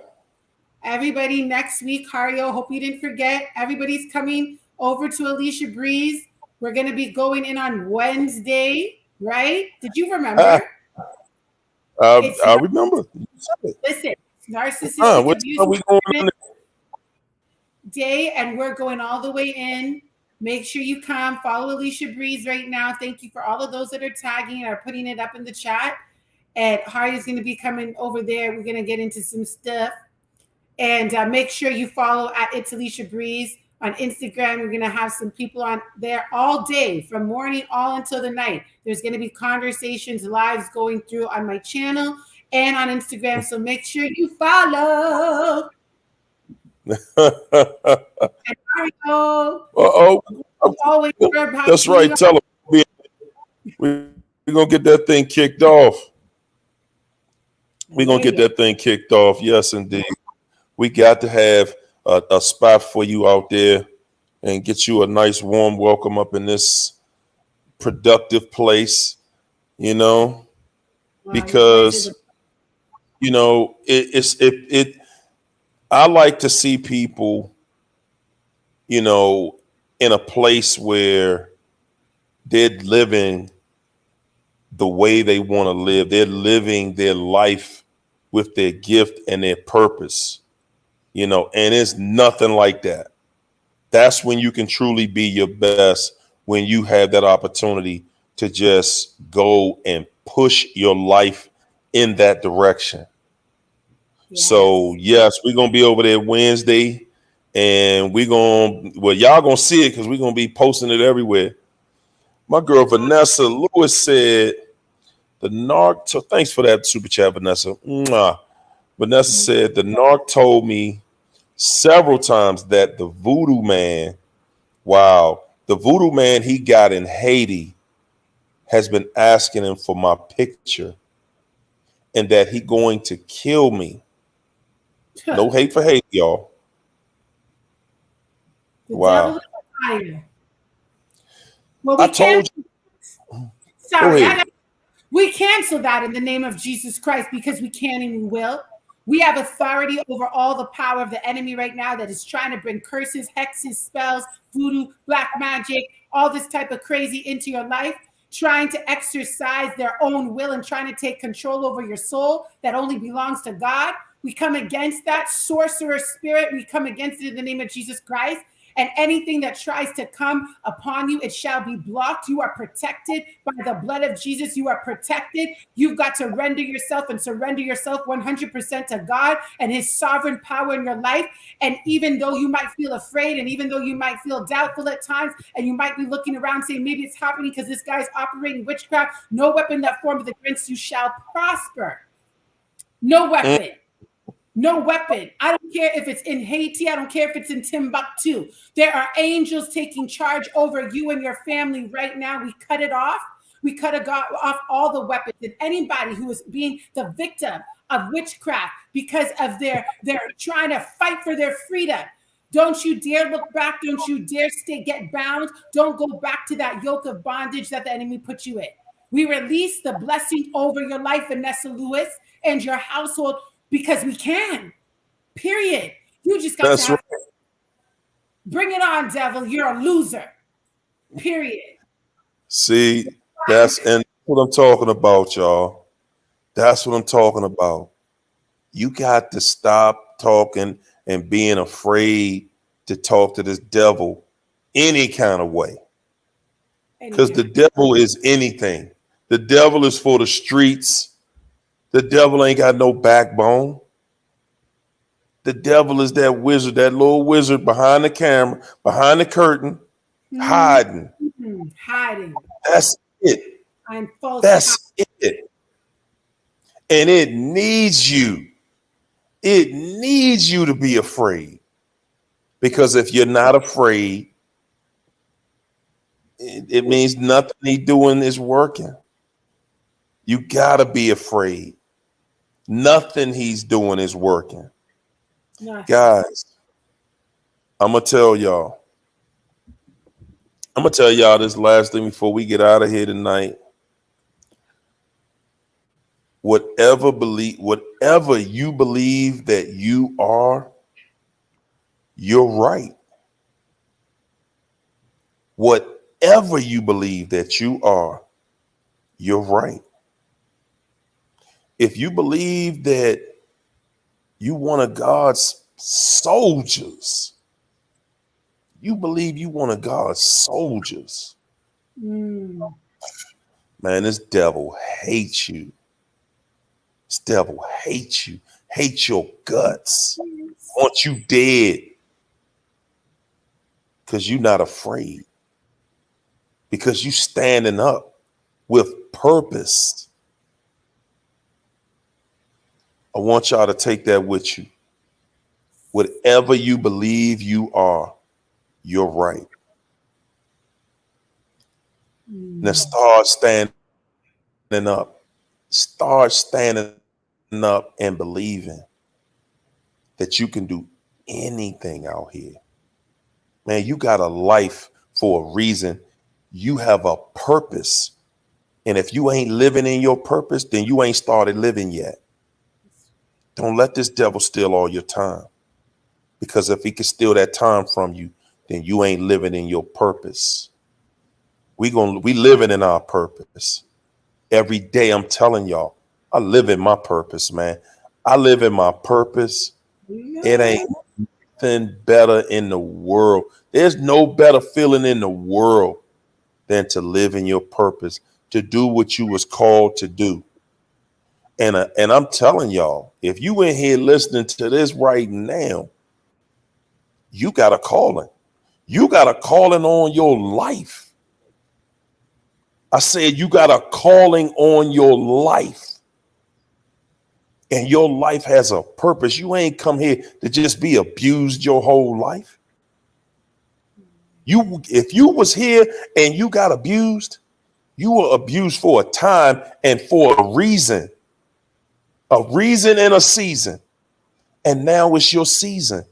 Everybody, next week, Hario, hope you didn't forget. Everybody's coming over to Alicia Breeze. We're going to be going in on Wednesday, right? Did you remember? I remember. Listen, narcissistic What abuse time we going on? day, and we're going all the way in. Make sure you come. Follow Alicia Breeze right now. Thank you for all of those that are tagging and are putting it up in the chat. And Harry's going to be coming over there. We're going to get into some stuff. And make sure you follow at It's Alicia Breeze on Instagram. We're going to have some people on there all day, from morning all until the night. There's going to be conversations, lives going through on my channel and on Instagram. So make sure you follow. And Uh-oh. Always That's right. Tell them. We're going to get that thing kicked off. We're going to get that thing kicked off. Yes, indeed. We got to have a spot for you out there and get you a nice warm welcome up in this productive place, you know, because, you know, I like to see people, you know, in a place where they're living the way they want to live. They're living their life with their gift and their purpose, you know, and it's nothing like that. That's when you can truly be your best, when you have that opportunity to just go and push your life in that direction. Yes. So, yes, we're going to be over there Wednesday, and y'all going to see it because we're going to be posting it everywhere. My girl, Vanessa Lewis, said, the narc, so thanks for that super chat, Vanessa. Mwah. Vanessa said, the narc told me several times that the voodoo man, the voodoo man he got in Haiti has been asking him for my picture and that he going to kill me. No hate for Haiti, y'all. Wow. Well, I told you. Sorry, we cancel that in the name of Jesus Christ because we can and we will. We have authority over all the power of the enemy right now that is trying to bring curses, hexes, spells, voodoo, black magic, all this type of crazy into your life, trying to exercise their own will and trying to take control over your soul that only belongs to God. We come against that sorcerer spirit. We come against it in the name of Jesus Christ. And anything that tries to come upon you, it shall be blocked. You are protected by the blood of Jesus. You are protected. You've got to render yourself and surrender yourself 100% to God and his sovereign power in your life. And even though you might feel afraid and even though you might feel doubtful at times and you might be looking around saying maybe it's happening because this guy's operating witchcraft, no weapon that forms against you shall prosper. No weapon. No weapon. I don't care if it's in Haiti. I don't care if it's in Timbuktu. There are angels taking charge over you and your family right now. We cut it off. We cut off all the weapons. And anybody who is being the victim of witchcraft because of they're trying to fight for their freedom. Don't you dare look back. Don't you dare get bound. Don't go back to that yoke of bondage that the enemy put you in. We release the blessing over your life, Vanessa Lewis, and your household. Because we can, period. You just got to have Bring it on, devil. You're a loser. Period. See, that's what I'm talking about, y'all. That's what I'm talking about. You got to stop talking and being afraid to talk to this devil any kind of way. Because the Anytime. devil is anything. The devil is for the streets. The devil ain't got no backbone. The devil is that wizard, that little wizard behind the camera, behind the curtain, hiding. Hiding. That's it. I'm false. That's it. And it needs you. It needs you to be afraid. Because if you're not afraid, it means nothing he's doing is working. You got to be afraid. Nothing he's doing is working. Nothing. Guys, I'm going to tell y'all. This last thing before we get out of here tonight. Whatever you believe that you are, you're right. Whatever you believe that you are, you're right. If you believe that you one of God's soldiers, man, this devil hates you. This devil hates you, hates your guts, wants you dead because you're not afraid, because you standing up with purpose. I want y'all to take that with you. Whatever you believe you are, you're right. Now start standing up. Start standing up and believing that you can do anything out here. Man, you got a life for a reason. You have a purpose. And if you ain't living in your purpose, then you ain't started living yet. Don't let this devil steal all your time. Because if he can steal that time from you, then you ain't living in your purpose. We living in our purpose. Every day I'm telling y'all, I live in my purpose, man. I live in my purpose. It ain't nothing better in the world. There's no better feeling in the world than to live in your purpose, to do what you was called to do. And I'm telling y'all, if you in here listening to this right now, you got a calling. You got a calling on your life. I said you got a calling on your life. And your life has a purpose. You ain't come here to just be abused your whole life. If you was here and you got abused, you were abused for a time and for a reason and a season. And now it's your season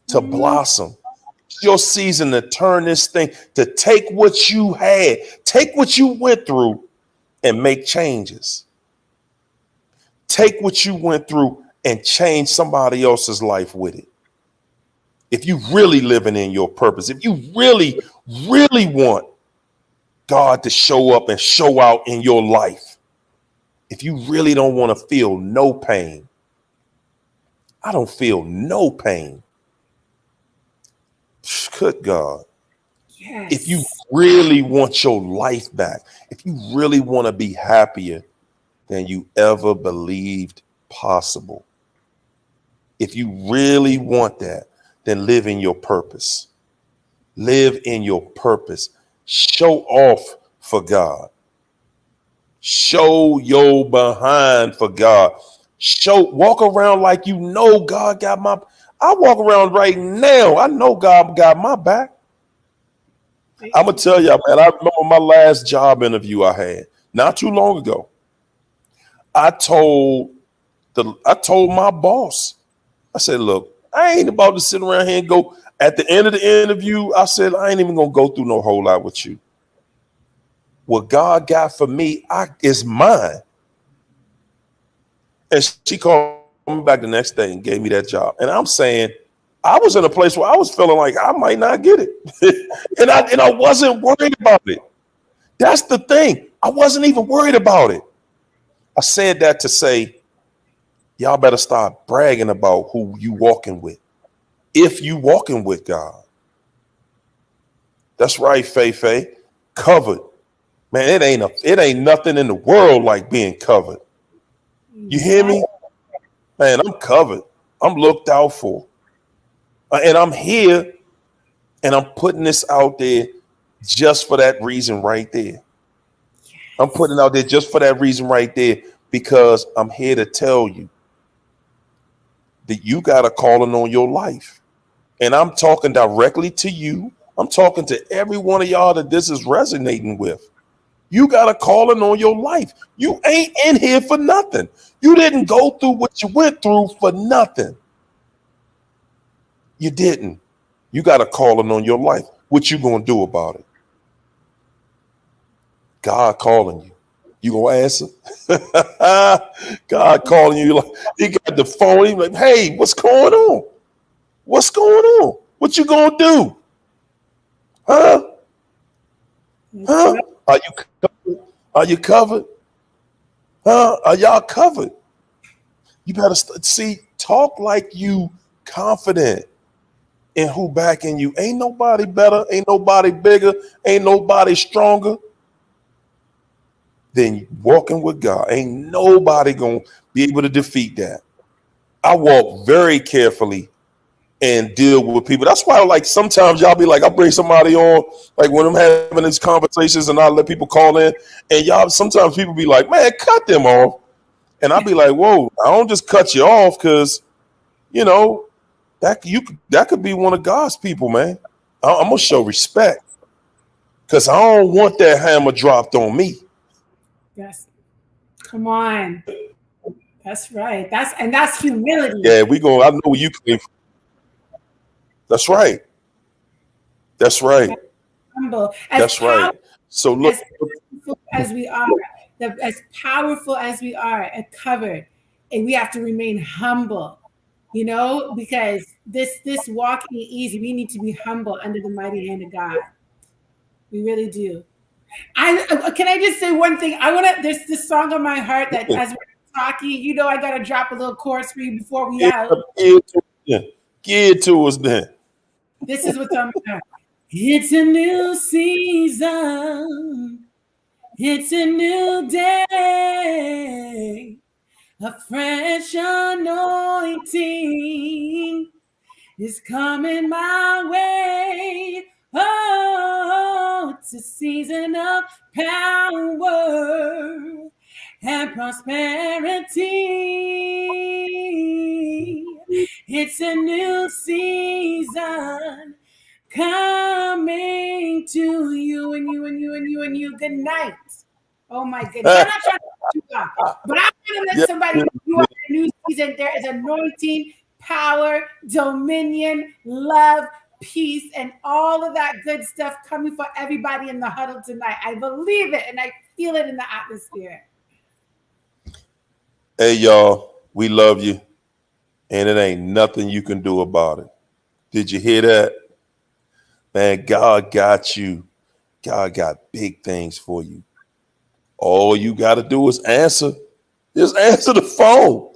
to blossom. It's your season to turn this thing, to take what you had, take what you went through and make changes. Take what you went through and change somebody else's life with it. If you really living in your purpose, if you really, really want God to show up and show out in your life, if you really don't want to feel no pain, I don't feel no pain. Good God. Yes. If you really want your life back, if you really want to be happier than you ever believed possible, if you really want that, then live in your purpose. Live in your purpose. Show off for God. Show your behind for God. Walk around like you know God got my. I walk around right now. I know God got my back. I'm gonna tell y'all, man. I remember my last job interview I had not too long ago. I told my boss, I said, look, I ain't about to sit around here and go at the end of the interview. I said, I ain't even gonna go through no whole lot with you. What God got for me is mine. And she called me back the next day and gave me that job. And I'm saying, I was in a place where I was feeling like I might not get it. and I wasn't worried about it. That's the thing. I wasn't even worried about it. I said that to say, y'all better start bragging about who you walking with. If you walking with God. That's right, Faye. Covered. Man, it ain't nothing in the world like being covered. You hear me? Man, I'm covered. I'm looked out for. And I'm here and I'm putting this out there just for that reason right there. I'm putting it out there just for that reason right there, because I'm here to tell you that you got a calling on your life. And I'm talking directly to you. I'm talking to every one of y'all that this is resonating with. You got a calling on your life. You ain't in here for nothing. You didn't go through what you went through for nothing. You didn't. You got a calling on your life. What you gonna do about it? God calling you. You gonna answer? God calling you. Like, he got the phone. He's like, hey, what's going on? What's going on? What you gonna do? Huh? Huh? Are you covered? Are you covered? Huh? Are y'all covered? You better see, talk like you confident in who backing you. Ain't nobody better, ain't nobody bigger, ain't nobody stronger than walking with God. Ain't nobody gonna be able to defeat that. I walk very carefully and deal with people. That's why, like, sometimes y'all be like, I bring somebody on, like when I'm having these conversations and I let people call in, and y'all, sometimes people be like, man, cut them off. And I'll be like, whoa, I don't just cut you off because, you know, that could be one of God's people, man. I'm gonna show respect because I don't want that hammer dropped on me. Yes. Come on. That's right. That's humility. Yeah, I know where you came from. That's right. That's right. Humble. That's right. So look, as we are, as powerful as we are, and covered, and we have to remain humble, you know, because this walk ain't easy. We need to be humble under the mighty hand of God. We really do. Can I just say one thing? There's this song on my heart that as we're talking, you know, I gotta drop a little chorus for you before we out. Give it to us then. This is what's on my heart. It's a new season. It's a new day. A fresh anointing is coming my way. Oh, it's a season of power and prosperity. It's a new season coming to you and you and you and you and you. Good night. Oh my goodness. I'm not trying to put you up, but I'm going to let somebody know you are in a new season. There is anointing, power, dominion, love, peace, and all of that good stuff coming for everybody in the huddle tonight. I believe it and I feel it in the atmosphere. Hey, y'all, we love you, and it ain't nothing you can do about it. Did you hear that? Man, God got you. God got big things for you. All you got to do is answer. Just answer the phone.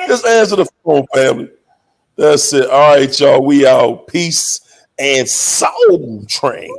Just answer the phone, family. That's it. All right, y'all. We out. Peace and Soul Train.